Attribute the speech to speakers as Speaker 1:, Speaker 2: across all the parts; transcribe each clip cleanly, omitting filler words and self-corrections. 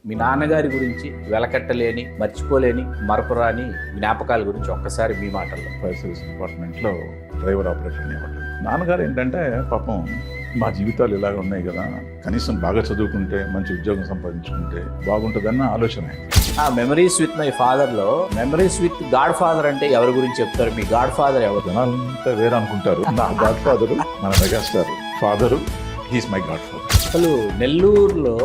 Speaker 1: మీ నాన్నగారి గురించి వెలకట్టలేని మర్చిపోలేని మరపురాని జ్ఞాపకాల గురించి ఒక్కసారి మీ మాటల్లో.
Speaker 2: ఫైర్ సర్వీస్ డిపార్ట్మెంట్లో డ్రైవర్ ఆపరేటర్ అనేవాళ్ళు. నాన్నగారు ఏంటంటే పాపం మా జీవితాలు ఇలాగ ఉన్నాయి కదా, కనీసం బాగా చదువుకుంటే మంచి ఉద్యోగం సంపాదించుకుంటే బాగుంటుందన్న ఆలోచన ఆయన.
Speaker 1: ఆ మెమరీస్ విత్ మై ఫాదర్లో మెమరీస్ విత్ గాడ్ ఫాదర్ అంటే ఎవరి గురించి చెప్తారు? మీ గాడ్ ఫాదర్ ఎవరు?
Speaker 2: జనాలంతా వేరే అనుకుంటారు. నా గాడ్ ఫాదరు మన megastar father, he's my God father.
Speaker 1: అసలు నెల్లూరులో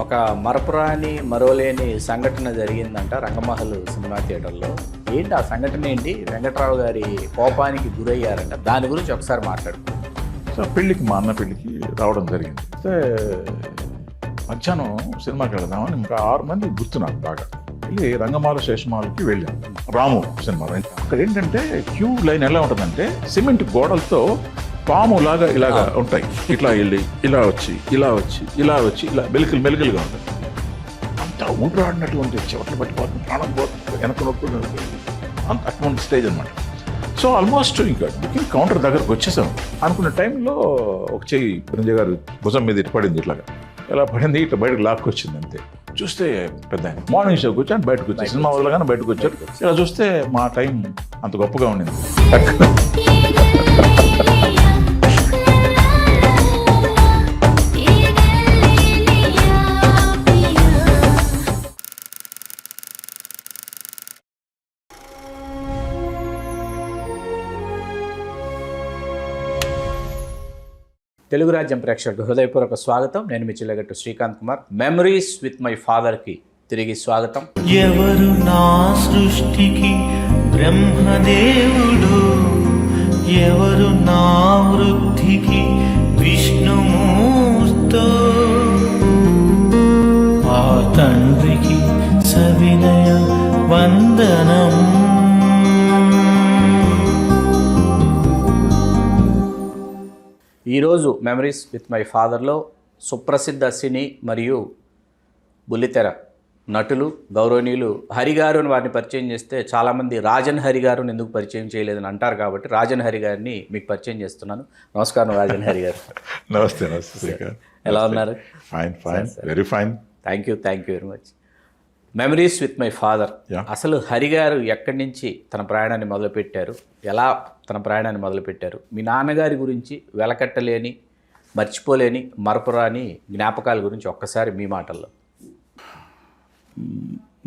Speaker 1: ఒక మరపురాని మరోలేని సంఘటన జరిగిందంట రంగమహల్ సినిమా థియేటర్లో. ఏంటి ఆ సంఘటన? ఏంటి? వెంకట్రావు గారి కోపానికి గురయ్యారంట, దాని గురించి ఒకసారి మాట్లాడుకుంటాం.
Speaker 2: సో పెళ్ళికి, మా అన్న పెళ్ళికి రావడం జరిగింది. అయితే మధ్యాహ్నం సినిమాకి వెళదామని ఇంకా 6 మంది గుర్తు నాకు బాగా. వెళ్ళి రంగమాల శేషమాలకి వెళ్ళాం, రాము సినిమా. అక్కడ ఏంటంటే క్యూ లైన్ ఎలా ఉంటుందంటే సిమెంట్ గోడలతో పాము లాగా ఇలాగా ఉంటాయి. ఇట్లా వెళ్ళి ఇలా వచ్చి ఇలా వచ్చి ఇలా వచ్చి ఇలా మెలికలుగా ఉంటుంది. అంతా ఊపిరాడినటువంటి చెవట్లు పట్టిపోతుంది, ప్రాణం పోతుంది, వెనక నొప్పి అంత అటువంటి స్టేజ్ అనమాట. సో ఆల్మోస్ట్ ఇంకా బుకింగ్ కౌంటర్ దగ్గరకు వచ్చేసాం అనుకున్న టైంలో ఒక చెయ్యి బృంజ గారు భుజం మీద ఇటు పడింది. ఇట్లాగా ఇలా పడింది, ఇట్లా బయటకు లాక్కొచ్చింది అంతే. చూస్తే పెద్ద మార్నింగ్ షోకి వచ్చాను, బయటకు వచ్చాను, సినిమా వదలగానే బయటకు వచ్చారు. ఇలా చూస్తే మా టైం అంత గొప్పగా ఉండింది.
Speaker 1: తెలుగు రాజ్యం ప్రేక్షకులకు హృదయపూర్వక స్వాగతం. నేను మీ Chillagattu Srikanth Kumar. Memories with my ఫాదర్కి తిరిగి స్వాగతం.
Speaker 3: ఎవరు నా సృష్టికి బ్రహ్మదేవుడు, ఎవరు నా వృద్ధికి విష్ణుమూర్తో, ఆ తండ్రికి సవినయ వందనం.
Speaker 1: ఈరోజు మెమరీస్ విత్ మై ఫాదర్లో సుప్రసిద్ధ సినీ మరియు బుల్లితెర నటులు గౌరవనీయులు హరి గారు అని వారిని పరిచయం చేస్తే చాలామంది రాజన్ హరి గారుని ఎందుకు పరిచయం చేయలేదని అంటారు, కాబట్టి రాజన్ హరి గారిని మీకు పరిచయం చేస్తున్నాను. నమస్కారం రాజన్ హరి గారు.
Speaker 2: నమస్తే. శ్రీకాంత్,
Speaker 1: ఎలా ఉన్నారు?
Speaker 2: Fine, very fine.
Speaker 1: Thank you very much. Memories with my father. అసలు హరి గారు ఎక్కడి నుంచి తన ప్రయాణాన్ని మొదలుపెట్టారు, ఎలా తన ప్రయాణాన్ని మొదలుపెట్టారు, మీ నాన్నగారి గురించి వెలకట్టలేని మర్చిపోలేని మరపురాని జ్ఞాపకాల గురించి ఒక్కసారి మీ మాటల్లో.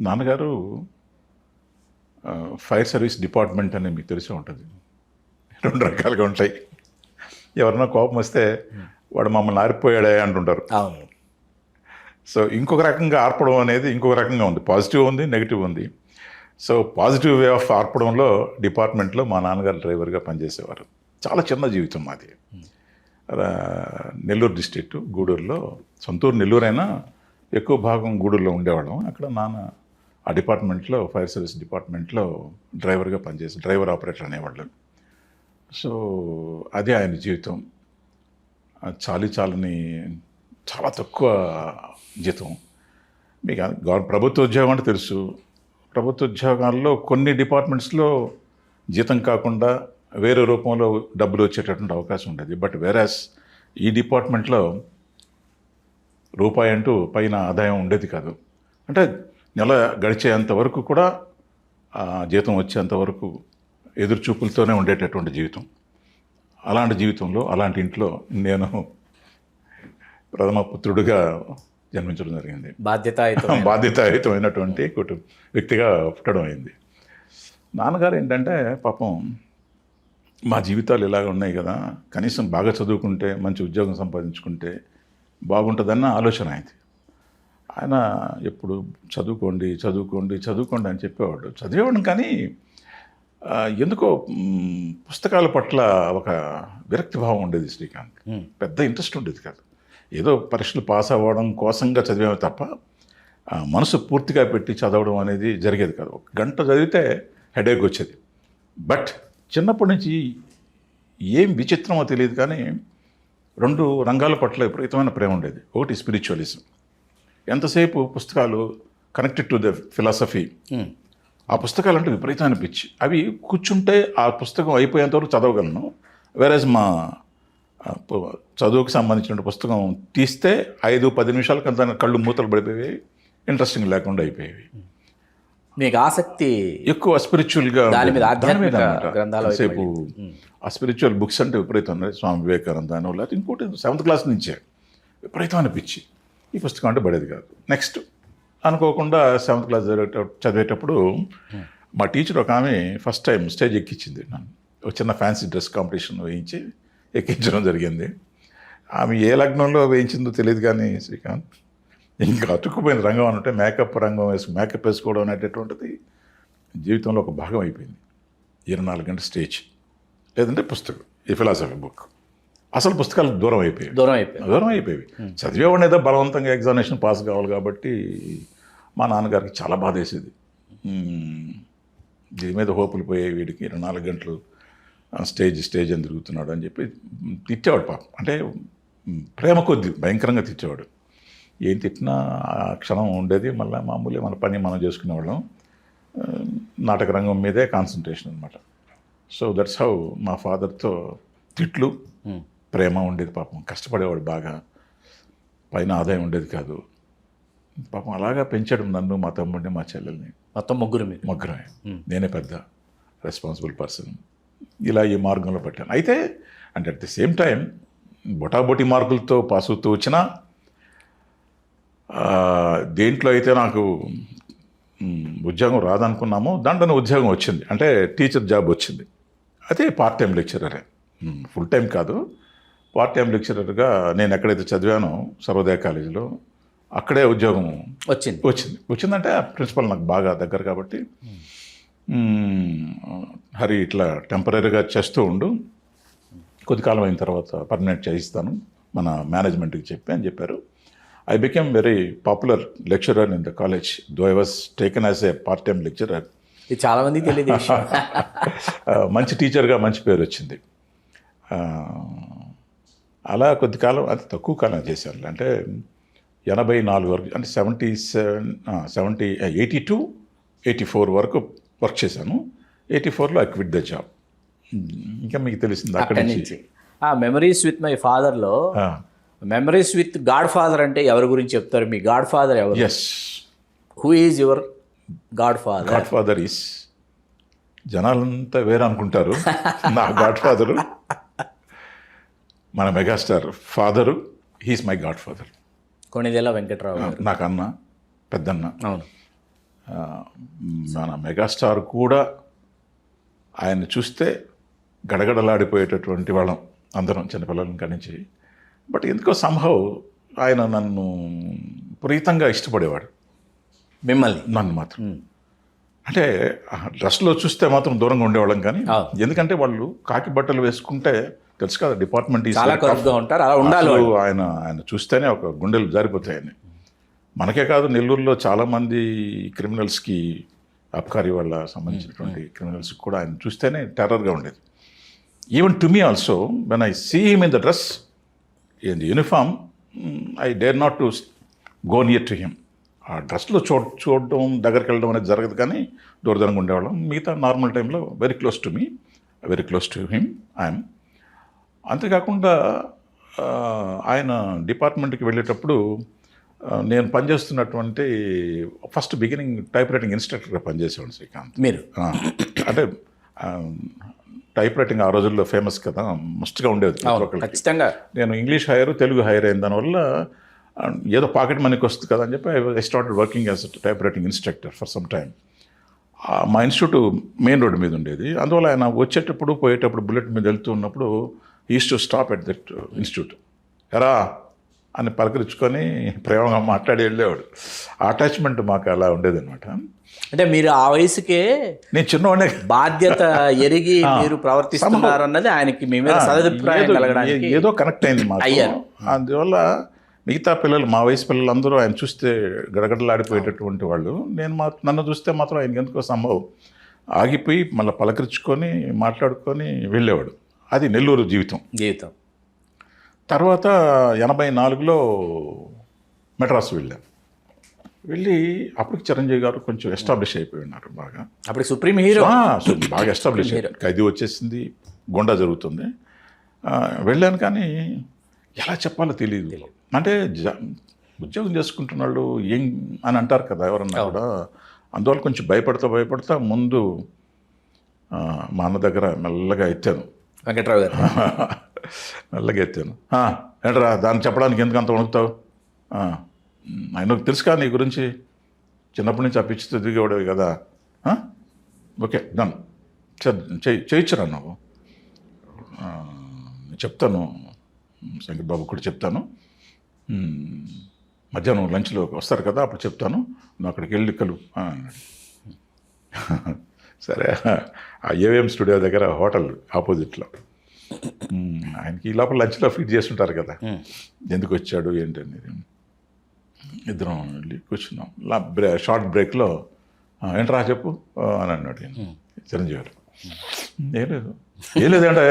Speaker 2: నాన్నగారు ఫైర్ సర్వీస్ డిపార్ట్మెంట్ అని మీకు తెలిసే ఉంటుంది. 2 రకాలుగా ఉంటాయి. ఎవరన్నా కోపం వస్తే వాడు మమ్మల్ని ఆరిపోయాడే అంటుంటారు.
Speaker 1: అవును.
Speaker 2: సో ఇంకొక రకంగా ఆర్పడం అనేది ఇంకొక రకంగా ఉంది. పాజిటివ్ ఉంది, నెగిటివ్ ఉంది. సో పాజిటివ్ వే ఆఫ్ ఆర్పడంలో డిపార్ట్మెంట్లో మా నాన్నగారు డ్రైవర్గా పనిచేసేవారు. చాలా చిన్న జీవితం మాది. నెల్లూరు డిస్ట్రిక్ట్ గూడూరులో, సొంతూరు నెల్లూరైనా ఎక్కువ భాగం గూడూరులో ఉండేవాళ్ళం. అక్కడ నాన్న ఆ డిపార్ట్మెంట్లో, ఫైర్ సర్వీస్ డిపార్ట్మెంట్లో డ్రైవర్గా డ్రైవర్ ఆపరేటర్ అనేవాళ్ళు. సో అదే ఆయన జీవితం. చాలని చాలా తక్కువ జీతం. మీకు ప్రభుత్వ ఉద్యోగం అంటే తెలుసు. ప్రభుత్వ ఉద్యోగాల్లో కొన్ని డిపార్ట్మెంట్స్లో జీతం కాకుండా వేరే రూపంలో డబ్బులు వచ్చేటటువంటి అవకాశం ఉండేది. బట్ వేరాస్ ఈ డిపార్ట్మెంట్లో రూపాయి అంటూ పైన ఆదాయం ఉండేది కాదు. అంటే నెల గడిచేంత వరకు కూడా జీతం వచ్చేంత వరకు ఎదురుచూపులతోనే ఉండేటటువంటి జీవితం. అలాంటి జీవితంలో, అలాంటి ఇంట్లో నేను ప్రథమ పుత్రుడిగా జన్మించడం జరిగింది. బాధ్యతాయుతమైనటువంటి వ్యక్తిగా పుట్టడం అయింది. నాన్నగారు ఏంటంటే పాపం మా జీవితాలు ఇలాగ ఉన్నాయి కదా, కనీసం బాగా చదువుకుంటే మంచి ఉద్యోగం సంపాదించుకుంటే బాగుంటుందన్న ఆలోచన అయింది. ఆయన ఎప్పుడు చదువుకోండి అని చెప్పేవాడు. చదివేవాడు, కానీ ఎందుకో పుస్తకాల పట్ల ఒక విరక్తి భావం ఉండేది శ్రీకాంత్. పెద్ద ఇంట్రెస్ట్ ఉండేది కాదు. ఏదో పరీక్షలు పాస్ అవ్వడం కోసంగా చదివేవి తప్ప మనసు పూర్తిగా పెట్టి చదవడం అనేది జరిగేది కాదు. 1 గంట చదివితే హెడేక్ వచ్చేది. బట్ చిన్నప్పటి నుంచి ఏం విచిత్రమో తెలియదు కానీ 2 రంగాల పట్ల విపరీతమైన ప్రేమ ఉండేది. ఒకటి స్పిరిచువలిజం. ఎంతసేపు పుస్తకాలు కనెక్టెడ్ టు ద ఫిలాసఫీ, ఆ పుస్తకాలు అంటే విపరీతమైన పిచ్చి. అవి కూర్చుంటే ఆ పుస్తకం అయిపోయేంతవరకు చదవగలను. వేరేజ్ మా చదువుకు సంబంధించిన పుస్తకం తీస్తే 5-10 నిమిషాలకు అంత కళ్ళు మూతలు పడిపోయి ఇంట్రెస్టింగ్ లేకుండా అయిపోయేవి.
Speaker 1: మీకు ఆసక్తి
Speaker 2: ఎక్కువ స్పిరిచువల్గా
Speaker 1: దాని మీద ఆధ్యాత్మిక గ్రంథాలు
Speaker 2: సేపు ఆ స్పిరిచువల్ బుక్స్ అంటే విపరీతం ఉన్నాయి. స్వామి వివేకానంద అని లేకపోతే ఇంకోటి 7th క్లాస్ నుంచే విపరీతం అనిపించి ఈ పుస్తకం అంటే పడేది కాదు. నెక్స్ట్ అనుకోకుండా 7th క్లాస్ చదివేటప్పుడు మా టీచర్ ఒక ఆమె ఫస్ట్ టైం స్టేజ్ ఎక్కించింది నన్ను. ఒక చిన్న ఫ్యాన్సీ డ్రెస్ కాంపిటీషన్ వేయించి ఎక్కించడం జరిగింది. ఆమె ఏ లగ్నంలో వేయించిందో తెలియదు కానీ శ్రీకాంత్ ఇంకా అతుక్కుపోయిన రంగం అంటే మేకప్ వేసుకోవడం అనేటటువంటిది జీవితంలో ఒక భాగం అయిపోయింది. 24 గంటల స్టేజ్ లేదంటే పుస్తకం, ఈ ఫిలాసఫీ బుక్. అసలు పుస్తకాలకు దూరం అయిపోయేవి. చదివేవాడిని ఏదో బలవంతంగా ఎగ్జామినేషన్ పాస్ కావాలి కాబట్టి మా నాన్నగారికి చాలా బాధ వేసేది. దీని మీద హోపులు పోయాయి, వీడికి 24 గంటలు స్టేజ్ అని తిరుగుతున్నాడు అని చెప్పి తిట్టేవాడు పాపం. అంటే ప్రేమ కొద్ది భయంకరంగా తిట్టేవాడు. ఏం తిట్టినా ఆ క్షణం ఉండేది. మళ్ళీ మామూలు మన పని మనం చేసుకునేవాళ్ళం. నాటక రంగం మీదే కాన్సన్ట్రేషన్ అనమాట. సో దట్స్ హౌ మా ఫాదర్తో తిట్లు, ప్రేమ ఉండేది. పాపం కష్టపడేవాడు బాగా, పైన ఆదాయం ఉండేది కాదు. పాపం అలాగా పెంచాడు నన్ను, మా తమ్ముడిని, మా చెల్లెల్ని.
Speaker 1: మొత్తం
Speaker 2: ముగ్గురమే. నేనే పెద్ద రెస్పాన్సిబుల్ పర్సన్. ఇలా ఈ మార్గంలో పెట్టాను. అయితే అంటే అట్ ది సేమ్ టైం బొటాబొటి మార్కులతో పాస్ అవుతూ వచ్చినా దేంట్లో అయితే నాకు ఉద్యోగం రాదనుకున్నామో దాంట్లోనే ఉద్యోగం వచ్చింది. అంటే టీచర్ జాబ్ వచ్చింది. అదే పార్ట్ టైం లెక్చరరే, ఫుల్ టైం కాదు. పార్ట్ టైం లెక్చరర్గా నేను ఎక్కడైతే చదివానో సర్వోదయ కాలేజీలో అక్కడే ఉద్యోగం వచ్చిందంటే ప్రిన్సిపల్ నాకు బాగా దగ్గర కాబట్టి హరి ఇట్లా టెంపరీగా చేస్తూ ఉండు, కొద్ది కాలం అయిన తర్వాత పర్మనెంట్ చేయిస్తాను మన మేనేజ్మెంట్కి చెప్పి అని చెప్పారు. I became very popular lecturer in the college, though I was taken as a part-time lecturer.
Speaker 1: ఇది చాలా మందికి తెలియదు.
Speaker 2: మంచి టీచర్గా మంచి పేరు వచ్చింది. అలా కొద్ది కాలం, అది తక్కువ కాలం చేశాను. అంటే 84 వరకు, అంటే 82-84 వరకు వర్క్ చేశాను. 84లో ఐ క్విట్ ద జాబ్. ఇంకా మీకు తెలిసింది అక్కడి నుంచి.
Speaker 1: మెమరీస్ విత్ మై ఫాదర్లో మెమరీస్ విత్ గాడ్ ఫాదర్ అంటే ఎవరి గురించి చెప్తారు? మీ గాడ్ ఫాదర్ ఎవరు?
Speaker 2: Yes,
Speaker 1: who is your godfather?
Speaker 2: Godfather is, జనాలంతా వేరే అనుకుంటారు. నా గాడ్ ఫాదరు మన megastar father, he's my godfather.
Speaker 1: Konidela Venkatrao garu
Speaker 2: నాకు అన్న, పెద్దన్న.
Speaker 1: అవును.
Speaker 2: మన మెగాస్టార్ కూడా ఆయన్ని చూస్తే గడగడలాడిపోయేటటువంటి వాళ్ళం అందరం, చిన్నపిల్లల కాడి నుంచి. బట్ ఎందుకో సంహవ్ ఆయన నన్ను విపరీతంగా ఇష్టపడేవాడు.
Speaker 1: మిమ్మల్ని?
Speaker 2: నన్ను మాత్రం. అంటే డ్రెస్లో చూస్తే మాత్రం దూరంగా ఉండేవాళ్ళం, కానీ ఎందుకంటే వాళ్ళు కాకి బట్టలు వేసుకుంటే తెలుసు కదా, డిపార్ట్మెంట్
Speaker 1: ఉంటారు, అలా ఉండాలి.
Speaker 2: ఆయన చూస్తేనే ఒక గుండెలు జారిపోతాయని. మనకే కాదు, నెల్లూరులో చాలామంది క్రిమినల్స్కి, అబ్కారీ వాళ్ళ సంబంధించినటువంటి క్రిమినల్స్కి కూడా ఆయన చూస్తేనే టెర్రర్గా ఉండేది. Even to me also, when I see him in the dress, in the uniform, I dare not to go near to him. ఆ డ్రెస్లో చూడడం, దగ్గరికి వెళ్ళడం అనేది జరగదు, కానీ దూరదూరంగా ఉండేవాళ్ళం. మిగతా నార్మల్ టైంలో very close to me, very close to him I'm. అంతేకాకుండా ఆయన డిపార్ట్మెంట్కి వెళ్ళేటప్పుడు నేను పనిచేస్తున్నటువంటి ఫస్ట్ బిగినింగ్ టైప్ రైటింగ్ ఇన్స్ట్రక్టర్గా పనిచేసేవాడు శ్రీకాంత్.
Speaker 1: మీరు
Speaker 2: అంటే టైప్ రైటింగ్ ఆ రోజుల్లో ఫేమస్ కదా, మస్ట్గా ఉండేది
Speaker 1: ఖచ్చితంగా.
Speaker 2: నేను ఇంగ్లీష్ హైర్, తెలుగు హైర్ అయిన దానివల్ల ఏదో పాకెట్ మనీకి వస్తుంది కదా అని చెప్పి I started working as type writing instructor for some time. మా ఇన్స్టిట్యూట్ మెయిన్ రోడ్ మీద ఉండేది. అందువల్ల ఆయన వచ్చేటప్పుడు పోయేటప్పుడు బుల్లెట్ మీద వెళ్తూ ఉన్నప్పుడు is to stop at that institute. ఎరా అని పలకరించుకొని ప్రేమగా మాట్లాడి వెళ్ళేవాడు. అటాచ్మెంట్ మాకు అలా ఉండేది అనమాట.
Speaker 1: అంటే మీరు ఆ వయసుకే
Speaker 2: నేను చిన్నవాడే,
Speaker 1: బాధ్యత ఎరిగి మీరు ప్రవర్తిస్తున్నారు అన్నది ఆయనకి మీ మీద సదభిప్రాయం కలగడానికి
Speaker 2: ఏదో కనెక్ట్ అయింది మాకు. అందువల్ల మిగతా పిల్లలు, మా వయసు పిల్లలందరూ ఆయన చూస్తే గడగడలాడిపోయేటటువంటి వాళ్ళు. నన్ను చూస్తే మాత్రం ఆయనకి ఎందుకో సంభవం ఆగిపోయి మళ్ళీ పలకరించుకొని మాట్లాడుకొని వెళ్ళేవాడు. అది నెల్లూరు జీవితం. తర్వాత 84లో మెడ్రాస్ వెళ్ళి అప్పటికి చిరంజీవి గారు కొంచెం ఎస్టాబ్లిష్ అయిపోయి ఉన్నారు బాగా.
Speaker 1: అప్పుడు సుప్రీం హీరో
Speaker 2: బాగా ఎస్టాబ్లిష్ అయ్యారు. ఖైదీ వచ్చేసింది, గుండా జరుగుతుంది. వెళ్ళాను కానీ ఎలా చెప్పాలో తెలియదు. అంటే ఉద్యోగం చేసుకుంటున్నాళ్ళు ఏం అని అంటారు కదా ఎవరన్నా కూడా. అందువల్ల కొంచెం భయపడతా ముందు మా అన్న దగ్గర మెల్లగా ఎత్తాను.
Speaker 1: వెంకట్రావు గారు
Speaker 2: మెల్లగా ఎత్తాను. ఏంట్రా దాన్ని చెప్పడానికి ఎందుకు అంత వణుకుతావు? ఆయనకు తెలుసు కదా నీ గురించి, చిన్నప్పటి నుంచి అప్పించుతూ దిగేవాడు కదా. ఓకే డన్, చేయించరా నువ్వు, చెప్తాను శంకర్ బాబు కూడా చెప్తాను, మధ్యాహ్నం లంచ్లో వస్తారు కదా అప్పుడు చెప్తాను, నువ్వు అక్కడికి వెళ్ళి కలువు అన్నాడు. సరే, ఆ ఏవిఎం స్టూడియో దగ్గర హోటల్ ఆపోజిట్లో ఆయనకి ఈ లోపల లంచ్లో ఫీడ్ చేస్తుంటారు కదా, ఎందుకు వచ్చాడు ఏంటి అనేది. ఇద్దరం వెళ్ళి కూర్చున్నాం. షార్ట్ బ్రేక్లో ఏంట్రా చెప్పు అని అన్నాడు చిరంజీవి గారు. ఏం లేదంటే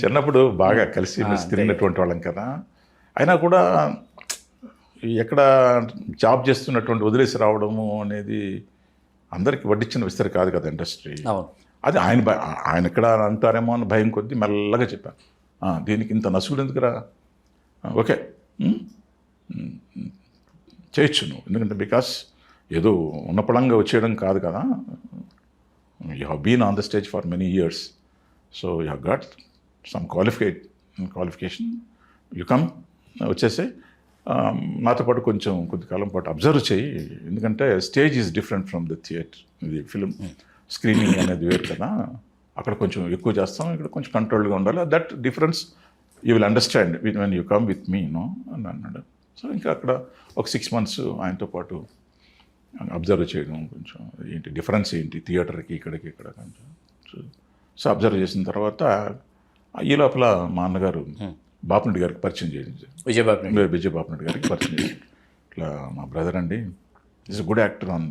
Speaker 2: చిన్నప్పుడు బాగా కలిసి తిరిగినటువంటి వాళ్ళం కదా, అయినా కూడా ఎక్కడ జాబ్ చేస్తున్నటువంటి వదిలేసి రావడము అనేది అందరికీ వడ్డించిన విస్తరి కాదు కదా ఇండస్ట్రీ. అది ఆయన ఎక్కడ అంటారేమో అని భయం కొద్దీ మెల్లగా చెప్పాను, దీనికి ఇంత నసుగులు ఎందుకురా, ఓకే చేయొచ్చు నువ్వు, ఎందుకంటే బికాస్ ఏదో ఉన్నపళంగా వచ్చేయడం కాదు కదా, you have been on the stage for many years, so you have got some qualification, you come వచ్చేసే నాతో పాటు కొద్ది కాలం పాటు అబ్జర్వ్ చేయి, ఎందుకంటే stage is different from the theatre, ఇది ఫిల్మ్ స్క్రీనింగ్ అనేది వేరు కదా, అక్కడ కొంచెం ఎక్కువ చేస్తాం, ఇక్కడ కొంచెం కంట్రోల్గా ఉండాలి, that difference you will understand when you come with me no అని అన్నాడు. సో ఇంకా అక్కడ ఒక 6 months ఆయనతో పాటు అబ్జర్వ్ చేయడం, కొంచెం ఏంటి డిఫరెన్స్ ఏంటి థియేటర్కి ఇక్కడికి ఇక్కడ కొంచెం. సో అబ్జర్వ్ చేసిన తర్వాత ఈ లోపల మా అన్నగారు బాపినెడ్డి గారికి పరిచయం చేయించారు, విజయబాపినెడ్డి గారికి పరిచయం చేశారు. ఇట్లా మా బ్రదర్ అండి, is good actor on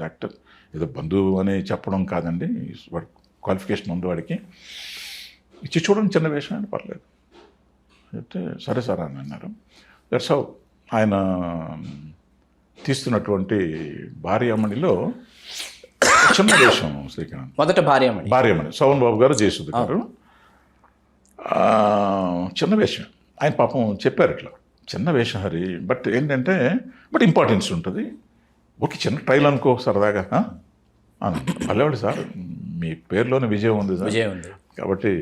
Speaker 2: actor, ఏదో బంధువు అని చెప్పడం కాదండి, వాడి క్వాలిఫికేషన్ ఉంది వాడికి, ఇచ్చి చూడండి చిన్న వేషం అని పర్లేదు చెప్తే సరే సార్ అని అన్నారు. దట్స్ హౌ ఆయన తీస్తున్నటువంటి భార్యామణిలో చిన్న వేషం శ్రీకాంత్,
Speaker 1: మొదట భార్యామణి
Speaker 2: సోమన్ బాబు గారు, జయసుధ గారు, చిన్న వేషం. ఆయన పాపం చెప్పారు ఇట్లా చిన్న వేషం హరి, బట్ ఏంటంటే బట్ ఇంపార్టెన్స్ ఉంటుంది, ఓకే చిన్న ట్రైల్ అనుకో సరదాగా అని. పల్లెవాడు సార్ మీ పేరులోనే విజయం ఉంది సార్, కాబట్టి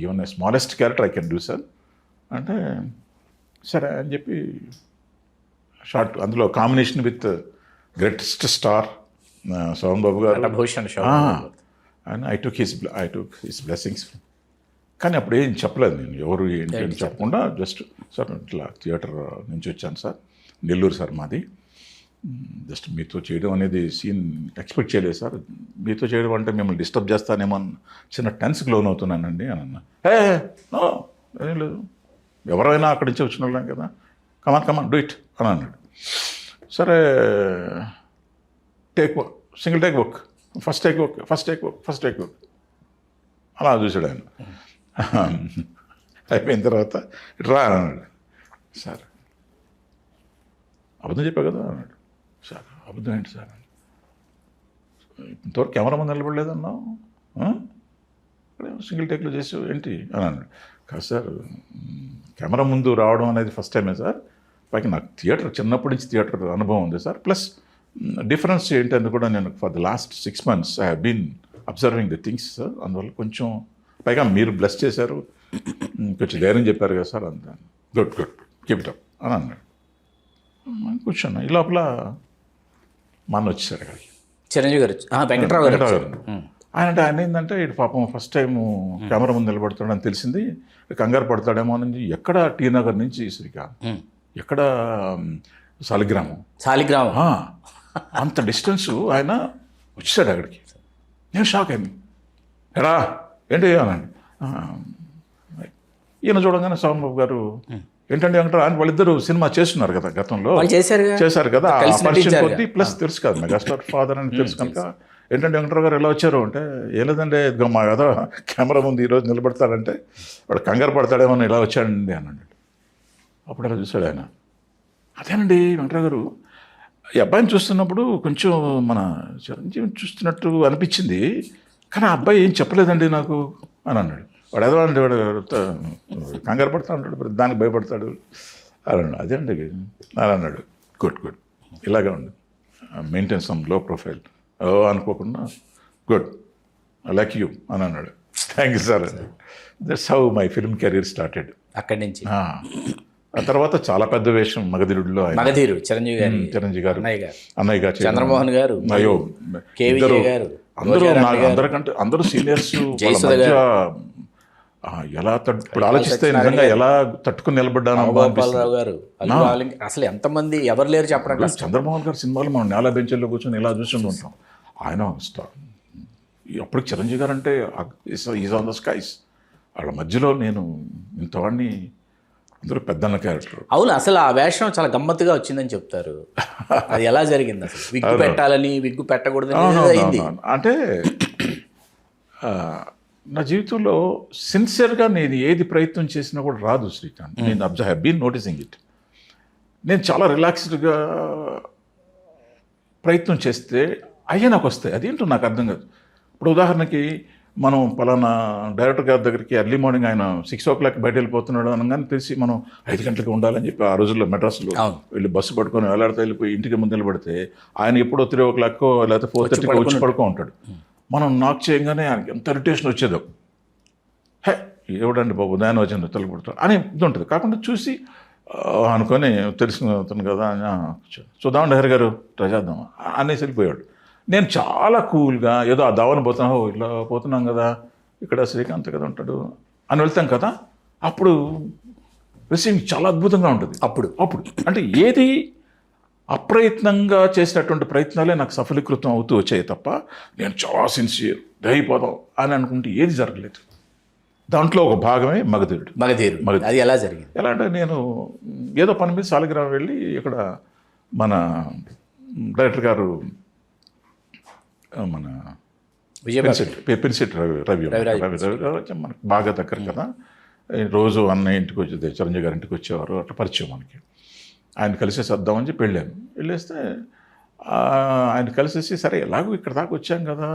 Speaker 2: even smallest character I can do sir అంటే సరే అని చెప్పి షార్ట్, అందులో combination with greatest star Soman Babu garu, and I took his blessings. కానీ అప్పుడు ఏం చెప్పలేదు నేను, ఎవరు ఏంటి అని చెప్పకుండా జస్ట్ సార్ ఇట్లా థియేటర్ నుంచి వచ్చాను సార్, నెల్లూరు సార్ మాది, జస్ట్ మీతో చేయడం అనేది సీన్ ఎక్స్పెక్ట్ చేయలేదు సార్, మీతో చేయడం అంటే మిమ్మల్ని డిస్టర్బ్ చేస్తానేమో అని చిన్న టెన్స్కి లోన్ అవుతున్నానండి అని అన్నా. నో ఏం లేదు, ఎవరైనా అక్కడి నుంచి వచ్చిన వాళ్ళం కదా, కమాన్ డూ ఇట్ అని అన్నాడు. సరే single take work, first take work అలా చూసాడు ఆయన. అయిపోయిన తర్వాత రా అన్నాడు. సార్ అబద్ధం చెప్పా కదా అన్నాడు. సార్ అబద్ధం ఏంటి సార్, ఇంతవరకు కెమెరా ముందు నిలబడలేదన్నావు, సింగిల్ టేక్లో చేసావు ఏంటి అని అన్నాడు. కాదు సార్ కెమెరా ముందు రావడం అనేది ఫస్ట్ టైమే సార్, పైకి నాకు థియేటర్ చిన్నప్పటి నుంచి థియేటర్ అనుభవం ఉంది సార్, ప్లస్ డిఫరెన్స్ ఏంటంటే కూడా నేను for the last 6 months I have been observing the things sir, అందువల్ల కొంచెం పైగా మీరు బ్లెస్ చేశారు, కొంచెం ధైర్యం చెప్పారు కదా సార్, అంతా గుడ్ కీప్ ఇట్ అప్ అని అన్నాడు. కూర్చున్నా. ఈ లోపల మా అన్న వచ్చేసారు అక్కడికి,
Speaker 1: చిరంజీవి గారు, వెంకట్రావు గారు.
Speaker 2: ఆయన ఏంటంటే ఇటు పాపం ఫస్ట్ టైం కెమెరా ముందు నిలబడతాడని తెలిసింది, కంగారు పడతాడేమో అని, ఎక్కడ టీ నగర్ నుంచి శ్రీకాంత్, ఎక్కడ శాలిగ్రామం అంత డిస్టెన్స్ ఆయన వచ్చేసాడు అక్కడికి. నేను షాక్ అయింది, ఎరా ఏంటి అనండి. ఈయన చూడంగానే సోమన్ బాబు గారు ఏంటంటే అంటారు, ఆయన వాళ్ళిద్దరు సినిమా చేస్తున్నారు కదా గతంలో, చేశారు కదా పరిచయం కొద్దీ, ప్లస్ తెలుసు కదా మెగాస్టార్ ఫాదర్ అని తెలుసు కనుక, ఏంటంటే వెంకటరావు గారు ఎలా వచ్చారు అంటే, ఏ లేదంటే మా కదా కెమెరా ముందు ఈరోజు నిలబడతాడంటే వాడు కంగారు పడతాడేమో ఇలా వచ్చాడండి అన్నాడు. అప్పుడు అలా చూశాడు ఆయన, అదేనండి వెంకటరావు గారు, ఈ అబ్బాయిని చూస్తున్నప్పుడు కొంచెం మన చిరంజీవి చూస్తున్నట్టు అనిపించింది, కానీ ఆ అబ్బాయి ఏం చెప్పలేదండి నాకు అని అన్నాడు. వాడు ఏదో అంటే వాడు కంగారు పడతా ఉంటాడు, దానికి భయపడతాడు అన్నాడు అదే అండి అని అన్నాడు. గుడ్ ఇలాగే ఉంది, మెయింటైన్ సమ్ లో ప్రొఫైల్ అనుకోకుండా గుడ్ ఐ లైక్ యూ అని అన్నాడు. Thank you sir. That's how my film career started.
Speaker 1: అక్కడి నుంచి
Speaker 2: ఆ తర్వాత చాలా పెద్ద వేషం మగధీరుడిలో
Speaker 1: మగధీరు చిరంజీవి
Speaker 2: గారు అన్నయ్య గారు
Speaker 1: చంద్రమోహన్ గారు
Speaker 2: అయ్యో
Speaker 1: కేవీజే గారు
Speaker 2: అందరూ అందరికంటే అందరూ సీనియర్స్ ఎలా ఇప్పుడు ఆలోచిస్తే నిజంగా ఎలా తట్టుకుని నిలబడ్డాను.
Speaker 1: గోపాలరావు గారు అసలు ఎంతమంది ఎవరు లేరు చెప్పడం.
Speaker 2: చంద్రమోహన్ గారి సినిమాలు మనం నేల బెంచర్లో కూర్చొని ఇలా చూస్తూ ఉంటాం. ఆయన స్టార్. అప్పుడు చిరంజీవి గారు అంటే ఈజ్ ఆన్ ద స్కైస్. వాళ్ళ మధ్యలో నేను ఇంతవాడిని, అందరూ పెద్దన్న క్యారెక్టర్.
Speaker 1: అవును, అసలు ఆ వేషం చాలా గమ్మత్తుగా వచ్చిందని చెప్తారు. అది ఎలా జరిగింది అసలు? విగ్గు పెట్టాలని విగ్గు పెట్టకూడదని
Speaker 2: అంటే నా జీవితంలో సిన్సియర్గా నేను ఏది ప్రయత్నం చేసినా కూడా రాదు శ్రీకాంత్. నేను హ్యావ్ బీన్ నోటీసింగ్ ఇట్. నేను చాలా రిలాక్స్డ్గా ప్రయత్నం చేస్తే అయ్యే నాకు వస్తాయి. అదేంటో నాకు అర్థం కాదు. ఇప్పుడు ఉదాహరణకి మనం పలానా డైరెక్టర్ గారి దగ్గరికి ఎర్లీ మార్నింగ్ ఆయన 6 o'clock బయట వెళ్ళిపోతున్నాడు అనగానే తెలిసి మనం 5 గంటలకు ఉండాలని చెప్పి ఆ రోజుల్లో మెడ్రాస్లో వెళ్ళి బస్సు పట్టుకొని వేలాడితే వెళ్ళిపోయి ఇంటికి ముందు నిలబడితే ఆయన ఎప్పుడో 3 o'clock లేకపోతే 4:30 వచ్చి పడుకో ఉంటాడు. మనం నాక్ చేయగానే ఆయనకి ఎంత ఇరిటేషన్ వచ్చేదో, హే ఎవడండి బాబు దాని వచ్చింది తొలగబడుతుంది అని ఇది ఉంటుంది. కాకుండా చూసి అనుకొని తెలుసుకుని కదా చూద్దామండి హరి గారు ట్రై చేద్దాం అనేసి వెళ్ళిపోయాడు. నేను చాలా కూల్గా ఏదో ఆ దావని పోతున్నా, ఇట్లా పోతున్నాం కదా ఇక్కడ శ్రీకాంత్ కదా ఉంటాడు అని వెళ్తాం కదా, అప్పుడు రిసీవింగ్ చాలా అద్భుతంగా ఉంటుంది. అప్పుడు అంటే ఏది అప్రయత్నంగా చేసినటువంటి ప్రయత్నాలే నాకు సఫలీకృతం అవుతూ వచ్చాయి తప్ప నేను చాలా సిన్సియర్ దయపోదాం అని అనుకుంటే ఏది జరగలేదు. దాంట్లో ఒక భాగమే మగధీరుడు.
Speaker 1: అది ఎలా జరిగింది?
Speaker 2: ఎలా అంటే నేను ఏదో పని మీద సాలిగ్రామం వెళ్ళి ఇక్కడ మన డైరెక్టర్ గారు మన పెన్సిట్ రవి మనకు బాగా దగ్గర కదా, రోజు అన్నయ్య ఇంటికి వచ్చేది, చిరంజీవి గారి ఇంటికి వచ్చేవారు, అట్లా పరిచయం మనకి. ఆయన కలిసేసి వద్దామని చెప్పి వెళ్ళేస్తే ఆయన కలిసేసి సరే ఎలాగో ఇక్కడ దాకా వచ్చాం కదా,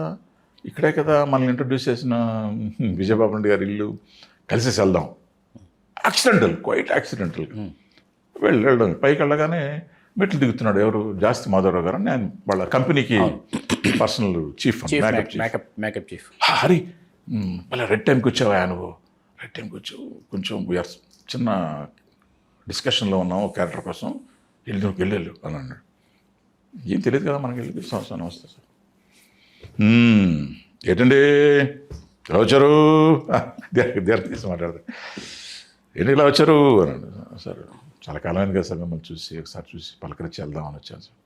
Speaker 2: ఇక్కడే కదా మనల్ని ఇంట్రడ్యూస్ చేసిన విజయబాబు రెడ్డి గారి ఇల్లు, కలిసేసి వెళ్దాం. క్వైట్ యాక్సిడెంటల్గా వెళ్ళడం పైకి వెళ్ళగానే మెట్లు దిగుతున్నాడు ఎవరు, జాస్తి మాధవరావు గారు అని ఆయన వాళ్ళ కంపెనీకి personal chief
Speaker 1: makeup chief.
Speaker 2: Hari మళ్ళీ రెడ్ టైంకి వచ్చావా నువ్వు, రెడ్ టైంకి వచ్చావు, కొంచెం చిన్న డిస్కషన్లో ఉన్నాము క్యారెక్టర్ కోసం, వెళ్ళు అని అన్నాడు. ఏం తెలియదు కదా మనకి, వెళ్ళి సంవత్సరం నమస్తే సార్, ఏంటండి ఇలా వచ్చారు, దగ్గర తీసి మాట్లాడతారు, ఏంటి ఇలా వచ్చారు అన్నాడు. సార్ చాలా కాలమైంది కదా సార్ మిమ్మల్ని చూసి, ఒకసారి చూసి పలకరించి వెళ్దామని వచ్చాను సార్.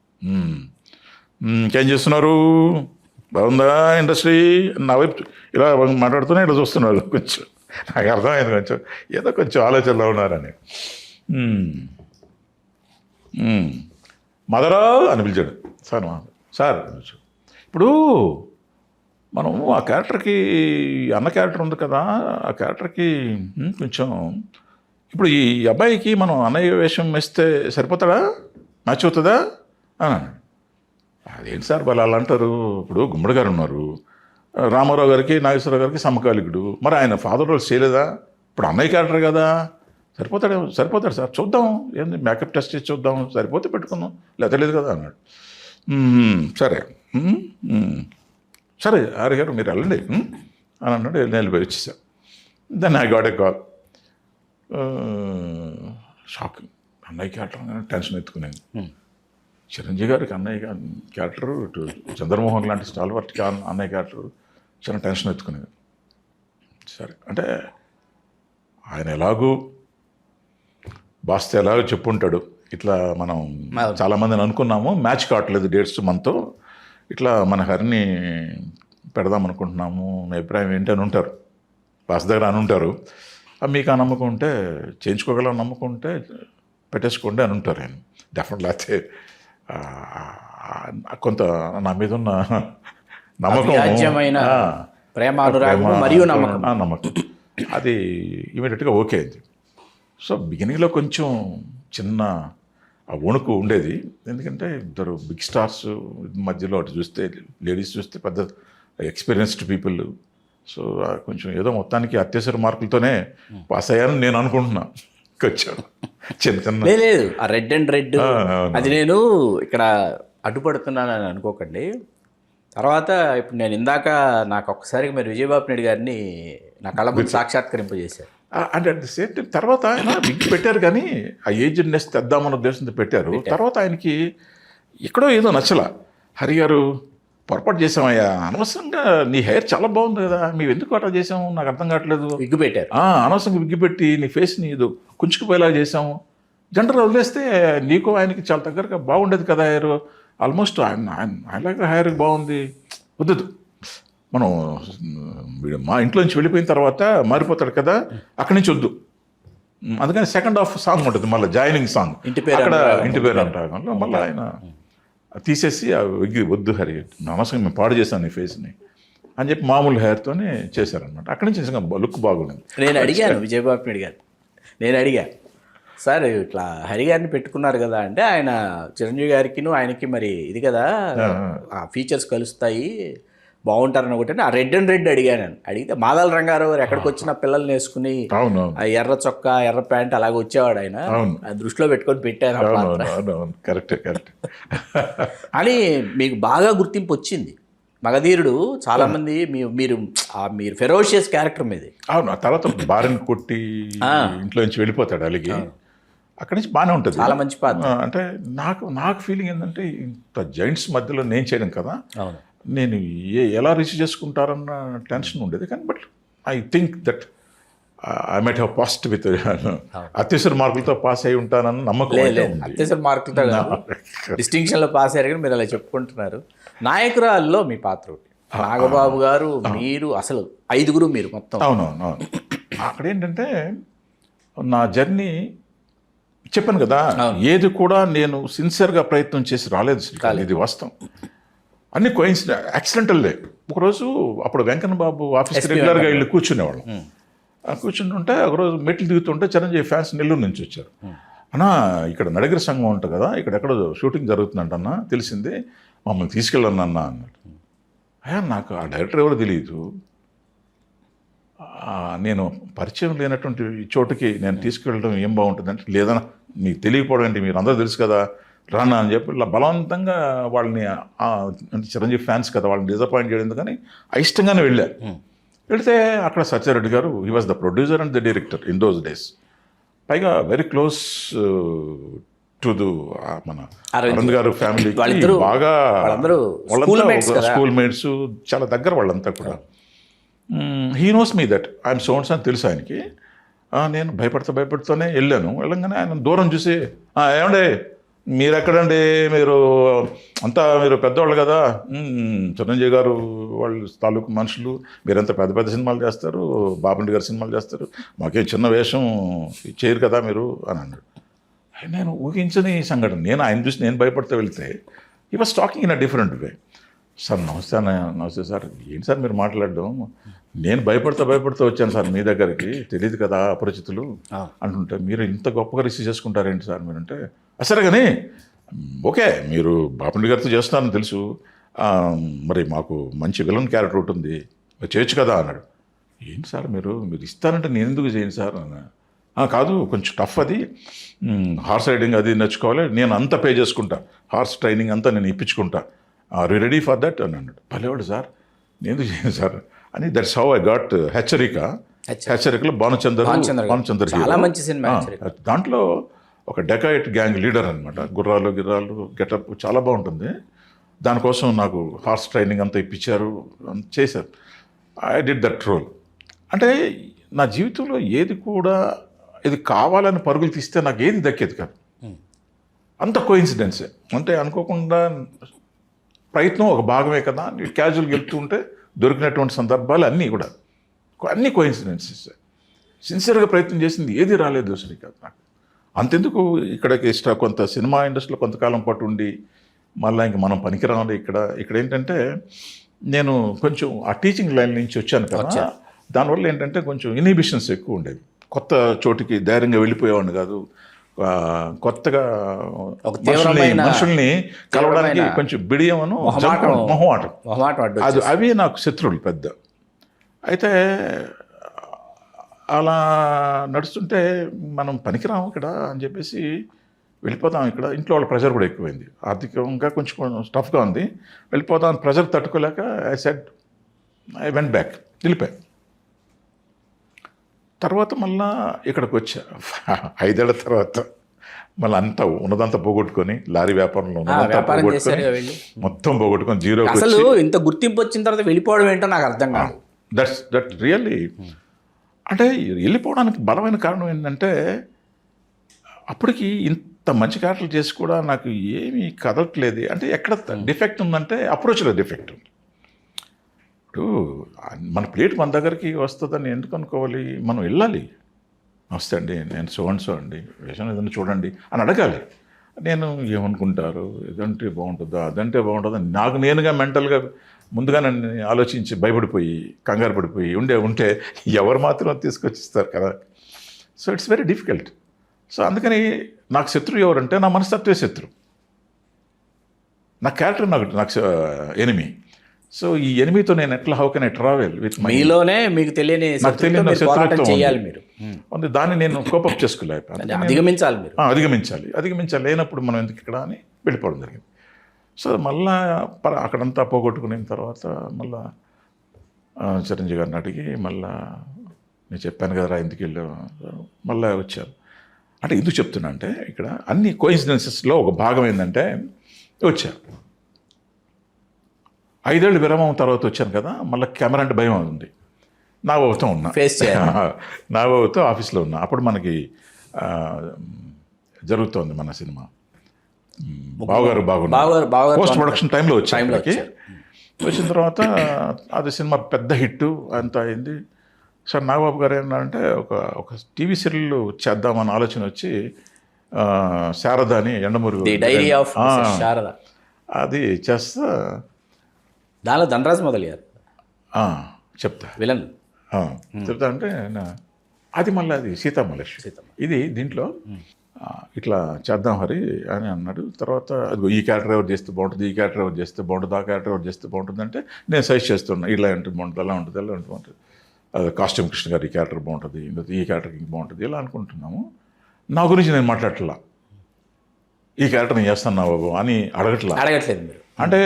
Speaker 2: ఇంకేం చేస్తున్నారు, బాగుందా ఇండస్ట్రీ? నా వైపు ఇలా మాట్లాడుతూనే ఇలా చూస్తున్నారు. కొంచెం నాకు అర్థమైంది, ఏదో కొంచెం ఆలోచనలో ఉన్నారని. మదరావు అని పిలిచాడు. సార్ ఇప్పుడు మనం ఆ క్యారెక్టర్కి అన్న క్యారెక్టర్ ఉంది కదా, ఆ క్యారెక్టర్కి కొంచెం ఇప్పుడు ఈ అబ్బాయికి మనం అన్నయ్య వేషం వేస్తే సరిపోతాడా, మ్యాచ్ అవుతుందా అని అన్నాడు. అదేంటి సార్ వాళ్ళు అలా అంటారు, ఇప్పుడు గుమ్మడి గారు ఉన్నారు, రామారావు గారికి నాగేశ్వరరావు గారికి సమకాలికుడు, మరి ఆయన ఫాదర్ రోల్ చేయలేదా, ఇప్పుడు అన్నయ్య క్యారెక్టర్ కదా, సరిపోతాడు సార్, చూద్దాం ఏంది మేకప్ టెస్ట్ చేసి చూద్దాం, సరిపోతే పెట్టుకుందాం, లేదు కదా అన్నాడు. సరే ఆర్య గారు మీరు వెళ్ళండి అని అన్నాడు. వెళ్ళిపోయి వచ్చేసాను. Then I got a call. Shock, అన్నయ్య క్యారెక్టర్ టెన్షన్ ఎత్తుకునేది. చిరంజీవి గారికి అన్నయ్య క్యారెక్టర్, ఇటు చంద్రమోహన్ లాంటి స్టాల్వర్ట్కి అన్నయ్య క్యారెక్టర్ చాలా టెన్షన్ ఎత్తుకునేది. సరే అంటే ఆయన ఎలాగూ బాస్తే ఎలాగో చెప్పుంటాడు, ఇట్లా మనం చాలామందిని అనుకున్నాము, మ్యాచ్ కావట్లేదు డేట్స్ మనతో, ఇట్లా మన హరిని పెడదాం అనుకుంటున్నాము, మీ అభిప్రాయం ఏంటి అని ఉంటారు, బాస్ దగ్గర అని ఉంటారు. మీకు ఆ నమ్మకం ఉంటే, చేయించుకోగల నమ్మకం ఉంటే పెట్టేసుకోండి అని ఉంటారు ఆయన. డెఫినెట్లీ అయితే కొంత నా మీద ఉన్న నమ్మకం, నమ్మకం అది ఇమీడియట్గా ఓకే అయింది. సో బిగినింగ్లో కొంచెం చిన్న వణుకు ఉండేది, ఎందుకంటే ఇద్దరు బిగ్ స్టార్స్ మధ్యలో అటు చూస్తే, లేడీస్ చూస్తే పెద్ద ఎక్స్పీరియన్స్డ్ పీపుల్. సో కొంచెం ఏదో మొత్తానికి అత్యవసర మార్కులతోనే పాస్ అయ్యానని నేను అనుకుంటున్నాను. వచ్చాడు చిన్న చిన్న
Speaker 1: లేదు ఆ రెడ్ అండ్ రెడ్
Speaker 2: అవును.
Speaker 1: అది నేను ఇక్కడ అడ్డుపడుతున్నానని అనుకోకండి. తర్వాత ఇప్పుడు నేను ఇందాక నాకు ఒక్కసారిగా మీరు విజయబాబు నాయుడు గారిని నా కళ్ళ ముందు సాక్షాత్కరింపజేశారు.
Speaker 2: అంటే అట్ ది సేమ్ టైం తర్వాత ఆయన బిగ్ పెట్టారు, కానీ ఆ ఏజ్డ్నెస్ తెద్దామన్న ఉద్దేశంతో పెట్టారు. తర్వాత ఆయనకి ఎక్కడో ఏదో నచ్చల. హరి గారు పొరపాటు చేసామయ్యా, అనవసరంగా నీ హెయిర్ చాలా బాగుంది కదా, మేము ఎందుకు అట్లా చేసాము నాకు అర్థం కావట్లేదు.
Speaker 1: విగ్గు పెట్టారు.
Speaker 2: అనవసరంగా విగ్గి పెట్టి నీ ఫేస్ని ఏదో కుంచుకుపోయేలా చేసాము. జనరల్ వదిలేస్తే నీకు ఆయనకి చాలా దగ్గరగా బాగుండేది కదా హెయిర్. ఆల్మోస్ట్ ఆయన హెయిర్ బాగుంది, వద్దు మనం మా ఇంట్లో నుంచి వెళ్ళిపోయిన తర్వాత మారిపోతాడు కదా, అక్కడి నుంచి వద్దు. అందుకని సెకండ్ హాఫ్ సాంగ్ ఉంటుంది, మళ్ళీ జాయినింగ్ సాంగ్ అక్కడ ఇంటి పేరు అంటారు. మళ్ళీ ఆయన తీసేసి ఆ విగ్గి వద్దు హరి, అనవసరంగా మేము పాడు చేశాను నీ ఫేస్ని అని చెప్పి మామూలు హెయిర్తోనే చేశారనమాట. అక్కడి నుంచి నిజంగా లుక్ బాగుంది.
Speaker 1: నేను అడిగాను విజయబాబు నాయుడు గారు, నేను అడిగా సార్ ఇట్లా హరి గారిని పెట్టుకున్నారు కదా అంటే, ఆయన చిరంజీవి గారికి ఆయనకి మరి ఇది కదా ఆ ఫీచర్స్ కలుస్తాయి బాగుంటారని ఒకటి ఆ రెడ్ అండ్ రెడ్ అడిగాను. అడిగితే మాదాల రంగారావు గారు ఎక్కడికి వచ్చిన పిల్లల్ని వేసుకుని ఆ ఎర్ర చొక్కా ఎర్ర ప్యాంట్ అలాగ వచ్చేవాడు ఆయన, దృష్టిలో పెట్టుకొని పెట్టారు
Speaker 2: కరెక్ట్ కరెక్ట్
Speaker 1: అని మీకు బాగా గుర్తింపు వచ్చింది. మగధీరుడు చాలా మంది మీరు ఫెరోషియస్ క్యారెక్టర్ మీది.
Speaker 2: అవును. ఆ తర్వాత భార్యను కొట్టి ఇంట్లో నుంచి వెళ్ళిపోతాడు అలిగి, అక్కడి నుంచి బాగానే ఉంటుంది,
Speaker 1: చాలా మంచి పాత్ర.
Speaker 2: అంటే నాకు ఫీలింగ్ ఏంటంటే ఇంత జైంట్స్ మధ్యలో నేను చేయను కదా,
Speaker 1: అవును,
Speaker 2: నేను ఎలా రిసీవ్ చేసుకుంటారన్న టెన్షన్ ఉండేది. కానీ but I think that I might have passed with అత్యవసర మార్కులతో పాస్ అయి ఉంటానన్న నమ్మకం.
Speaker 1: అత్యవసర మార్కులతో డిస్టింక్షన్లో పాస్ అయ్యారు కానీ మీరు అలా చెప్పుకుంటున్నారు. నాయకురాల్లో మీ పాత్ర నాగబాబు గారు, మీరు అసలు 5 మీరు మొత్తం.
Speaker 2: అవునవును. అక్కడ ఏంటంటే నా జర్నీ చెప్పాను కదా, ఏది కూడా నేను సిన్సియర్గా ప్రయత్నం చేసి రాలేదు, ఇది వాస్తవం. అన్ని కోయిన్సిడెంట్ యాక్సిడెంటల్లే. ఒకరోజు అప్పుడు వెంకన్న బాబు ఆఫీస్కి రెగ్యులర్గా వెళ్ళి కూర్చునేవాళ్ళం. కూర్చుంటుంటే ఒకరోజు మెట్లు దిగుతుంటే చిరంజీవి ఫ్యాన్స్ నెల్లూరు నుంచి వచ్చారు. అన్నా ఇక్కడ నడిగర సంఘం ఉంటుంది కదా, ఇక్కడ ఎక్కడో షూటింగ్ జరుగుతుందంటన్నా, తెలిసిందే, మమ్మల్ని తీసుకెళ్ళను అన్నా అన్నాడు. అయ్యా నాకు ఆ డైరెక్టర్ ఎవరో తెలియదు, నేను పరిచయం లేనటువంటి చోటుకి నేను తీసుకెళ్ళడం ఏం బాగుంటుంది అంటే, లేదన్నా మీకు తెలియకపోవడం ఏంటి, మీరు అందరూ తెలుసు కదా రానా అని చెప్పి ఇలా బలవంతంగా వాళ్ళని, అంటే చిరంజీవి ఫ్యాన్స్ కదా వాళ్ళని డిసప్పాయింట్ చేయడం కానీ అయిష్టంగానే వెళ్ళారు. వెళితే అక్కడ సత్యారెడ్డి గారు, he was the producer and the director in those days, పైగా వెరీ క్లోజ్ టు ది మన అరవింద్ గారు ఫ్యామిలీ, బాగా స్కూల్ మేట్స్, చాలా దగ్గర వాళ్ళంతా కూడా. He knows me that I'm sons అని తెలుసు ఆయనకి. నేను భయపడుతూనే వెళ్ళాను. వెళ్ళంగానే ఆయన దూరం చూసి, ఏమండే మీరు ఎక్కడండి, మీరు అంతా మీరు పెద్దవాళ్ళు కదా, చిరంజీవి గారు వాళ్ళు తాలూకు మనుషులు, మీరంతా పెద్ద పెద్ద సినిమాలు చేస్తారు, బాబండి గారు సినిమాలు చేస్తారు, మాకేం చిన్న వేషం చేయరు కదా మీరు అని అన్నాడు. నేను ఊహించని సంఘటన. నేను ఆయన చూసి నేను భయపడుతూ వెళ్తే he was talking in a different way. Sir నమస్తే అన్న, నమస్తే సార్, ఏంటి సార్ మీరు మాట్లాడడం, నేను భయపడుతూ వచ్చాను సార్ మీ దగ్గరికి, తెలియదు కదా అపరిచితులు అంటుంటే, మీరు ఇంత గొప్పగా రిసీవ్ చేసుకుంటారేంటి సార్ మీరంటే, సరే కానీ ఓకే మీరు బాపండి గారితో చేస్తున్నారని తెలుసు, మరి మాకు మంచి విలన్ క్యారెక్టర్ ఉంటుంది, చేయొచ్చు కదా అన్నాడు. ఏంటి సార్ మీరు ఇస్తారంటే నేను ఎందుకు చేయను సార్ అన్న. కాదు కొంచెం టఫ్ అది, హార్స్ రైడింగ్ అది నేర్చుకోవాలి, నేను అంతా పే చేసుకుంటా, హార్స్ ట్రైనింగ్ అంతా నేను ఇప్పించుకుంటా, are you ready for that అని అన్నాడు. భలేవాడు సార్, నేను ఎందుకు చేయను సార్ అని. దట్స్ హౌ ఐ గాట్ హెచ్చరికలో భానుచందర్
Speaker 1: చాలా మంచి సినిమా.
Speaker 2: దాంట్లో ఒక డెకాయిట్ గ్యాంగ్ లీడర్ అనమాట, గుర్రాలు గెటప్ చాలా బాగుంటుంది. దానికోసం నాకు హార్స్ ట్రైనింగ్ అంతా ఇప్పించారు, చేశారు. I did that role. అంటే నా జీవితంలో ఏది కూడా ఇది కావాలని పరుగులు తీస్తే నాకు ఏది దక్కేది కాదు, అంత కోఇన్సిడెన్సే. అంటే అనుకోకుండా ప్రయత్నం ఒక భాగమే కదా, క్యాజువల్గా వెళ్తూ ఉంటే దొరికినటువంటి సందర్భాలు అన్నీ కూడా అన్నీ కోఇన్సిడెన్సెస్. సిన్సియర్గా ప్రయత్నం చేసింది ఏది రాలేదు అసలు కాదు నాకు. అంతెందుకు ఇక్కడికి కొంత సినిమా ఇండస్ట్రీలో కొంతకాలం పాటు ఉండి మళ్ళీ ఇంక మనం పనికిరావాలి. ఇక్కడ ఏంటంటే నేను కొంచెం ఆ టీచింగ్ లైన్ నుంచి వచ్చాను కదా, దానివల్ల ఏంటంటే కొంచెం ఇన్హిబిషన్స్ ఎక్కువ ఉండేవి. కొత్త చోటికి ధైర్యంగా వెళ్ళిపోయేవాడిని కాదు, కొత్తగా మనుషుల్ని కలవడానికి కొంచెం బిడియమను మొహమాటం, అవి నాకు శత్రువులు పెద్ద. అయితే అలా నడుస్తుంటే మనం పనికిరాము ఇక్కడ అని చెప్పేసి వెళ్ళిపోతాం. ఇక్కడ ఇంట్లో వాళ్ళ ప్రెషర్ కూడా ఎక్కువైంది, ఆర్థికంగా కొంచెం టఫ్గా ఉంది, వెళ్ళిపోతాం. ప్రెషర్ తట్టుకోలేక ఐ వెంట్ బ్యాక్, వెళ్ళిపోయా. తర్వాత మళ్ళా ఇక్కడికి వచ్చా 5 ఏళ్ల తర్వాత. మళ్ళీ అంతా ఉన్నదంతా పోగొట్టుకొని, లారీ వ్యాపారంలో ఉన్నదంతా
Speaker 1: వ్యాపారం
Speaker 2: పోగొట్టుకొని,
Speaker 1: చేశారుగా వెళ్ళి.
Speaker 2: మొత్తం పోగొట్టుకొని జీరో.
Speaker 1: అసలు ఇంత గుర్తింపు వచ్చిన తర్వాత వెళ్ళిపోవడం ఏంటో నాకు అర్థం కాదు.
Speaker 2: దట్ రియల్లీ అంటే వెళ్ళిపోవడానికి బలమైన కారణం ఏంటంటే అప్పటికి ఇంత మంచి క్యారెక్టర్లు చేసి కూడా నాకు ఏమీ కదలట్లేదు. అంటే ఎక్కడ డిఫెక్ట్ ఉందంటే అప్రోచ్లో డిఫెక్ట్ ఉంది. ఇప్పుడు మన ప్లేట్ మన దగ్గరికి వస్తుందని ఎందుకు అనుకోవాలి? మనం వెళ్ళాలి, నమస్తే అండి, నేను సో అండి, విషయం ఏదైనా చూడండి అని అడగాలి. నేను ఏమనుకుంటారు, ఇదంటే బాగుంటుందా అదంటే బాగుంటుందా, నాకు నేనుగా మెంటల్గా ముందుగా నన్ను ఆలోచించి భయపడిపోయి కంగారు పడిపోయి ఉంటే ఎవరు మాత్రం తీసుకొచ్చిస్తారు కదా. So it's very difficult. So అందుకని నాకు శత్రువు ఎవరంటే నా మనస్తత్వే శత్రువు, నా క్యారెక్టర్ నాకు ఎనిమి. సో ఈ ఎనిమితో నేను ఎట్లా how can I travel with
Speaker 1: మీలోనే మీకు తెలియని శత్రువుతో మీరు పోరాటం చేయాలి. మీరు
Speaker 2: ఉంది, దాన్ని నేను కోపప్ చేసుకోలేకపోయాను.
Speaker 1: అధిగమించాలి. మీరు
Speaker 2: అధిగమించాలి. లేనప్పుడు మనం ఎందుకు ఇక్కడ అని వెళ్ళిపోవడం జరిగింది. సో మళ్ళా అక్కడంతా పోగొట్టుకున్న తర్వాత మళ్ళా చిరంజీవి గారిని అడిగి మళ్ళా నేను చెప్పాను కదరా ఎందుకు వెళ్ళావు, మళ్ళీ వచ్చారు. అంటే ఎందుకు చెప్తున్నా అంటే ఇక్కడ అన్ని కోయిన్సిడెన్సెస్లో ఒక భాగం ఏంటంటే వచ్చారు. 5 ఏళ్ళు విరామం తర్వాత వచ్చాను కదా, మళ్ళీ కెమెరా అంటే భయం ఉంది. నా బాబుతో ఉన్నా, నా బాబుతో ఆఫీస్లో ఉన్నా. అప్పుడు మనకి జరుగుతోంది మన సినిమా బావగారు పోస్ట్ ప్రొడక్షన్ టైంలో వచ్చాను. వచ్చిన తర్వాత అది సినిమా పెద్ద హిట్ అంతా అయింది. సార్ నాగబాబు గారు ఏంటంటే ఒక టీవీ సీరియల్ చేద్దామని ఆలోచన వచ్చి శారద అని ఎండమూరి
Speaker 1: డైరీ ఆఫ్ శారద
Speaker 2: అది చేస్తా,
Speaker 1: దానిలో ధనరాజు మొదలయ్యారు.
Speaker 2: చెప్తా
Speaker 1: విలన్
Speaker 2: చెప్తా అంటే అది మళ్ళీ అది సీతామహాలక్ష్మి. ఇది దీంట్లో ఇట్లా చేద్దాం హరి అని అన్నాడు. తర్వాత అది ఈ క్యారెక్టర్ ఎవరు చేస్తే బాగుంటుంది, ఈ క్యారెక్టర్ ఎవరు చేస్తే బాగుంటుంది, ఆ క్యారెక్టర్ ఎవరు చేస్తే బాగుంటుంది అంటే నేను సజెస్ట్ చేస్తున్నా, ఇలా అంటే బాగుంటుంది, అలా ఉంటుంది, ఎలా ఉంటుంది, అది కాస్ట్యూమ్ కృష్ణ గారు ఈ క్యారెక్టర్ బాగుంటుంది, ఈ క్యారెక్టర్ ఇంక బాగుంటుంది, ఇలా అనుకుంటున్నాము. నా గురించి నేను మాట్లాడట్లా, ఈ క్యారెక్టర్ నేను చేస్తాను నా బాబు అని అడగట్లేదు మీరు. అంటే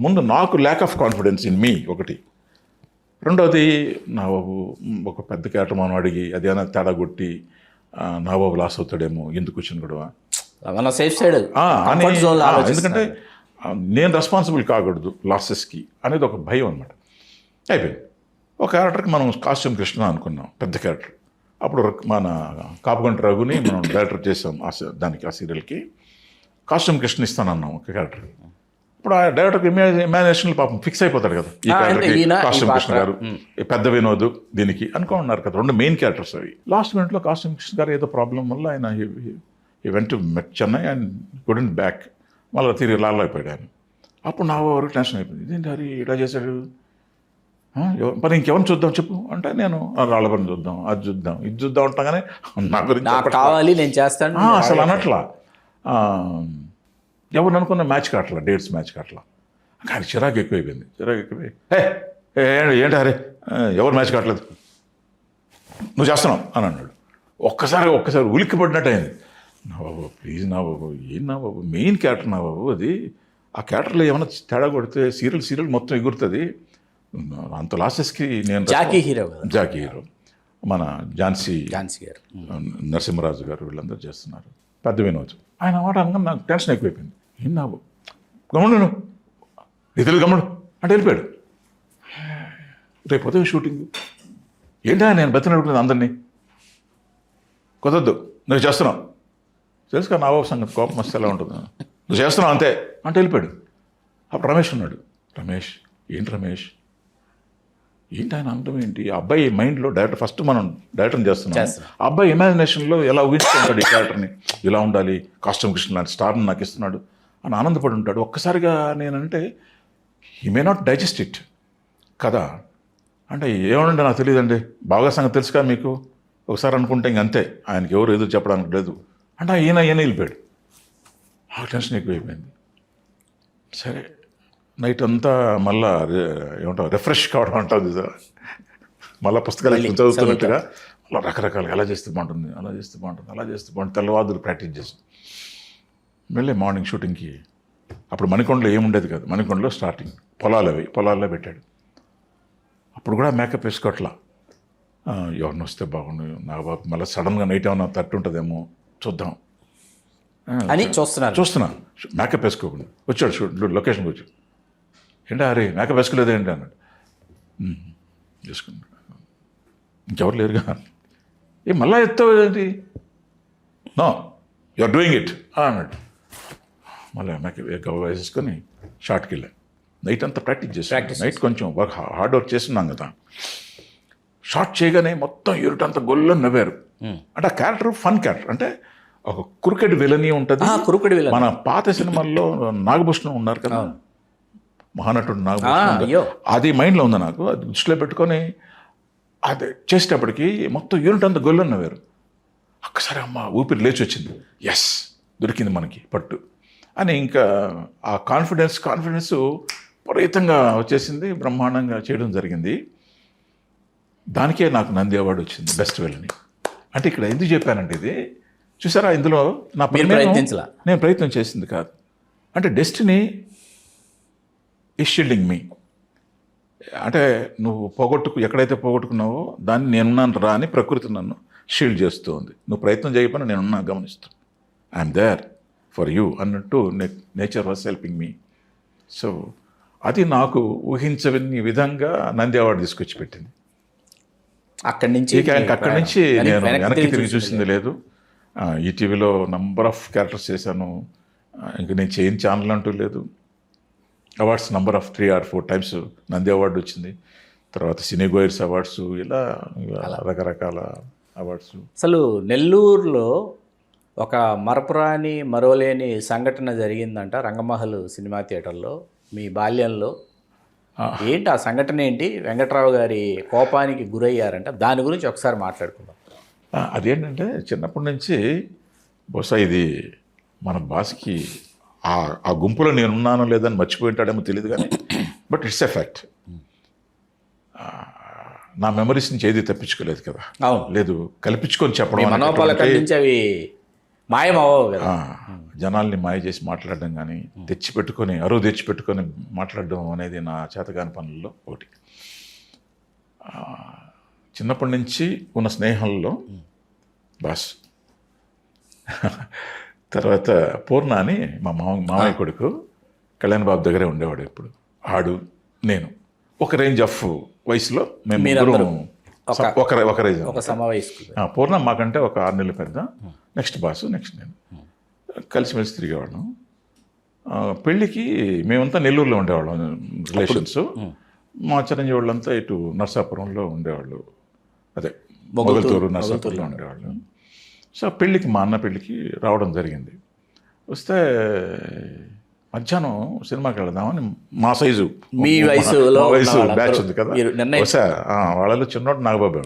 Speaker 2: ముందు నాకు lack of confidence in me ఒకటి, రెండవది నా బాబు ఒక పెద్ద క్యారెక్టర్ మనం అడిగి అదేమైనా తేడా కొట్టి నా బాబు లాస్ అవుతాడేమో, ఎందుకు వచ్చిన కూడా
Speaker 1: సేఫ్ సైడ్.
Speaker 2: ఎందుకంటే నేను రెస్పాన్సిబుల్ కాకూడదు లాసెస్కి అనేది ఒక భయం అనమాట. అయిపోయింది. ఒక క్యారెక్టర్కి మనం కాస్ట్యూమ్ కృష్ణ అనుకున్నాం, పెద్ద క్యారెక్టర్. అప్పుడు మన కాపుగంట రఘుని మనం డైరెక్టర్ చేసాం దానికి, ఆ సీరియల్కి కాస్ట్యూమ్ కృష్ణ ఇస్తానన్నాం ఒక క్యారెక్టర్. ఇప్పుడు ఆ డైరెక్టర్కి ఇమాజినేషన్ పాపం ఫిక్స్ అయిపోతాడు కదా, ఈ క్యారెక్టర్కి కాస్ట్యూమ్ కృష్ణ గారు, పెద్ద వినోద్ దీనికి అనుకున్నారు కదా, 2 మెయిన్ క్యారెక్టర్స్ అవి. లాస్ట్ మినిట్లో కాస్ట్యూమ్ కృష్ణ గారు ఏదో ప్రాబ్లం వల్ల ఆయన ఈ వెంట చెన్నై అండ్ కుడెంట్ బ్యాక్, మళ్ళీ తిరిగి లాల్లో అయిపోయాడు ఆయన. అప్పుడు నా వరకు టెన్షన్ అయిపోయింది, ఇదేంటి హరి ఇలా చేశాడు, మరి ఇంకెవరిని చూద్దాం చెప్పు అంటే నేను రాళ్ళ పని చూద్దాం, అది చూద్దాం, ఇది చూద్దాం అంటాగానే నా గురించి
Speaker 1: కావాలి నేను చేస్తాను
Speaker 2: అసలు అన్నట్లా. ఎవరు అనుకున్న మ్యాచ్ కావట్లా, డేట్స్ మ్యాచ్ కావట్లా. కానీ చిరాకు ఎక్కువైపోయింది, ఏంటి హరే ఎవరు మ్యాచ్ కావట్లేదు, నువ్వు చేస్తున్నావు అని అన్నాడు. ఒక్కసారి ఉలిక్కి పడినట్టు అయింది. నా బాబు ప్లీజ్ నా బాబు, ఏం నా బాబు మెయిన్ క్యారెక్టర్ నా బాబు, అది ఆ క్యారెక్టర్లో ఏమైనా తేడా కొడితే సీరియల్ మొత్తం ఎగురుతుంది, అంత లాసెస్కి నేను జాకీ హీరో మన ఝాన్సీ గారు, నరసింహరాజు గారు వీళ్ళందరూ చేస్తున్నారు, పెద్ద వినోద్. ఆయన మాట అనగా నాకు టెన్షన్ ఎక్కువైపోయింది. ఏం నా గమను నిధులు గమడు అంటే వెళ్ళిపోయాడు. రేపు ఉదయం షూటింగ్ ఏంటా నేను బతిని అడుగుతుంది అందరినీ, కుదరద్దు నువ్వు చేస్తున్నావు, తెలుసుకా నా బాబు సంగతి కోపం వస్తే ఎలా ఉంటుంది, నువ్వు చేస్తున్నావు అంతే అంటే వెళ్ళిపోయాడు. అప్పుడు రమేష్ ఉన్నాడు, రమేష్ ఏంటి ఆయన అనడం ఏంటి, అబ్బాయి మైండ్లో డైరెక్టర్ ఫస్ట్ మనం డైరెక్టర్ని చేస్తున్నాం, అబ్బాయి ఇమాజినేషన్లో ఎలా ఊహించుకుంటాడు ఈ క్యారెక్టర్ని, ఇలా ఉండాలి, కాస్ట్యూమ్ కృష్ణ లాంటి స్టార్ని నాకు ఇస్తున్నాడు అని ఆనందపడి ఉంటాడు. ఒక్కసారిగా నేనంటే he may not digest it కదా, అంటే ఏమనండి నాకు తెలియదండి, బాగా సంగతి తెలుసుగా మీకు, ఒకసారి అనుకుంటే ఇంక అంతే, ఆయనకి ఎవరు ఎదురు చెప్పడానికి లేదు అంటే ఈయన వెళ్ళిపోయాడు. ఆ టెన్షన్ ఎక్కువైపోయింది. సరే నైట్ అంతా మళ్ళా ఏమంటావు రిఫ్రెష్ కావడం అంటుంది సార్, మళ్ళీ పుస్తకాలు చదువుతున్నట్టుగా అలా రకరకాలుగా ఎలా చేస్తే బాగుంటుంది, అలా చేస్తే బాగుంటుంది, అలా చేస్తే బాగుంటుంది, తెల్లవారులు ప్రాక్టీస్ చేసి వెళ్ళి మార్నింగ్ షూటింగ్కి. అప్పుడు మణికొండలో ఏముండేది కాదు, మణికొండలో స్టార్టింగ్ పొలాల్లో పెట్టాడు. అప్పుడు కూడా మేకప్ వేసుకోవట్లా, ఎవరిని వస్తే బాగుండు, నా బాబు మళ్ళీ సడన్గా నైట్ ఏమన్నా తట్టు ఉంటుందేమో చూద్దాం
Speaker 1: అని చూస్తున్నా
Speaker 2: మేకప్ వేసుకోకుండా వచ్చాడు లొకేషన్కి వచ్చాడు. ఏంటి అరే మేకప్ వేసుకోలేదు ఏంటి అన్నాడు. వేసుకున్నాడు, ఇంకెవరు లేరుగా. మళ్ళా ఎత్తావు ఏంటి, no you are doing it అన్నాడు. మళ్ళీ మేకప్ వేసేసుకొని షార్ట్కి వెళ్ళాను. నైట్ అంతా ప్రాక్టీస్ చేసి నైట్ కొంచెం హార్డ్ వర్క్ చేస్తున్నాం కదా. షార్ట్ చేయగానే మొత్తం ఎరుటంతా గొల్లని నవ్వారు. అంటే ఆ క్యారెక్టర్ ఫన్ క్యారెక్టర్, అంటే ఒక కురుకెడ్ విలని ఉంటుంది. మన పాత సినిమాల్లో నాగభూషణం ఉన్నారు కదా, మహానటుడు నాగభూషణం, అది మైండ్లో ఉంది నాకు. అది దృష్టిలో పెట్టుకొని అది చేసేటప్పటికి మొత్తం యూనిట్ అంతా గొల్లని నవ్వారు. ఒక్కసారి అమ్మ ఊపిరి లేచి వచ్చింది, ఎస్ దొరికింది మనకి పట్టు అని. ఇంకా ఆ కాన్ఫిడెన్స్ విపరీతంగా వచ్చేసింది. బ్రహ్మాండంగా చేయడం జరిగింది. దానికే నాకు నంది అవార్డు వచ్చింది బెస్ట్ విలని. అంటే ఇక్కడ ఎందుకు చెప్పానంటే, ఇది చూసారా, ఇందులో నేను ప్రయత్నం చేసింది కాదు. అంటే డెస్టినీ ఈజ్ షీల్డింగ్ మీ. అంటే నువ్వు ఎక్కడైతే పోగొట్టుకున్నావో దాన్ని నేనున్నాను రా అని ప్రకృతి నన్ను షీల్డ్ చేస్తూ ఉంది. నువ్వు ప్రయత్నం చేయకపోయినా నేనున్నా గమనిస్తూ, ఐఎమ్ దేర్ ఫర్ యూ అన్నట్టు nature was helping me. So అది నాకు ఊహించని విధంగా నంది అవార్డు తీసుకొచ్చి పెట్టింది. అక్కడి నుంచి నేను వెనక్కి తిరిగి చూసింది లేదు. ఈటీవీలో నంబర్ ఆఫ్ క్యారెక్టర్స్ చేశాను. ఇంక నేను చేయని ఛానల్ అంటూ లేదు. Awards number of 3 or 4 times Nandi award వచ్చింది. తర్వాత సినీ గోయర్స్ అవార్డ్స్, ఇలా రకరకాల అవార్డ్స్.
Speaker 1: అసలు నెల్లూరులో ఒక మరపురాని మరోలేని సంఘటన జరిగిందంట రంగమహల్ సినిమా థియేటర్లో మీ బాల్యంలో. ఏంటి ఆ సంఘటన ఏంటి? వెంకట్రావు గారి కోపానికి గురయ్యారంట, దాని గురించి ఒకసారి మాట్లాడుకుందాం.
Speaker 2: అదేంటంటే చిన్నప్పటి నుంచి బహుశా ఇది మన బాస్కి ఆ గుంపులో నేనున్నానో లేదని మర్చిపోయింటాడేమో తెలియదు కానీ, బట్ ఇట్స్ ఎ ఫ్యాక్ట్. నా మెమరీస్ నుంచి ఏది తప్పించుకోలేదు కదా. లేదు, కల్పించుకొని చెప్పడం,
Speaker 1: అవి మాయమవ్వవు కదా.
Speaker 2: జనాల్ని మాయ చేసి మాట్లాడడం కానీ, అరువు తెచ్చిపెట్టుకొని మాట్లాడడం అనేది నా చేతగాని పనుల్లో ఒకటి. చిన్నప్పటి నుంచి ఉన్న స్నేహంలో బాస్, తర్వాత పూర్ణ అని మా మామయ్య కొడుకు కళ్యాణ్ బాబు దగ్గరే ఉండేవాడు ఎప్పుడు. నేను ఒక రేంజ్ ఆఫ్ వయసులో మేము ఒక రేంజ్. పూర్ణ మాకంటే ఒక 6 నెలలు పెద్ద. నెక్స్ట్ బాసు, నెక్స్ట్ నేను కలిసిమెలిసి తిరిగేవాళ్ళం. పెళ్ళికి మేమంతా నెల్లూరులో ఉండేవాళ్ళం రిలేషన్స్. మా చిరంజీవి వాళ్ళంతా ఇటు నర్సాపురంలో ఉండేవాళ్ళు, అదే మొగల్తూరు నర్సాపురంలో ఉండేవాళ్ళు. సో మా అన్న పెళ్ళికి రావడం జరిగింది. వస్తే మధ్యాహ్నం సినిమాకి వెళదామని, మా సైజు వయసు బ్యాచ్ ఉంది కదా, వాళ్ళలో చిన్నోడు నాగబాబు.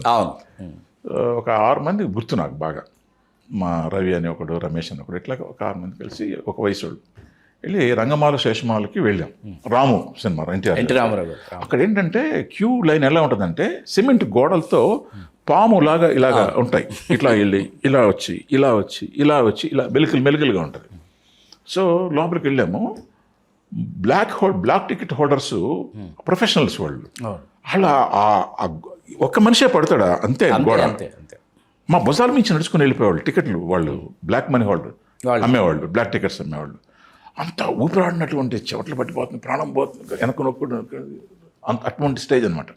Speaker 2: ఒక 6 మంది గుర్తు నాకు బాగా. మా రవి అని ఒకడు, రమేష్ అని ఒకడు, ఇట్లా ఒక 6 మంది కలిసి ఒక వయసు వెళ్ళి రంగమాల శేషమాలకి వెళ్ళాం. రాము సినిమా, ఎన్టీ రామారావు. అక్కడ ఏంటంటే క్యూ లైన్ ఎలా ఉంటుందంటే, సిమెంట్ గోడలతో పాములాగా ఇలాగా ఉంటాయి. ఇట్లా వెళ్ళి ఇలా వచ్చి ఇలా మెలికలుగా ఉంటుంది. సో లోపలికి వెళ్ళాము. బ్లాక్ టికెట్ హోల్డర్స్ ప్రొఫెషనల్స్ వాళ్ళు. అలా ఒక్క మనిషే పడతాడా అంతే గోడ. మా బజార్ నుంచి నడుచుకుని వెళ్ళిపోయేవాళ్ళు టికెట్లు, వాళ్ళు బ్లాక్ మనీ హోల్డర్ అమ్మేవాళ్ళు, బ్లాక్ టికెట్స్ అమ్మేవాళ్ళు. అంత ఊపిరాడినటువంటి చెవట్లు పట్టిపోతుంది, ప్రాణం పోతుంది, వెనక నొక్కు, అటువంటి స్టేజ్ అనమాట.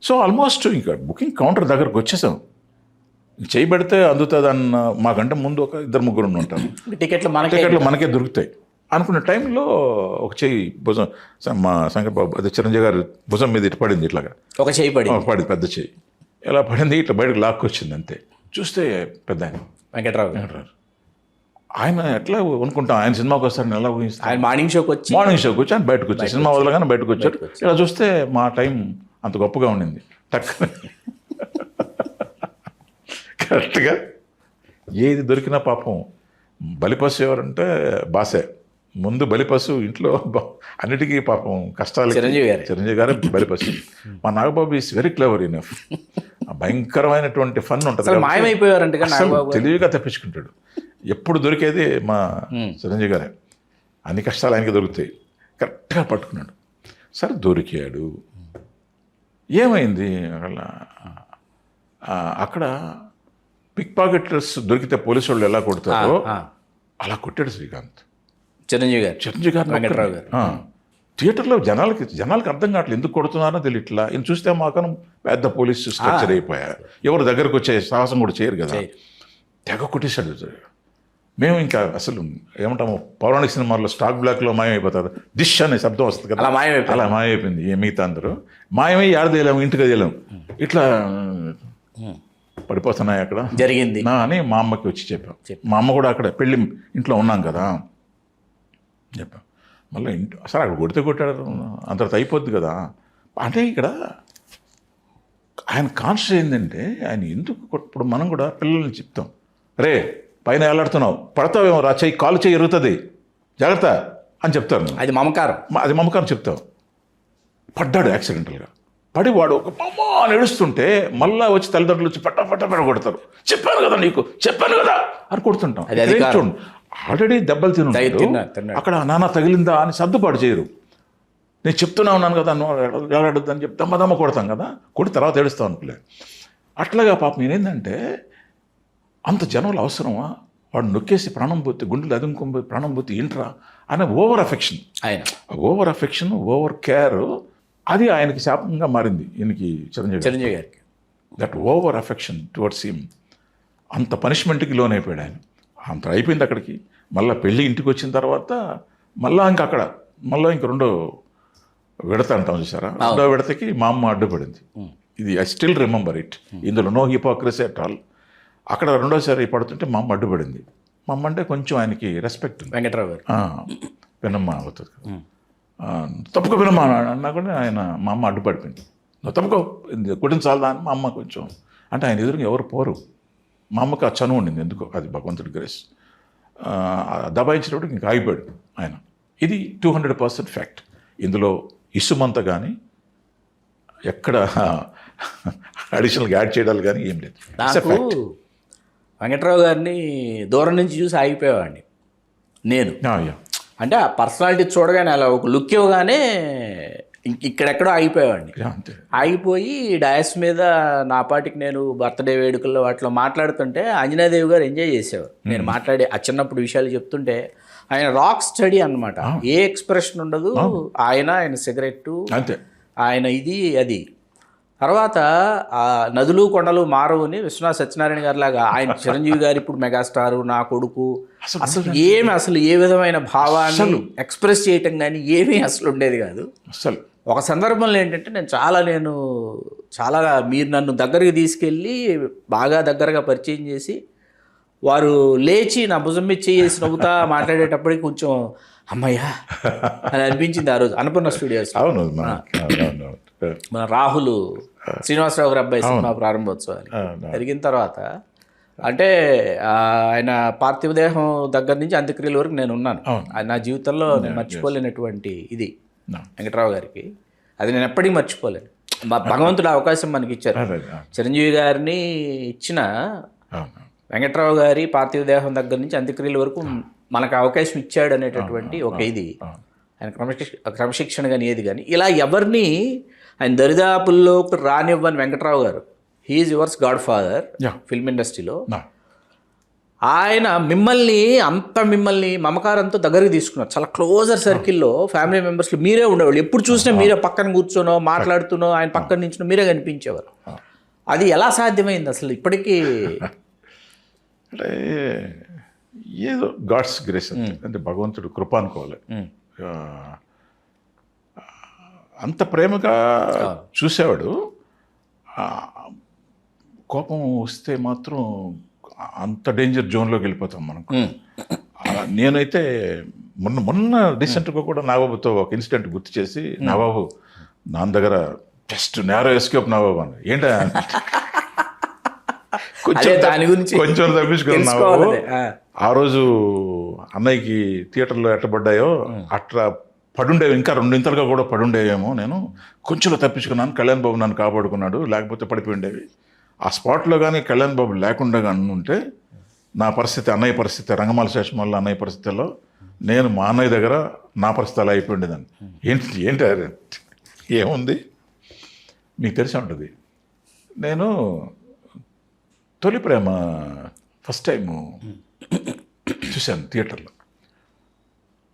Speaker 2: సో ఆల్మోస్ట్ ఇంకా బుకింగ్ కౌంటర్ దగ్గరకు వచ్చేసాం. చేయబడితే అందుతుంది అన్న, మాకంటే ముందు ఒక 2-3 ఉంటాం. టికెట్లు మనకే దొరుకుతాయి అనుకున్న టైంలో ఒక చెయ్యి భుజం, మా శంకర్ బాబు అదే చిరంజీవి గారి భుజం మీద ఇటు పడింది. ఇట్లాగా ఒక చెయ్యి పడింది, పెద్ద చెయ్యి. ఎలా పడింది, ఇట్లా బయటకు లాక్కొచ్చింది అంతే. చూస్తే పెద్ద ఆయన వెంకట్రావు. ఆయన ఎట్లా అనుకుంటాం, ఆయన సినిమాకి వస్తారని ఎలా ఊహిస్తాం. ఆయన మార్నింగ్ షోకి వచ్చి ఆయన బయటకు వచ్చారు, సినిమా వదలగానే బయటకు వచ్చారు. ఇలా చూస్తే మా టైం అంత గొప్పగా ఉండింది. కరెక్ట్గా ఏది దొరికినా పాపం బలిపశు ఎవరంటే బాసే. ముందు బలిపశు ఇంట్లో అన్నిటికీ పాపం కష్టాలు. చిరంజీవి గారు బలిపశు. మా Nagababu is very clever enough. భయంకరమైనటువంటి ఫన్ ఉంటుంది
Speaker 1: అసలు మాయమైపోయారంట
Speaker 2: అసలు
Speaker 1: నాగబాబు గారు.
Speaker 2: తెలివిగా తప్పించుకుంటాడు. ఎప్పుడు దొరికేది మా చిరంజీవి గారే. అన్ని కష్టాలు ఆయనకి దొరుకుతాయి. కరెక్ట్గా పట్టుకున్నాడు. సరే దొరికాడు. ఏమైంది అక్కడ పిక్ పాకెటర్స్ దొరికితే పోలీసు వాళ్ళు ఎలా కొడతారో అలా కొట్టాడు శ్రీకాంత్.
Speaker 1: చిరంజీవి గారు వెంకట్రావు గారు.
Speaker 2: థియేటర్లో జనాలకు అర్థం కావట్లేదు, ఎందుకు కొడుతున్నారో తెలియట్లా. ఈయన చూస్తే మాకనం పెద్ద పోలీసు స్ట్రక్చర్ అయిపోయారు. ఎవరు దగ్గరకు వచ్చే సాహసం కూడా చేయరు కదా. తెగ కొట్టేశాడు. మేము ఇంకా అసలు ఏమంటాము, పౌరాణిక సినిమాల్లో స్టాక్ బ్లాక్లో మాయమైపోతారు, డిష్ అనే శబ్దం వస్తుంది కదా, అలా మాయమైపోయింది. మిగతా అందరూ మాయమై ఆడదేయలేము, ఇంటికి వేయలేము, ఇట్లా పడిపోతున్నాయి అక్కడ
Speaker 1: జరిగింది
Speaker 2: అని మా అమ్మకి వచ్చి చెప్పాం. మా అమ్మ కూడా అక్కడ పెళ్ళి ఇంట్లో ఉన్నాం కదా చెప్పాం. మళ్ళీ అసలు అక్కడ కొట్టాడు, అంతటి అయిపోద్ది కదా. అంటే ఇక్కడ ఆయన కాన్షియస్ ఏంటంటే ఆయన ఎందుకు ఇప్పుడు మనం కూడా పిల్లల్ని చెప్తాం, రే పైన ఎలాడుతున్నావు, పడతావేమో రా, చెయ్యి కాలు చెయ్యి ఎరుగుతుంది, జాగ్రత్త అని చెప్తాను.
Speaker 1: అది మమకారం,
Speaker 2: అది మమకారం చెప్తాం. పడ్డాడు యాక్సిడెంటల్గా. పడి వాడు ఒక అమ్మ అని ఏడుస్తుంటే మళ్ళా వచ్చి తల్లిదండ్రులు వచ్చి పట్ట కొడతారు. చెప్పాను కదా నీకు, చెప్పాను కదా అని కొడుతుంటాం. చూడండి, ఆల్రెడీ దెబ్బలు తిన్నాడు, అక్కడ నాన్న తగిలిందా అని సర్దుబాటు చేయరు. నేను చెప్తూనే ఉన్నాను కదా, ఎవడద్దు అని చెప్పి దమ్మ కొడతాం కదా, కొట్టి తర్వాత ఏడుస్తాం అనుకోలే. అట్లాగా పాపం నేనేందంటే అంత జనంలో అవసరమా, వాడు నొక్కేసి ప్రాణం పోతే, గుండెలు అదుముకొని ప్రాణం పోతే ఏంట్రా అనే ఓవర్ అఫెక్షన్, ఓవర్ కేర్, అది ఆయనకి శాపంగా మారింది. ఈయనకి చిరంజీవి గారికి that over affection towards him. అంత పనిష్మెంట్కి లోనైపోయాడు ఆయన. అంత అయిపోయింది అక్కడికి. మళ్ళీ పెళ్ళి ఇంటికి వచ్చిన తర్వాత మళ్ళీ ఇంక రెండో విడత అంటాం చూసారా, రెండో విడతకి మా అమ్మ అడ్డుపడింది. ఇది ఐ స్టిల్ రిమెంబర్ ఇట్. ఇందులో నో హిపోక్రసీ అట్ ఆల్. అక్కడ రెండోసారి పడుతుంటే మా అమ్మ అడ్డుపడింది. మా అమ్మ అంటే కొంచెం ఆయనకి రెస్పెక్ట్ ఉంది.
Speaker 1: వెంకట్రావు గారు
Speaker 2: పిన్నమ్మ అవుతుంది కదా, తప్పుకో పిన్నమ్మ అన్నా కూడా ఆయన మా అమ్మ అడ్డుపడిపోయింది. నువ్వు తప్పుకో, కొట్టించాలదా అని మా అమ్మ కొంచెం అంటే ఆయన ఎదురుగా ఎవరు పోరు. మా అమ్మకి ఆ చనువు ఉండింది ఎందుకో, అది భగవంతుడి గ్రేస్. దబాయించినప్పుడు ఇంక ఆగిపోయాడు ఆయన. ఇది 200% ఫ్యాక్ట్. ఇందులో ఇసుమంత కానీ ఎక్కడ అడిషనల్గా యాడ్ చేయడాలు కానీ ఏం లేదు.
Speaker 1: నాకు వెంకట్రావు గారిని దూరం నుంచి చూసి ఆగిపోయేవాడిని నేను. అంటే ఆ పర్సనాలిటీ చూడగానే అలా ఒక లుక్ ఇవ్వగానే ఇక్కడెక్కడో ఆగిపోయేవాడిని. ఆగిపోయి డయాస్ మీద నా పాటికి నేను బర్త్డే వేడుకల్లో వాటిలో మాట్లాడుతుంటే ఆంజనేయదేవి గారు ఎంజాయ్ చేసేవారు. నేను మాట్లాడే ఆ చిన్నప్పుడు విషయాలు చెప్తుంటే ఆయన రాక్ స్టడీ అన్నమాట. ఏ ఎక్స్ప్రెషన్ ఉండదు, ఆయన సిగరెట్టు, ఆయన ఇది అది. తర్వాత ఆ నదులు కొండలు మారవుని విశ్వనాథ్ సత్యనారాయణ గారి లాగా ఆయన చిరంజీవి గారు ఇప్పుడు మెగాస్టారు, నా కొడుకు, అసలు ఏ విధమైన భావాన్ని ఎక్స్ప్రెస్ చేయటం కానీ ఏమీ అసలు ఉండేది కాదు.
Speaker 2: అసలు
Speaker 1: ఒక సందర్భంలో ఏంటంటే నేను చాలా మీరు నన్ను దగ్గరికి తీసుకెళ్ళి బాగా దగ్గరగా పరిచయం చేసి వారు లేచి నా భుజం మీద చేసి నవ్వుతా మాట్లాడేటప్పటికి కొంచెం అమ్మయ్యా అని అనిపించింది. ఆ రోజు అన్నపూర్ణ స్టూడియోస్ మన రాహుల్ శ్రీనివాసరావు గారి అబ్బాయి సినిమా ప్రారంభోత్సవాలు జరిగిన తర్వాత అంటే ఆయన పార్థివ దేహం దగ్గర నుంచి అంత్యక్రియల వరకు నేను ఉన్నాను. అది నా జీవితంలో నేను మర్చిపోలేనటువంటి ఇది వెంకట్రావు గారికి. అది నేను ఎప్పటికీ మర్చిపోలేను. భగవంతుడు అవకాశం మనకి ఇచ్చారు. చిరంజీవి గారిని ఇచ్చిన వెంకట్రావు గారి పార్థివ దేహం దగ్గర నుంచి అంత్యక్రియల వరకు మనకు అవకాశం ఇచ్చాడు అనేటటువంటి ఒక ఇది ఆయన క్రమశిక్షణ కానీ ఏది కానీ ఇలా ఎవరిని ఆయన దరిదాపుల్లోకి రానివ్వని వెంకట్రావు గారు. He's yours godfather film ఇండస్ట్రీలో. ఆయన మిమ్మల్ని మమకారంతో దగ్గరికి తీసుకున్నారు. చాలా క్లోజర్ సర్కిల్లో ఫ్యామిలీ మెంబర్స్లో మీరే ఉండేవాళ్ళు. ఎప్పుడు చూసినా మీరే పక్కన కూర్చోనో మాట్లాడుతునో ఆయన పక్కన నుంచినో మీరే కనిపించేవారు. అది ఎలా సాధ్యమైంది అసలు ఇప్పటికీ?
Speaker 2: అంటే ఏదో గాడ్స్ గ్రేస్ అంటే భగవంతుడు కృప అనుకోవాలి. అంత ప్రేమగా చూసేవాడు. కోపం వస్తే మాత్రం అంత డేంజర్ జోన్లోకి వెళ్ళిపోతాం మనం. నేనైతే మొన్న రీసెంట్గా కూడా నాగబాబుతో ఒక ఇన్సిడెంట్ గుర్తు చేసి, నాగబాబు నా దగ్గర జస్ట్ నేరో ఎస్కేప్ నాగబాబు అని ఏంటా కొంచెం తప్పించుకున్నావు. ఆ రోజు అన్నయ్యకి థియేటర్లో ఎట్టబడ్డాయో అట్లా పడుండేవి, ఇంకా 2 ఇంతలుగా కూడా పడుండేవేమో. నేను కొంచెంలో తప్పించుకున్నాను, కళ్యాణ్ బాబు నన్ను కాపాడుకున్నాడు, లేకపోతే పడిపోయి ఉండేవి ఆ స్పాట్లో కానీ కళ్యాణ్ బాబు లేకుండా కానీ ఉంటే నా పరిస్థితి, అన్నయ్య పరిస్థితి, రంగమాల శేషమల్ల అన్నయ్య పరిస్థితిలో నేను మా అన్నయ్య దగ్గర నా పరిస్థితి అలా అయిపోయిండేదాన్ని. ఏంటి ఏముంది మీకు తెలిసి ఉంటుంది. నేను తొలి ప్రేమ ఫస్ట్ టైము చూశాను థియేటర్లో.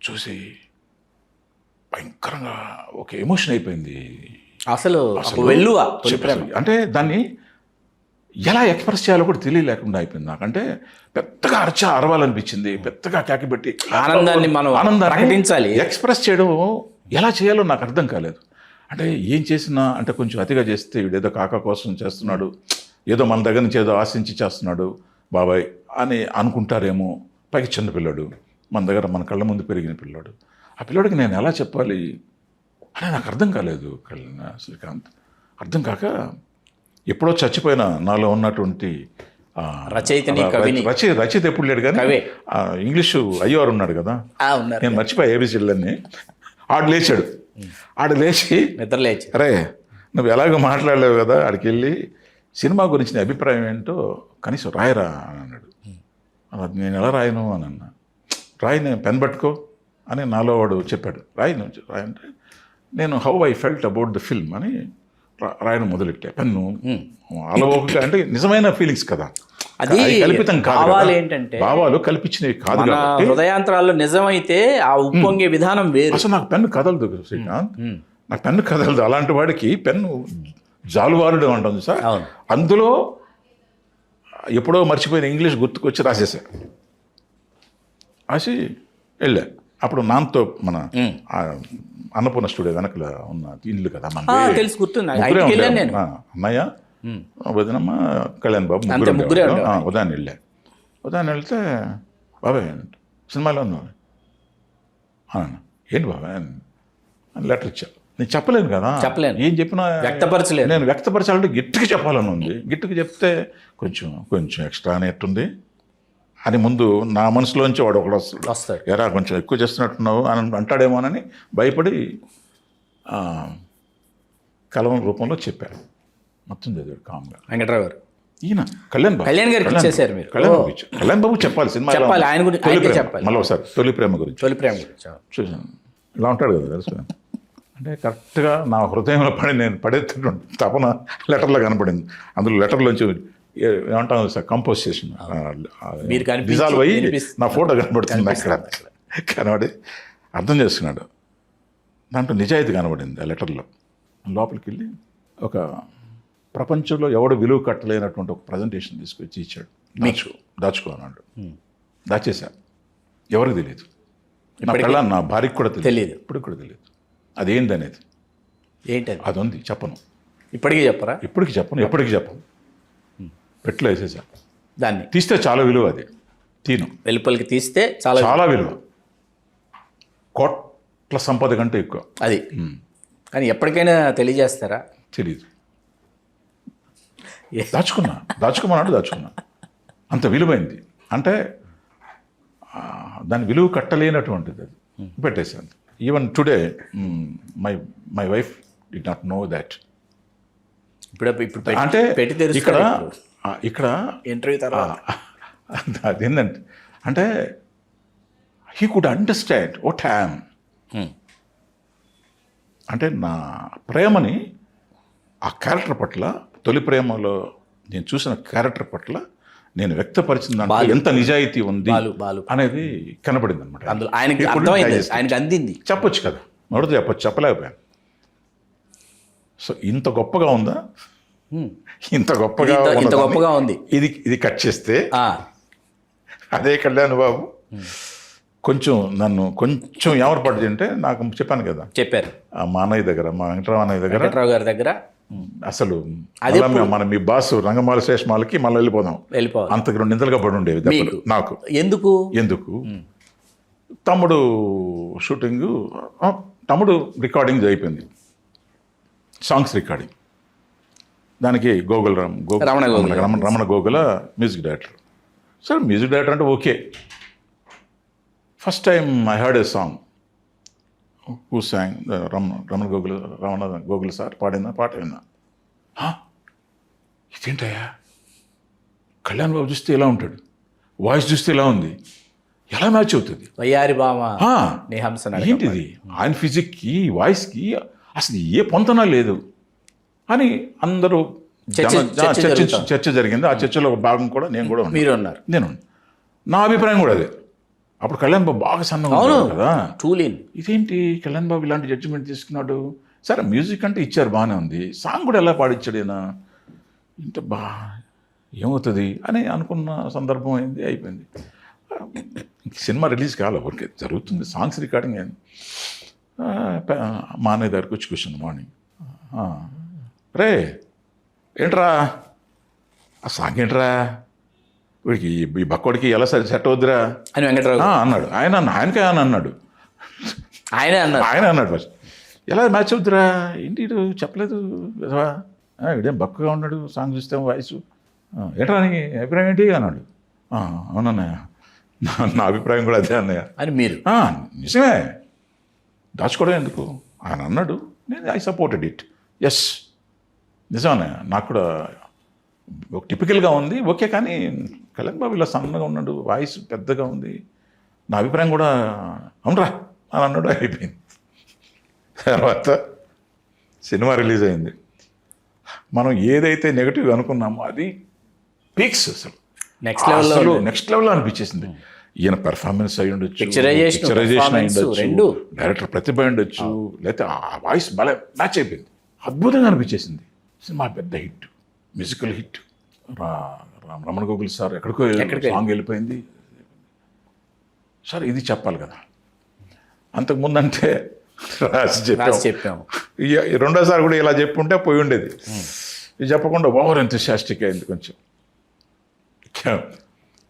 Speaker 2: చూసి భయంకరంగా ఒక ఎమోషన్ అయిపోయింది.
Speaker 1: అసలు వెల్లువ తొలి ప్రేమ
Speaker 2: అంటే దాన్ని ఎలా ఎక్స్ప్రెస్ చేయాలో కూడా తెలియలేకుండా అయిపోయింది నాకంటే. పెద్దగా అరవాలనిపించింది, పెద్దగా కేకబెట్టి
Speaker 1: ఆనందాన్ని ప్రకటించాలి.
Speaker 2: ఎక్స్ప్రెస్ చేయడం ఎలా చేయాలో నాకు అర్థం కాలేదు. అంటే ఏం చేసినా అంటే కొంచెం అతిగా చేస్తే వీడేదో కాకా కోసం చేస్తున్నాడు, ఏదో మన దగ్గర నుంచి ఏదో ఆశించి చేస్తున్నాడు బాబాయ్ అని అనుకుంటారేమో. పైకి చిన్న పిల్లాడు, మన దగ్గర మన కళ్ళ ముందు పెరిగిన పిల్లాడు. ఆ పిల్లాడికి నేను ఎలా చెప్పాలి అని నాకు అర్థం కాలేదు శ్రీకాంత్. అర్థం కాక ఎప్పుడో చచ్చిపోయిన నాలో ఉన్నటువంటి రచయిత ఎప్పుడు లేడు కానీ ఇంగ్లీషు అయ్యవారు ఉన్నాడు కదా, నేను మర్చిపోయా ఏబిసిడ్లన్నీ. ఆడు లేచి
Speaker 1: నిద్రలేచి,
Speaker 2: అరే నువ్వు ఎలాగో మాట్లాడలేవు కదా, ఆడికి వెళ్ళి సినిమా గురించి నీ అభిప్రాయం ఏంటో కనీసం రాయరా అని అన్నాడు. నేను ఎలా రాయను అని అన్నా. నేను పెన్ పట్టుకో అని నాలో వాడు చెప్పాడు. రాయంటే నేను how I felt about the film అని రాయడం మొదలెట్టా. పెన్ను అలవోకగా అంటే నిజమైన ఫీలింగ్స్ కదా,
Speaker 1: అది
Speaker 2: కల్పితం కాదు,
Speaker 1: ఏంటంటే
Speaker 2: భావాలు కల్పించినవి కాదు.
Speaker 1: హృదయాంతరాల్లో నిజమైతే ఆ ఉప్పొంగే విధానం వేరు.
Speaker 2: అసలు నాకు పెన్ను కదలదు శ్రీకాంత్, నాకు పెన్ను కదలదు. అలాంటి వాడికి పెన్ను జాలువారుడు అంటుంది సార్. అందులో ఎప్పుడో మర్చిపోయిన ఇంగ్లీష్ గుర్తుకొచ్చి రాసి వెళ్ళా. అప్పుడు నాన్నతో మన అన్నపూర్ణ స్టూడియో వెనకల ఉన్న ఇల్లు కదా మన,
Speaker 1: తెలుసు, గుర్తుంది.
Speaker 2: అన్నయ్య, వదినమ్మ, కళ్యాణ్ బాబు ముగ్గురు ఉదయాన్ని వెళ్తే బాబాయ్ సినిమాలో ఉన్నావు అన్న. ఏంటి బాబాయ్ అని లెటర్ ఇచ్చా. నేను చెప్పలేను కదా, ఏం చెప్పినా
Speaker 1: వ్యక్తపరచలేదు.
Speaker 2: నేను వ్యక్తపరచాలంటే గట్టిగా చెప్పాలని ఉంది. గట్టిగా చెప్తే కొంచెం ఎక్స్ట్రా అనేట్టుంది అని ముందు నా మనసులోంచి వాడు ఒకడు వస్తాడు, ఎరా కొంచెం ఎక్కువ చేస్తున్నట్టున్నావు అని అంటాడేమోనని భయపడి కలం రూపంలో చెప్పాను. మొత్తం చదివాడు కామ్గా.
Speaker 1: వెంకట్రావు గారు
Speaker 2: ఈయన కళ్యాణ్
Speaker 1: గారికి ఇచ్చేసారు మీరు.
Speaker 2: కళ్యాణ్ బాబు చెప్పాలి సినిమా
Speaker 1: ఆయన గురించి
Speaker 2: మళ్ళీ ఒకసారి తొలి ప్రేమ గురించి చూసాను. ఇలా ఉంటాడు కదా తెలుసు. అంటే కరెక్ట్గా నా హృదయంలో పడి నేను పడేటువంటి తపన లెటర్లో కనపడింది. అందులో లెటర్లోంచి ఏమంటాను సార్, కంపోజ్ చేసిన డిజాల్వ్ అయ్యి నా ఫోటో కనబడుతుంది అక్కడ. కనబడి అర్థం చేసుకున్నాడు. దాంట్లో నిజాయితీ కనబడింది ఆ లెటర్లో. లోపలికి వెళ్ళి ఒక ప్రపంచంలో ఎవడు విలువ కట్టలేనటువంటి ఒక ప్రజెంటేషన్ తీసుకొచ్చి ఇచ్చాడు. దాచుకో అన్నాడు. దాచేశా. ఎవరికి తెలియదు. నా భార్యకి కూడా తెలియదు, ఇప్పటికి కూడా తెలియదు అదేంటి అనేది.
Speaker 1: ఏంటది?
Speaker 2: అది ఉంది, చెప్పను.
Speaker 1: ఇప్పటికీ చెప్పరా?
Speaker 2: ఇప్పటికి చెప్పను. పెట్లో వేసేసా.
Speaker 1: దాన్ని
Speaker 2: తీస్తే చాలా విలువ. అది
Speaker 1: వెలుపలికి తీస్తే చాలా
Speaker 2: విలువ, కోట్ల సంపద కంటే ఎక్కువ
Speaker 1: అది. కానీ ఎప్పటికైనా తెలియజేస్తారా?
Speaker 2: తెలియదు. దాచుకున్నా అంత విలువైంది. అంటే దాని విలువ కట్టలేనటువంటిది. అది పెట్టేసాను. Even today my wife did not know that.
Speaker 1: ఇప్పుడు
Speaker 2: అంటే ఇక్కడ
Speaker 1: ఇంటర్వ్యూ తర్వాత
Speaker 2: అదేంటంటే అంటే he could understand what I'm. అంటే నా ప్రేమని ఆ క్యారెక్టర్ పట్ల, తొలి ప్రేమలో నేను చూసిన క్యారెక్టర్ పట్ల నేను వ్యక్తపరిచిన దాంట్లో ఎంత నిజాయితీ ఉంది అనేది కనపడింది అనమాట.
Speaker 1: ఆయనకి అందింది.
Speaker 2: చెప్పొచ్చు కదా, మొదట చెప్పొచ్చు, చెప్పలేకపోయాను. సో ఇంత గొప్పగా ఉందా? ఇంత గొప్పగా ఉంది. ఇది కట్ చేస్తే అదే కళ్యాణ్ బాబు నన్ను కొంచెం ఏమరపాటు అంటే నాకు చెప్పాను కదా,
Speaker 1: చెప్పారు
Speaker 2: మా అన్నయ్య దగ్గర, మా వెంకటరావు
Speaker 1: గారి దగ్గర
Speaker 2: అసలు మీ బాస్ రంగమాల శేషమాలకి మళ్ళీ వెళ్ళిపోదాం, అంతకు 2 నింతలుగా పడి ఉండేవి నాకు. ఎందుకు తమ్ముడు షూటింగ్, తమ్ముడు రికార్డింగ్ అయిపోయింది, సాంగ్స్ రికార్డింగ్. దానికి Ramana Gogula music director. Sir music director అంటే okay. First time I heard a song who song, Ramana Gogula sir పాడిన పాట విన్నా. ఇదేంటయ్యా, కళ్యాణ్ బాబు చూస్తే ఇలా ఉంటాడు, వాయిస్ చూస్తే ఇలా ఉంది, ఎలా మ్యాచ్ అవుతుంది?
Speaker 1: వయ్యారి బామ
Speaker 2: ఆ,
Speaker 1: నిహంసన
Speaker 2: ఏంటిది ఆయన ఫిజిక్కి వాయిస్కి అసలు ఏ పొంతన లేదు అని అందరూ చర్చ జరిగింది. ఆ చర్చలో ఒక భాగం కూడా నేను కూడా
Speaker 1: మీరు ఉన్నారు.
Speaker 2: నేను నా అభిప్రాయం కూడా అదే. అప్పుడు కళ్యాణ్ బాబు బాగా సన్నగా ఉన్నాడు కదా,
Speaker 1: టూలిన్
Speaker 2: ఇదేంటి కళ్యాణ్ బాబు ఇలాంటి జడ్జిమెంట్ తీసుకున్నాడు. సరే మ్యూజిక్ అంటే ఇచ్చారు, బాగానే ఉంది, సాంగ్ కూడా ఎలా పాడిచ్చాడు ఈయన, ఇంత ఏమవుతుంది అని అనుకున్న సందర్భం అయింది, అయిపోయింది. సినిమా రిలీజ్ కావాలి, ఊరికే జరుగుతుంది, సాంగ్స్ రికార్డింగ్ అయింది. మా అన్నయ్య దగ్గరికి వచ్చి కూర్చుంది మార్నింగ్. రే ఏంట్రా ఆ సాంగ్ ఏంట్రా, వీడికి ఈ బక్కోడికి ఎలా సరే సెట్ అవుద్దిరా
Speaker 1: అని వెంకటరావు
Speaker 2: అన్నాడు. ఆయనకే ఆయన అన్నాడు, ఆయన అన్నాడు ఫస్ట్, ఎలా మ్యాచ్ అవుద్దిరా, ఏంటి ఇటు చెప్పలేదు కదా, ఇదేం బక్కగా ఉన్నాడు, సాంగ్ చూస్తే వాయిస్, ఏంట్రా నీ అభిప్రాయం ఏంటి అన్నాడు. అవునన్నయ్య, నా అభిప్రాయం కూడా అదే అన్నయ్య
Speaker 1: అని మీరు.
Speaker 2: నిజమే, దాచుకోవడం ఎందుకు ఆయన అన్నాడు, నేను ఐ సపోర్టెడ్ ఇట్. ఎస్ నిజమన్నయ్య, నాకు కూడా ఒక టిపికల్గా ఉంది, ఓకే, కానీ కళ్యాణ్ బాబు ఇలా సన్నగా ఉన్నాడు, వాయిస్ పెద్దగా ఉంది, నా అభిప్రాయం కూడా అవునరా అని అన్నాడు. అయిపోయింది. తర్వాత సినిమా రిలీజ్ అయింది. మనం ఏదైతే నెగిటివ్ అనుకున్నామో అది పీక్స్, అసలు నెక్స్ట్ లెవెల్లో అనిపించేసింది. ఈయన పెర్ఫార్మెన్స్ అయి ఉండొచ్చు, పిక్చరైజేషన్ అయి ఉండొచ్చు, డైరెక్టర్ ప్రతిభ అయి ఉండొచ్చు, లేకపోతే ఆ వాయిస్ భలే మ్యాచ్ అయిపోయింది, అద్భుతంగా అనిపించేసింది. సినిమా పెద్ద hit, musical hit. Ramana Gogul sir ఎక్కడికో సాంగ్ వెళ్ళిపోయింది. సార్ ఇది చెప్పాలి కదా, అంతకుముందు అంటే రాసి చెప్పాము, రెండోసారి కూడా ఇలా చెప్పుంటే పోయి ఉండేది. ఇది చెప్పకుండా ఓవర్ ఎంతూసియాస్టిక్ అయింది కొంచెం.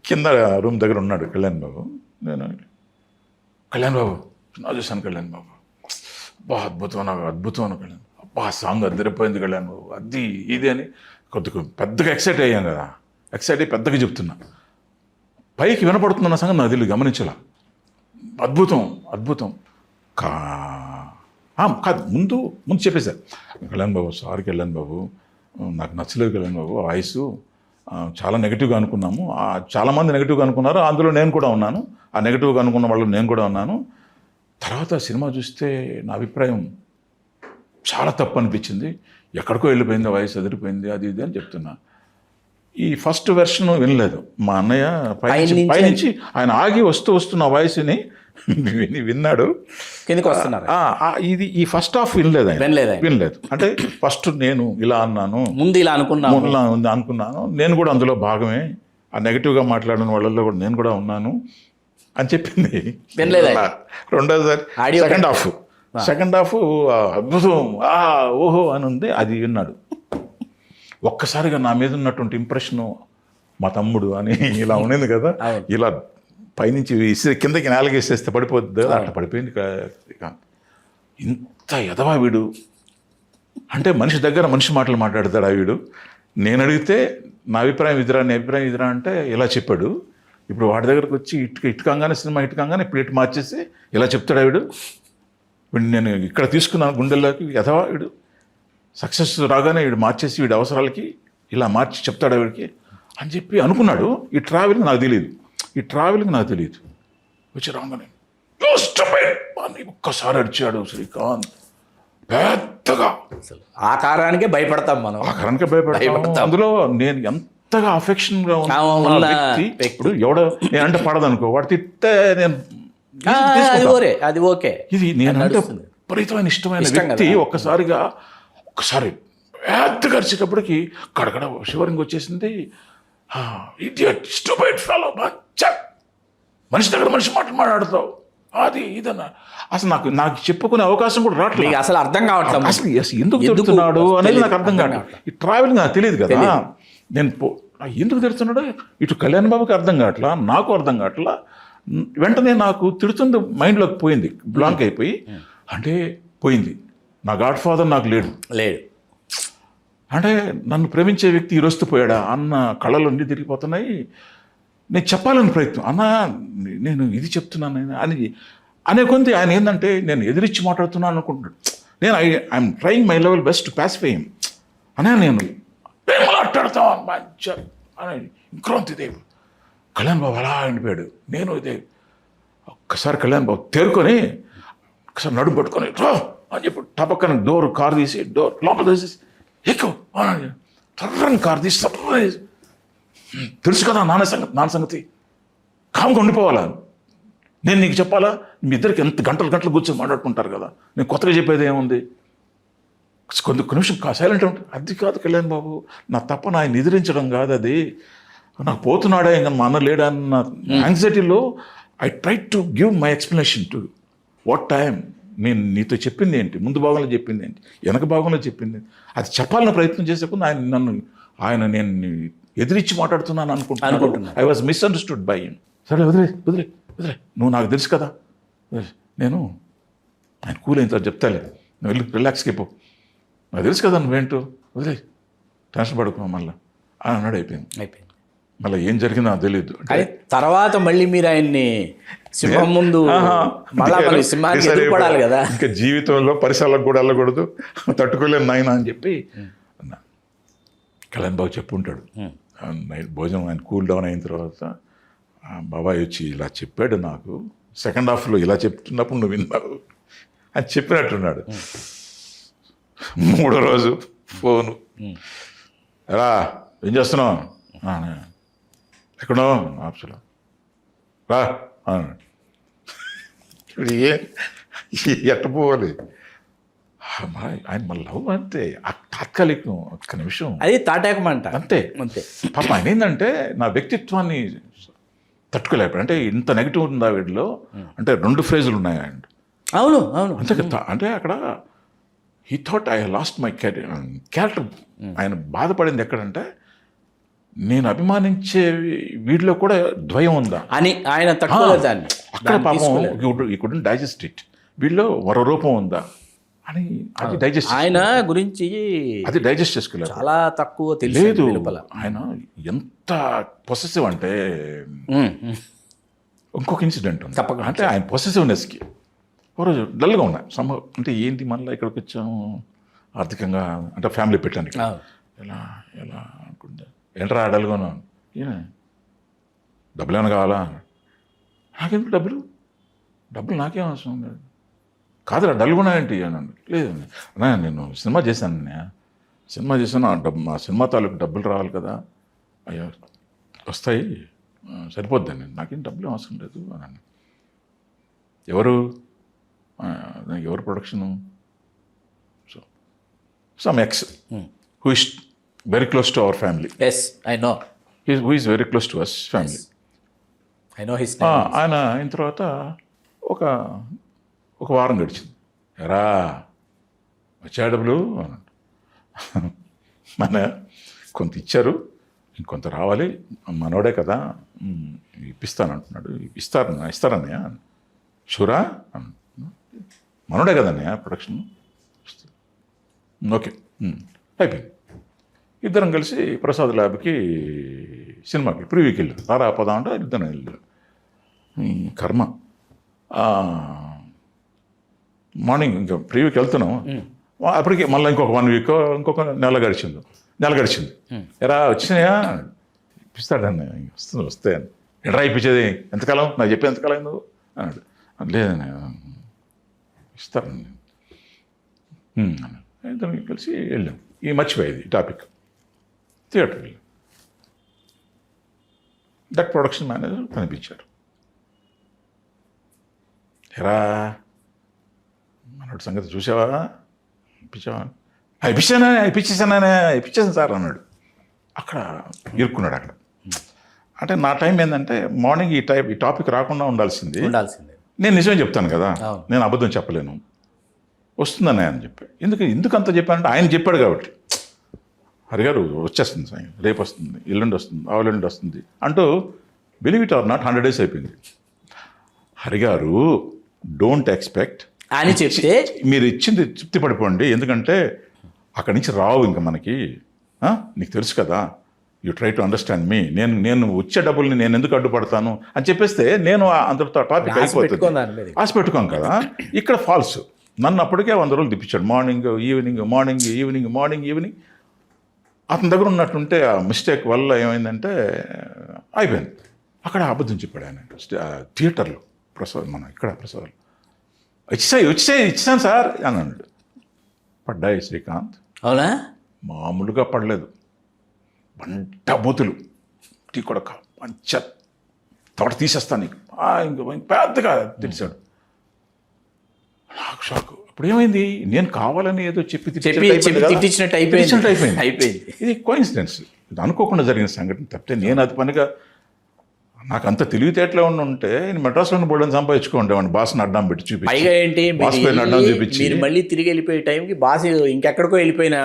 Speaker 2: కింద రూమ్ దగ్గర ఉన్నాడు కళ్యాణ్ బాబు, నేను కళ్యాణ్ బాబు నా చూశాను, కళ్యాణ్ బాబు అద్భుతం కళ్యాణ్, సాంగ్ అద్దరిపోయింది కళ్యాణ్ బాబు, అది ఇది అని కొద్దిగా పెద్దగా ఎక్సైట్ అయ్యాం కదా, ఎక్సైట్ అయ్యి పెద్దగా చెప్తున్నా, పైకి వినపడుతున్న సంగతి నాకు తెలియదు, గమనించాల. అద్భుతం కాదు, ముందు చెప్పేశారు కళ్యాణ్ బాబు, సారీ కళ్యాణ్ బాబు, నాకు నచ్చలేదు కళ్యాణ్ బాబు, వాయిస్ చాలా నెగిటివ్గా అనుకున్నాము, చాలామంది నెగిటివ్గా అనుకున్నారు, అందులో నేను కూడా ఉన్నాను, ఆ నెగిటివ్గా అనుకున్న వాళ్ళు నేను కూడా ఉన్నాను. తర్వాత సినిమా చూస్తే నా అభిప్రాయం చాలా తప్పు అనిపించింది, ఎక్కడికో వెళ్ళిపోయింది, వాయిస్ ఎదిరిపోయింది, అది ఇది అని చెప్తున్నా. ఈ ఫస్ట్ వెర్షన్ వినలేదు మా అన్నయ్య, పైనుంచి ఆయన ఆగి వస్తున్న వాయిస్ని విన్నాడు,
Speaker 1: కిందకి వస్తున్నారు.
Speaker 2: ఇది ఈ ఫస్ట్ హాఫ్ వినలేదు. అంటే ఫస్ట్ నేను ఇలా అన్నాను, ముందు ఇలా అనుకున్నాను, నేను కూడా అందులో భాగమే, ఆ నెగిటివ్గా మాట్లాడిన వాళ్ళల్లో కూడా నేను కూడా ఉన్నాను అని చెప్పింది. రెండోసారి సెకండ్ హాఫ్ అద్భుతం, ఓహో అని ఉంది, అది విన్నాడు. ఒక్కసారిగా నా మీద ఉన్నటువంటి ఇంప్రెషను మా తమ్ముడు అని ఇలా ఉండేది కదా, ఇలా పైనుంచి కిందకి నేలగేసేస్తే పడిపోద్ది, అట్లా పడిపోయింది. ఇంత ఎదవా వీడు, అంటే మనిషి దగ్గర మనిషి మాటలు మాట్లాడతాడు వీడు. నేను అడిగితే నా అభిప్రాయం ఇదిరా, నీ అభిప్రాయం ఇదిరా అంటే ఇలా చెప్పాడు. ఇప్పుడు వాడి దగ్గరకు వచ్చి ఇటుకంగానే సినిమా ఇటుకంగానే ప్లేట్ మార్చేసి ఇలా చెప్తాడు వీడు. నేను ఇక్కడ తీసుకున్నాను గుండెల్లోకి, ఎదవా వీడు, సక్సెస్ రాగానే వీడు మార్చేసి వీడి అవసరాలకి ఇలా మార్చి చెప్తాడు వీడికి అని చెప్పి అనుకున్నాడు. ఈ ట్రావెలింగ్ నాకు తెలియదు. వచ్చి రాగానే ఒక్కసారి అడిచాడు శ్రీకాంత్ పెద్దగా.
Speaker 1: ఆకారానికే భయపడతాం మనం,
Speaker 2: అందులో నేను ఎంతగా అఫెక్షన్గా ఉన్న వ్యక్తి, ఇప్పుడు ఎవడో నేనంటే పడదనుకో, వాడు తిట్టే నేను
Speaker 1: అది ఓకే, ఇది
Speaker 2: నేనంటే విపరీతమైన ఇష్టమైన వ్యక్తి ఒక్కసారి పెద్దగా అరిచేటప్పటికి కడగడ షివరింగ్ వచ్చేసింది. ఇడియట్ స్టూపిడ్ ఫెలో, మనిషి దగ్గర మనిషి మాట్లాడుతావు, అది ఇదన్నా. అసలు నాకు చెప్పుకునే అవకాశం కూడా రావట్లేదు, అసలు అర్థం కావట్లేదు, అసలు ఎందుకు తిడుతున్నాడు అనేది నాకు అర్థం కావట్లేదు. ఈ ట్రావెలింగ్ నాకు తెలియదు కదా, నేను ఎందుకు తిడుతున్నాడు ఇటు కళ్యాణ్ బాబుకి అర్థం కావట్లా, నాకు అర్థం కావట్లా. వెంటనే నాకు తిడుతుంది మైండ్లోకి పోయింది, బ్లాంక్ అయిపోయి, అంటే పోయింది నా గాడ్ ఫాదర్ నాకు లేడు, అంటే నన్ను ప్రేమించే వ్యక్తి ఈరోజు పోయాడా అన్న కళ్ళలో ఉండి తిరిగిపోతున్నాయి. నేను చెప్పాలని ప్రయత్నం, అన్న నేను ఇది చెప్తున్నాను అని అనే కొంది ఆయన ఏంటంటే నేను ఎదిరించి మాట్లాడుతున్నాను అనుకుంటున్నాడు. నేను I'm trying my level best to pacify him. అనే నేను మాట్లాడతావా మంచి అని ఇంక్రాంతి దేవి. కళ్యాణ్ బాబు అలా ఉండిపోయాడు. నేను ఇదే ఒక్కసారి కళ్యాణ్ బాబు తేరుకొని ఒకసారి నడుము పట్టుకొని రా అని చెప్పి టపక్కన కారు తీసి లోపల తీసేసి ఎక్కువ తర్రని కారు తీసి తర్రని తీసి, తెలుసు కదా నాన్న సంగతి, కామ్గా ఉండిపోవాలా, నేను నీకు చెప్పాలా, మీ ఇద్దరికి ఎంత గంటలు కూర్చొని మాట్లాడుకుంటారు కదా, నేను కొత్తగా చెప్పేది ఏముంది, కొంత నిమిషం సైలెంట్ ఉంటాను. అది కాదు కళ్యాణ్ బాబు, నా తప్ప ఆయన ఎదిరించడం కాదు, అది నాకు పోతున్నాడా ఇంకా మా అన్న లేడా అన్న యాంగ్జైటీలో I try to give my explanation to what time. నేను నీతో చెప్పింది ఏంటి, ముందు భాగంలో చెప్పింది ఏంటి, వెనక భాగంలో చెప్పింది ఏంటి, అది చెప్పాలని ప్రయత్నం చేసేప్పుడు నేను ఎదిరించి మాట్లాడుతున్నాను అనుకుంటున్నాను. I was misunderstood by him. సరే వదిలే నువ్వు నాకు తెలుసు కదా, నేను ఆయన కూల్ అయిన తర్వాత చెప్తాలే, నువ్వు వెళ్ళి రిలాక్స్కి అయిపో, నాకు తెలుసు కదా నువ్వేంటో, వదిలే టెన్షన్ పడుకున్నావు మళ్ళీ అన్నాడు. అయిపోయింది. మళ్ళీ ఏం జరిగిందో నాకు తెలియదు.
Speaker 1: తర్వాత మళ్ళీ మీరు ఆయన్ని సింహం ముందు సింహానికి ఎదురుపడాలి కదా,
Speaker 2: ఇంకా జీవితంలో పరిసరాలకు కూడా వెళ్ళకూడదు, తట్టుకోలేను నాయన అని చెప్పి అన్నా. కళ్యాణ్ బాబు చెప్పుంటాడు నైట్ భోజనం ఆయన కూల్ డౌన్ అయిన తర్వాత, బాబాయ్ వచ్చి ఇలా చెప్పాడు నాకు, సెకండ్ హాఫ్లో ఇలా చెప్తున్నప్పుడు నువ్వు విన్నావు అని చెప్పినట్టున్నాడు. మూడో రోజు ఫోను, ఎలా ఏం చేస్తున్నావు, ఎక్కడో ఆప్షన్లో రా ఎట్ట పోవాలి. ఆయన మన లవ్ అంతే, తాత్కాలికం, ఒక్క నిమిషం,
Speaker 1: అది తాటాకమంట
Speaker 2: అంతే. పాప ఆయన ఏంటంటే నా వ్యక్తిత్వాన్ని తట్టుకోలేకపోయాడు. అంటే ఇంత నెగిటివ్ ఉందా వీడిలో, అంటే 2 ఫేజులు ఉన్నాయి ఆయన.
Speaker 1: అవును
Speaker 2: అంతే కదా. అంటే అక్కడ he thought I lost my character. ఆయన బాధపడింది ఎక్కడంటే, నేను అభిమానించే వీడిలో కూడా ద్వయం ఉందా
Speaker 1: అని ఆయన తట్టుకోలేదాన్ని.
Speaker 2: అక్కడ పాపం ఈ కుడెంట్ డైజెస్ట్ ఇట్, వీడిలో మరో రూపం ఉందా అని అది డైజెస్ట్, ఆయన
Speaker 1: గురించి
Speaker 2: అది డైజెస్ట్ చేసుకోలేదు,
Speaker 1: చాలా తక్కువ
Speaker 2: తెలియదు. ఆయన ఎంత పొసెసివ్ అంటే, ఇంకొక ఇన్సిడెంట్ ఉంది
Speaker 1: తప్పకుండా.
Speaker 2: అంటే ఆయన పొసెసివ్నెస్కి ఒకరోజు డల్గా ఉన్నాయి సంభవం. అంటే ఏంటి మళ్ళీ ఇక్కడికి వచ్చాము, ఆర్థికంగా అంటే ఫ్యామిలీ పెట్టాను, ఎలా అనుకుంటే ఏంట్రా డల్గాను, ఈయన డబ్బులు ఏమైనా కావాలా, నాకెందుకు డబ్బులు నాకేం అవసరం లేదు, కాదురా డల్గున్నా ఏంటి అన్నాను. లేదండి అన్నా నేను సినిమా చేశాను ఆ సినిమా తాలూకు డబ్బులు రావాలి కదా, అయ్యో వస్తాయి సరిపోద్దండి, నాకేం డబ్బులు అవసరం లేదు అన్నాను. ఎవరు production, some X who is very close to our family.
Speaker 1: Yes, I know.
Speaker 2: Who is very close to us family.
Speaker 1: Yes. I know his name.
Speaker 2: ఆయన అయిన తర్వాత ఒక వారం గడిచింది. ఎరా వచ్చా డబ్బులు అన్నాడు. మన కొంత ఇచ్చారు, ఇంకొంత రావాలి, మనోడే కదా ఇప్పిస్తానంటున్నాడు. ఇస్తారన్నయ్య, షూరా మనోడే కదన్నయ్య ప్రొడక్షన్, ఓకే అయిపోయింది. ఇద్దరం కలిసి ప్రసాద్ ల్యాబ్కి సినిమాకి ప్రివ్యూకి వెళ్ళాం. రారా పదా అంటే ఇద్దరం వెళ్ళాం. కర్మ మార్నింగ్ ఇంకా ప్రివ్యూకి వెళ్తున్నాం, అప్పటికి మళ్ళీ ఇంకొక 1 వీక్ ఇంకొక నెల గడిచింది. ఎరా వచ్చినాయా, ఇప్పిస్తాడన్న, వస్తే ఎట్రా ఇప్పించేది, ఎంతకాలం నాకు చెప్పి ఎంతకాలం నువ్వు అన్నాడు. లేదని ఇస్తారండి. ఇద్దరం కలిసి వెళ్ళాం. మర్చిపోయేది టాపిక్, థియేటర్కి వెళ్ళాం. దట్ ప్రొడక్షన్ మేనేజర్ కనిపించాడు. ఎరా మనోడి సంగతి చూసావా, ఇప్పించేసాను సార్ అన్నాడు. అక్కడ ఇరుక్కున్నాడు. అక్కడ అంటే నా టైం ఏంటంటే మార్నింగ్ ఈ టాపిక్ రాకుండా ఉండాల్సింది. నేను నిజమే చెప్తాను కదా, నేను అబద్ధం చెప్పలేను, వస్తుందని అని చెప్పి. ఎందుకు అంత చెప్పానంటే ఆయన చెప్పాడు కాబట్టి, హరిగారు వచ్చేస్తుంది సాయం, రేపు వస్తుంది, ఎల్లుండి వస్తుంది, ఆవులెండి వస్తుంది అంటూ believe it or not 100 days అయిపోయింది. హరిగారు డోంట్ ఎక్స్పెక్ట్
Speaker 1: అని చెప్తే
Speaker 2: మీరు ఇచ్చింది తృప్తి పడిపోండి, ఎందుకంటే అక్కడి నుంచి రావు ఇంకా మనకి, నీకు తెలుసు కదా, యూ ట్రై టు అండర్స్టాండ్ మీ, నేను వచ్చే డబ్బుల్ని నేను ఎందుకు అడ్డుపడతాను అని చెప్పేస్తే నేను అంతటితో టాపిక్ అయిపోతుంది. ఆశ పెట్టుకోం కదా. ఇక్కడ ఫాల్స్, నన్ను అప్పటికే 100 రోజులు తిప్పించాడు. మార్నింగ్ ఈవినింగ్ అతని దగ్గర ఉన్నట్టుంటే ఆ మిస్టేక్ వల్ల ఏమైందంటే అయిపోయింది. అక్కడ అబద్ధం చెప్పాడు ఆయన థియేటర్లో ప్రసాద్ మన ఇక్కడ ప్రసాద్ ఇచ్చాను సార్ అని అన్నాడు. పడ్డాయి శ్రీకాంత్.
Speaker 1: అవునా?
Speaker 2: మామూలుగా పడలేదు. బంట బూతులు టీ కొడక పంచ తోట తీసేస్తాను నీకు ఇంక పెద్దగా తెలిసాడు. నాకు షాక్. ఇప్పుడు ఏమైంది, నేను కావాలని ఏదో చెప్పి
Speaker 1: తిట్టించినట్టు అయిపోయింది.
Speaker 2: ఇది కోఇన్సిడెన్స్, ఇది అనుకోకుండా జరిగిన సంఘటన తప్పితే నేను అది పనిగా నాకు అంత తెలివితేటలో ఉంటే నేను మెడ్రాస్లో బోర్డని సంపాదించుకోండి బాస్ని అడ్డం పెట్టి చూపించి.
Speaker 1: పైగా ఏంటి,
Speaker 2: అడ్డం చూపించి
Speaker 1: మీరు మళ్ళీ తిరిగి వెళ్ళిపోయే టైంకి బాస్ ఇంకెక్కడికో వెళ్ళిపోయిన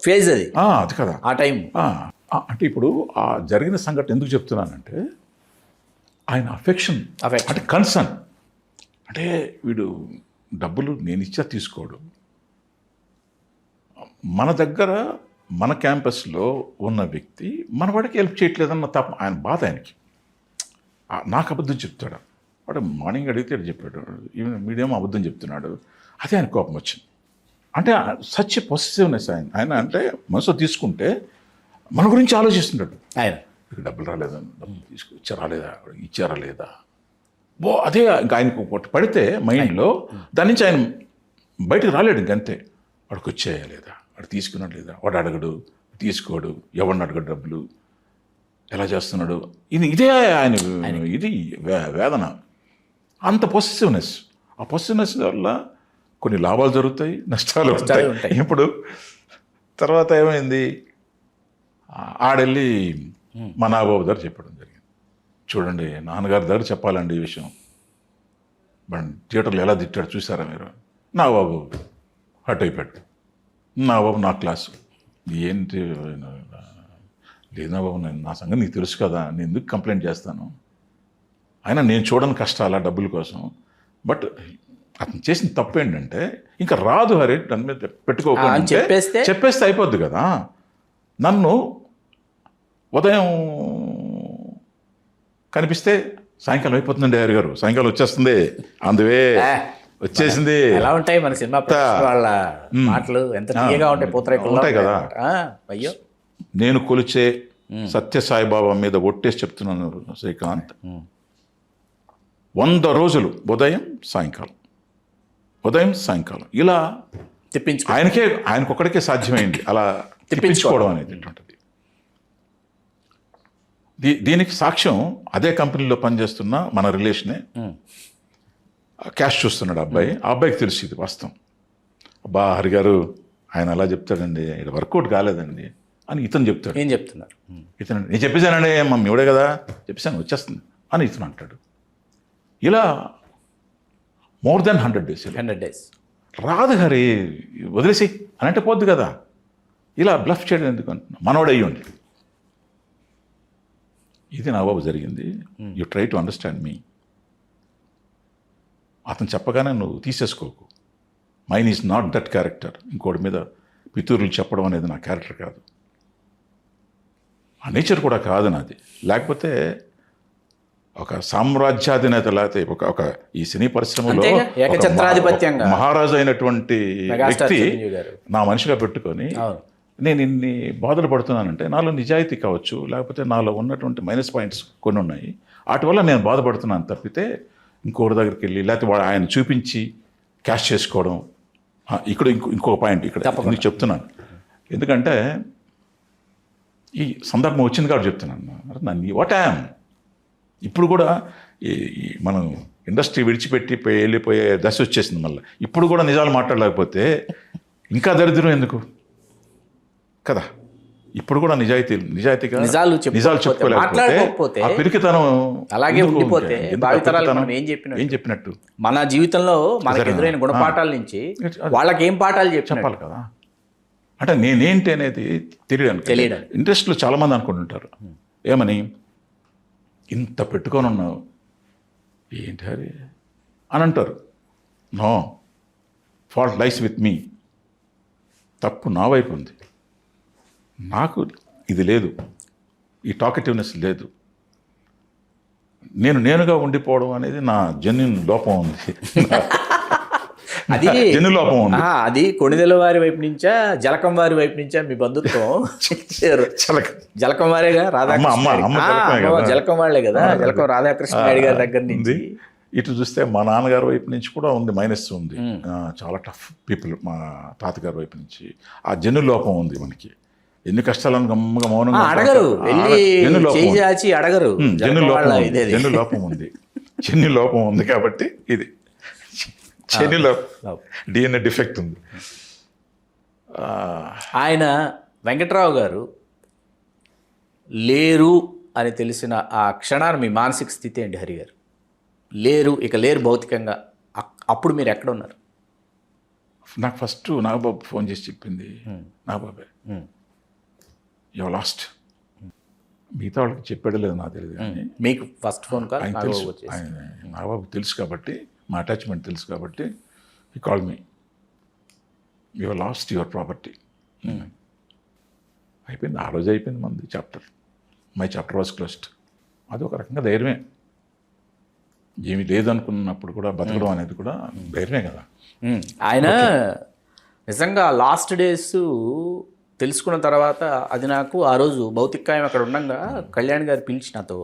Speaker 1: ఫేజ్ అది.
Speaker 2: అది కదా
Speaker 1: ఆ టైం.
Speaker 2: అంటే ఇప్పుడు ఆ జరిగిన సంఘటన ఎందుకు చెప్తున్నానంటే ఆయన అఫెక్షన్ అంటే కన్సర్న్. అంటే వీడు డబ్బులు నేను ఇచ్చా తీసుకోడు. మన దగ్గర మన క్యాంపస్లో ఉన్న వ్యక్తి మన వాడికి హెల్ప్ చేయట్లేదన్న తప్ప ఆయన బాధ ఆయనకి. నాకు అబద్ధం చెప్తాడు వాడు. మార్నింగ్ అడిగితే చెప్పాడు, ఈవెన్ మీడియం అబద్ధం చెప్తున్నాడు. అదే ఆయన కోపం వచ్చింది. అంటే సచ్ పొసెసివ్నెస్ ఆయన అంటే మనసులో తీసుకుంటే మన గురించి ఆలోచిస్తున్నాడు ఆయన. డబ్బులు రాలేదా, డబ్బులు ఇచ్చారా లేదా అదే ఇంకా ఆయనకు ఒకటి పడితే మైండ్లో దాని నుంచి ఆయన బయటకు రాలేడు. ఇంకంతే వాడికి వచ్చాయా లేదా, వాడు తీసుకున్నాడు లేదా, వాడు అడగడు తీసుకోడు, ఎవరిని అడగడు, డబ్బులు ఎలా చేస్తున్నాడు, ఇదే ఆయన ఇది వేదన. అంత పొసెసివ్నెస్. ఆ పొసెసివ్నెస్ వల్ల కొన్ని లాభాలు జరుగుతాయి, నష్టాలు ఉంటాయి. ఇప్పుడు తర్వాత ఏమైంది, ఆడెళ్ళి మా నాగబాబు దగ్గర చెప్పడం జరిగింది. చూడండి నాన్నగారి దగ్గర చెప్పాలండి ఈ విషయం, థియేటర్లో ఎలా తిట్టాడు చూసారా మీరు. నాగబాబు హట్ అయిపోయాడు. నాగబాబు నా క్లాసు ఏంటి లేదా బాబు, నా సంగతి నీకు తెలుసు కదా, నేను ఎందుకు కంప్లైంట్ చేస్తాను, అయినా నేను చూడని కష్టాల డబ్బుల కోసం. బట్ అతను చేసిన తప్పు ఏంటంటే ఇంకా రాదు హరి దాని మీద పెట్టుకోకుండా చెప్పేస్తే అయిపోద్ది కదా. నన్ను ఉదయం కనిపిస్తే సాయంకాలం అయిపోతుందండి హరి గారు, సాయంకాలం వచ్చేస్తుంది, అందువే వచ్చేసింది.
Speaker 1: ఎలా ఉంటాయి మన సినిమా వాళ్ళ మాటలు, ఎంత తీయగా ఉంటాయి
Speaker 2: కదా.
Speaker 1: అయ్యో,
Speaker 2: నేను కొలిచే సత్యసాయిబాబా మీద ఒట్టేసి చెప్తున్నాను శ్రీకాంత్, 100 రోజులు ఉదయం సాయంకాలం ఇలా ఆయనకొక్కడికే సాధ్యమైంది అలా తిప్పించుకోవడం అనేది ఉంటుంది. దీనికి సాక్ష్యం అదే కంపెనీలో పనిచేస్తున్న మన రిలేషనే క్యాష్ చూస్తున్నాడు అబ్బాయి. ఆ అబ్బాయికి తెలుసు ఇది వాస్తవం. అబ్బా హరి గారు ఆయన అలా చెప్తాడండి, ఇది వర్కౌట్ కాలేదండి అని ఇతను చెప్తాడు.
Speaker 1: ఏం చెప్తున్నారు
Speaker 2: ఇతను, నేను చెప్పేశానండి మమ్మీ ఇవిడే కదా చెప్పేశాను వచ్చేస్తుంది అని ఇతను అంటాడు. ఇలా మోర్ దెన్ 100 days రాదు హరి వదిలేసి అని అంటే పోద్ది కదా. ఇలా బ్లఫ్ చేయడం ఎందుకు అంటున్నా, మనోడు అయ్యండి. ఇది నా బాబు జరిగింది. You try to understand me. అతను చెప్పగానే నువ్వు తీసేసుకోకు. Mine is not that character. ఇంకోటి మీద పితూరులు చెప్పడం అనేది నా క్యారెక్టర్ కాదు, ఆ నేచర్ కూడా కాదు నాది. లేకపోతే ఒక సామ్రాజ్యాధినేత లేకపోతే ఒక ఈ సినీ పరిశ్రమలో మహారాజు అయినటువంటి వ్యక్తి నా మనిషిగా పెట్టుకొని నేను ఇన్ని బాధలు పడుతున్నానంటే నాలో నిజాయితీ కావచ్చు, లేకపోతే నాలో ఉన్నటువంటి మైనస్ పాయింట్స్ కొన్ని ఉన్నాయి, వాటి వల్ల నేను బాధపడుతున్నాను తప్పితే ఇంకొకరి దగ్గరికి వెళ్ళి లేకపోతే ఆయన చూపించి క్యాష్ చేసుకోవడం. ఇక్కడ ఇంకొక పాయింట్ ఇక్కడ ఎందుకు చెప్తున్నాను, ఎందుకంటే ఈ సందర్భం వచ్చింది కాబట్టి చెప్తున్నాను. నన్ను వాట్ ఐఎమ్ ఇప్పుడు కూడా మనం ఇండస్ట్రీ విడిచిపెట్టి వెళ్ళిపోయే దశ వచ్చేసింది. మళ్ళీ ఇప్పుడు కూడా నిజాలు మాట్లాడలేకపోతే ఇంకా దరిద్రం ఎందుకు కదా. ఇప్పుడు కూడా నిజాయితీగా నిజాలు చెప్పుకోలేకపోతే ఆ పిరికితనం
Speaker 1: అలాగే ఉండిపోతే
Speaker 2: ఏం చెప్పినట్టు
Speaker 1: మన జీవితంలో మనకు ఎదురైన గుణపాఠాల నుంచి వాళ్ళకి ఏం పాఠాలు చెప్పాలి
Speaker 2: కదా. అంటే నేనేంటి అనేది తెలియడానికి ఇంట్రెస్ట్లో చాలామంది అనుకుంటుంటారు, ఏమని ఇంత పెట్టుకొని ఉన్నావు ఏంటి హరి అని అంటారు. No, fault lies with me. తప్పు నా వైపు ఉంది. నాకు ఇది లేదు, ఈ టాకెటివ్నెస్ లేదు. నేనుగా ఉండిపోవడం అనేది నా జెన్యున్ లోపం ఉంది.
Speaker 1: అది
Speaker 2: జన్యు లోపం ఉంది.
Speaker 1: అది కొణిదెల వారి వైపు నుంచా జలకం వారి వైపు నుంచా మీ బంధుత్వం? జలకం వారేగా రాధాకృష్ణ జలకం వాళ్ళే కదా, జలకం రాధాకృష్ణ నాయుడు గారి దగ్గర నుంచి.
Speaker 2: ఇటు చూస్తే మా నాన్నగారి వైపు నుంచి కూడా ఉంది, మైనస్ ఉంది. చాలా టఫ్ పీపుల్ మా తాతగారి వైపు నుంచి. ఆ జన్యు లోపం ఉంది మనకి. ఎన్ని కష్టాలను గమ్మగా మౌనంగా
Speaker 1: అడగరు, అడగరు.
Speaker 2: జన్యు లోపం ఉంది. జన్యు లోపం ఉంది కాబట్టి ఇది జన్యు లోపం, డిఎన్ఏ డిఫెక్ట్ ఉంది.
Speaker 1: ఆయన వెంకట్రావు గారు లేరు అని తెలిసిన ఆ క్షణాన్ని మీ మానసిక స్థితి ఏంటి హరి గారు? లేరు భౌతికంగా, అప్పుడు మీరు ఎక్కడ ఉన్నారు?
Speaker 2: నాకు ఫస్ట్ నాగబాబు ఫోన్ చేసి చెప్పింది, నాగబాబే యు లాస్ట్. మిగతా వాళ్ళకి చెప్పాడు లేదు నాకు తెలియదు, కానీ
Speaker 1: మీకు ఫస్ట్ ఫోన్ కాల్
Speaker 2: ఆయన తెలుసు. నాగబాబు తెలుసు కాబట్టి, మా అటాచ్మెంట్ తెలుసు కాబట్టి he call me, you lost your property. అయిపోయింది, ఆ రోజు అయిపోయింది మనది chapter. My chapter was closed. అది ఒక రకంగా ధైర్యమే. ఏమీ లేదనుకున్నప్పుడు కూడా బతకడం అనేది కూడా ధైర్యమే కదా.
Speaker 1: ఆయన నిజంగా లాస్ట్ డేస్ తెలుసుకున్న తర్వాత అది నాకు ఆ రోజు భౌతికాయం అక్కడ ఉండగా కళ్యాణ్ గారు పిలిచి నాతో,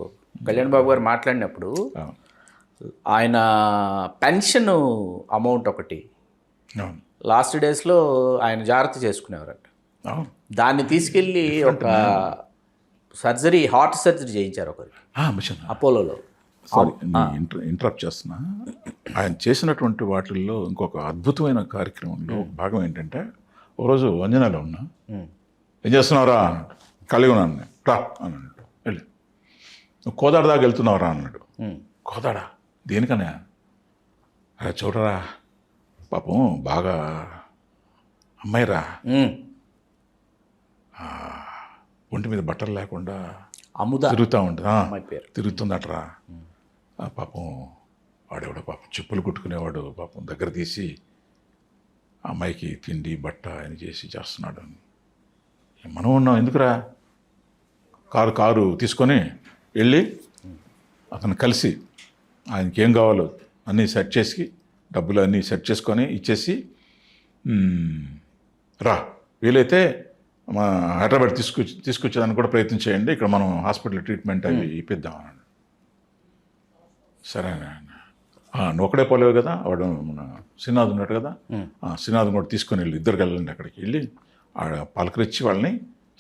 Speaker 1: కళ్యాణ్ బాబు గారు మాట్లాడినప్పుడు ఆయన పెన్షన్ అమౌంట్ ఒకటి లాస్ట్ డేస్లో ఆయన జాగ్రత్త చేసుకునేవారట. దాన్ని తీసుకెళ్ళి ఒక సర్జరీ, హార్ట్ సర్జరీ చేయించారు ఒకరికి అపోలోలో.
Speaker 2: సారీ ఇంటరప్ట్ చేస్తున్నా. ఆయన చేసినటువంటి వాటిల్లో ఇంకొక అద్భుతమైన కార్యక్రమంలో భాగం ఏంటంటే, ఓ రోజు అంజనాలో ఉన్నా, ఏం చేస్తున్నావురా అన్నాడు. ఖాళీగా ఉన్నాను, రా అన్నాడు. వెళ్ళి నువ్వు కోదాడ దాకా వెళ్తున్నావురా అన్నాడు. కోదాడ దేనికనే? చూడరా పాపం బాగా అమ్మాయిరా, ఒంటి మీద బట్టలు లేకుండా తిరుగుతూ ఉంటుంది, తిరుగుతుందట్రా. పాపం వాడేవాడు పాపం చెప్పులు కుట్టుకునేవాడు, పాపం దగ్గర తీసి అమ్మాయికి తిండి బట్ట ఆయన చేస్తున్నాడు. మనం ఉన్నాం, ఎందుకురా? కారు తీసుకొని వెళ్ళి అతను కలిసి ఆయనకి ఏం కావాలో అన్నీ సెట్ చేసి, డబ్బులు అన్నీ సెట్ చేసుకొని ఇచ్చేసి, రా వీలైతే మా హైదరాబాద్ తీసుకొచ్చేదానికి కూడా ప్రయత్నం చేయండి, ఇక్కడ మనం హాస్పిటల్ ట్రీట్మెంట్ అవి ఇప్పిద్దాం అన్నాడు. సరే నువ్వు ఒకడే పోలేవు కదా, వాడు మన శ్రీనాథ్ ఉన్నాడు కదా, శ్రీనాథ్ కూడా తీసుకొని వెళ్ళి ఇద్దరికి వెళ్ళండి. అక్కడికి వెళ్ళి పలకరించి వాళ్ళని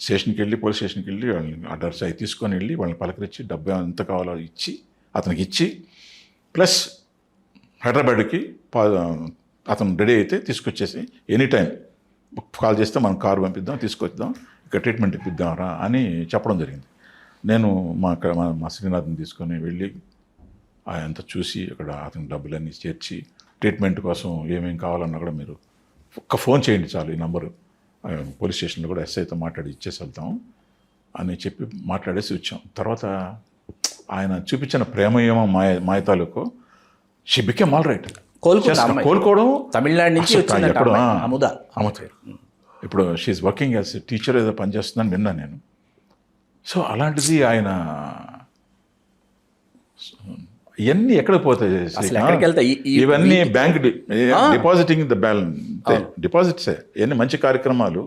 Speaker 2: స్టేషన్కి వెళ్ళి, పోలీస్ స్టేషన్కి వెళ్ళి వాళ్ళని అడ్రస్ అవి తీసుకొని వెళ్ళి వాళ్ళని పలకరించి డబ్బు ఎంత కావాలో ఇచ్చి అతనికి ఇచ్చి, ప్లస్ హైదరాబాద్కి అతను రెడీ అయితే తీసుకొచ్చేసి ఎనీ టైం కాల్ చేస్తే మనం కారు పంపిద్దాం, తీసుకొద్దాం, ఇక్కడ ట్రీట్మెంట్ ఇప్పిద్దాంరా అని చెప్పడం జరిగింది. నేను మా శ్రీనాథ్ని తీసుకొని వెళ్ళి అంతా చూసి అక్కడ అతని డబ్బులన్నీ చేర్చి ట్రీట్మెంట్ కోసం ఏమేమి కావాలన్నా కూడా మీరు ఒక్క ఫోన్ చేయండి చాలు, ఈ నంబరు పోలీస్ స్టేషన్లో కూడా ఎస్ఐతో మాట్లాడి ఇచ్చేసి వెళ్తాం అని చెప్పి మాట్లాడేసి వచ్చాం. తర్వాత ఆయన చూపించిన ప్రేమ ఏమో మాయ తాలూకు, షీ బికేమ్ ఆల్ రైట్. కోలుకోవడం
Speaker 1: తమిళనాడు నుంచి
Speaker 2: ఎక్కడో అమత, ఇప్పుడు షీఈ్ వర్కింగ్ యాజ్ టీచర్ ఏదో పనిచేస్తుందని విన్నాను నేను. సో అలాంటిది ఆయన ఇవన్నీ ఎక్కడ పోతాయి? ఇవన్నీ బ్యాంక్ డిపాజిటింగ్ ద బ్యాలెన్స్, డిపాజిట్సే. ఇవన్నీ మంచి కార్యక్రమాలు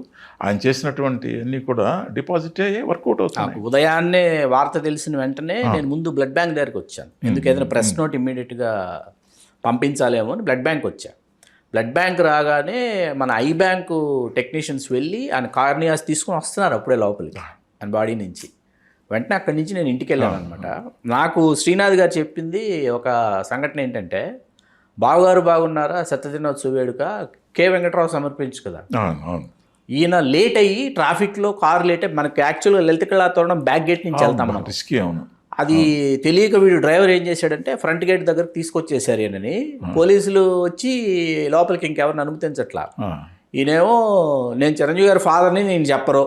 Speaker 2: ఆయన చేసినటువంటి అన్నీ కూడా డిపాజిట్ అయ్యే వర్కౌట్ అవుతాయి.
Speaker 1: ఉదయాన్నే వార్త తెలిసిన వెంటనే నేను ముందు బ్లడ్ బ్యాంక్ దగ్గరికి వచ్చాను, ఎందుకు ఏదైనా ప్రెస్ నోట్ ఇమ్మీడియట్గా పంపించాలేమో అని బ్లడ్ బ్యాంక్ వచ్చా. బ్లడ్ బ్యాంక్ రాగానే మన ఐ బ్యాంకు టెక్నీషియన్స్ వెళ్ళి ఆయన కార్నియాస్ తీసుకొని వస్తున్నారు అప్పుడే లోపలికి ఆయన బాడీ నుంచి. వెంటనే అక్కడి నుంచి నేను ఇంటికి వెళ్ళాను అనమాట. నాకు శ్రీనాథ్ గారు చెప్పింది ఒక సంఘటన ఏంటంటే, బావగారు బాగున్నారా సత్యదినోత్సవ వేడుక కె వెంకట్రావు సమర్పించు కదా, ఈయన లేట్ అయ్యి ట్రాఫిక్లో కారు లేట్ అయ్యి, మనకి యాక్చువల్గా లలిత కళా తోరణం బ్యాక్ గేట్ నుంచి వెళ్తాం మనం, అది తెలియక వీడు డ్రైవర్ ఏం చేశాడంటే ఫ్రంట్ గేట్ దగ్గరకు తీసుకొచ్చేసారు ఈయనని. పోలీసులు వచ్చి లోపలికి ఇంకెవరిని అనుమతించట్లా. ఈయనేమో నేను చిరంజీవి గారి ఫాదర్ని నేను చెప్పరు,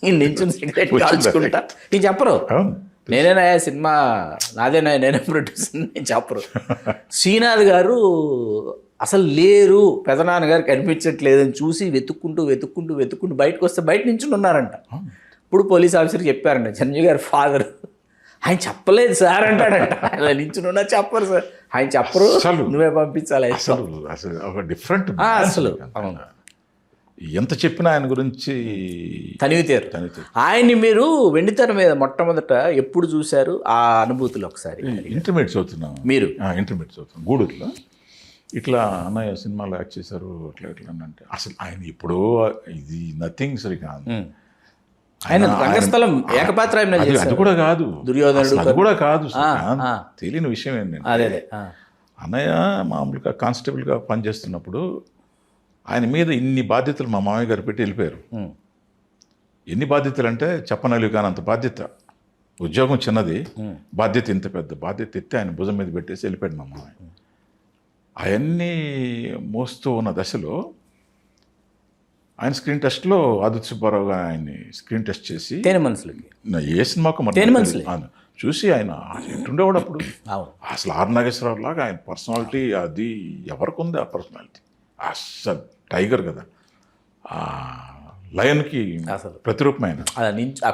Speaker 1: ఈ నించుని సిగరెట్ కాల్చుకుంటా నేను చెప్పరు, నేనేనా సినిమా నాదేనా, నేనే ప్రొడ్యూసర్, నేను చెప్పరు. శ్రీనాథ్ గారు అసలు లేరు, పెదనాన్నగారు కనిపించట్లేదని చూసి వెతుక్కుంటూ బయటకు వస్తే బయట నించుని ఉన్నారంట. ఇప్పుడు పోలీస్ ఆఫీసర్ చెప్పారంట చిరంజీవి గారి ఫాదర్ ఆయన చెప్పలేదు సార్ అంటాడంట. అలా నించున్నా చెప్పరు సార్, ఆయన చెప్పరు,
Speaker 2: అసలు
Speaker 1: నువ్వే పంపించాలి.
Speaker 2: అసలు అసలు ఒక డిఫరెంట్
Speaker 1: అసలు అవును,
Speaker 2: ఎంత చెప్పినా ఆయన గురించి
Speaker 1: తనివితేరు. ఆయన్ని మీరు వెండితెర మీద మొట్టమొదట ఎప్పుడు చూశారు? ఆ అనుభూతులు ఒకసారి.
Speaker 2: ఇంటర్మీడియట్ చదువుతున్నాం,
Speaker 1: మీరు
Speaker 2: ఇంటర్మీడియట్ చదువుతున్నాం గూడూరులో. ఇట్లా అన్నయ్య సినిమాలో యాక్ట్ చేశారు అట్లా ఇట్లా అని అంటే అసలు ఆయన ఇప్పుడు ఇది నథింగ్ శ్రీకాంత్.
Speaker 1: ఆయన రంగస్థలం ఏకపాత్రాభినయం
Speaker 2: అది
Speaker 1: చేశారు.
Speaker 2: కూడా కాదు,
Speaker 1: దుర్యోధనుడు
Speaker 2: అది కూడా కాదు శ్రీకాంత్. తెలియని విషయం ఏంటంటే
Speaker 1: అదే
Speaker 2: అన్నయ్య మామూలుగా కానిస్టేబుల్గా పనిచేస్తున్నప్పుడు ఆయన మీద ఇన్ని బాధ్యతలు మా మామయ్య గారు పెట్టి వెళ్ళిపోయారు. ఎన్ని బాధ్యతలు అంటే చెప్పనలేవు కానీ అంత బాధ్యత. ఉద్యోగం చిన్నది, బాధ్యత ఇంత పెద్ద బాధ్యత ఎత్తి ఆయన భుజం మీద పెట్టేసి వెళ్ళిపోయాడు మా మామయ్య. అవన్నీ మోస్తూ ఉన్న దశలో ఆయన స్క్రీన్ టెస్ట్లో ఆదిత్య సుబ్బారావు గారు ఆయన్ని స్క్రీన్ టెస్ట్ చేసి
Speaker 1: తేనె మనసులకి
Speaker 2: ఏ సినిమాకు
Speaker 1: తేనె మనసులే
Speaker 2: చూసి ఆయన ఎటుండేవాడు అప్పుడు.
Speaker 1: అవును,
Speaker 2: అసలు ఆర్ నాగేశ్వరరావు లాగా ఆయన పర్సనాలిటీ అది ఎవరికి ఉంది? ఆ పర్సనాలిటీ అసలు టైగర్ కదా, ఆ లయన్కి
Speaker 1: అసలు
Speaker 2: ప్రతిరూపమైన.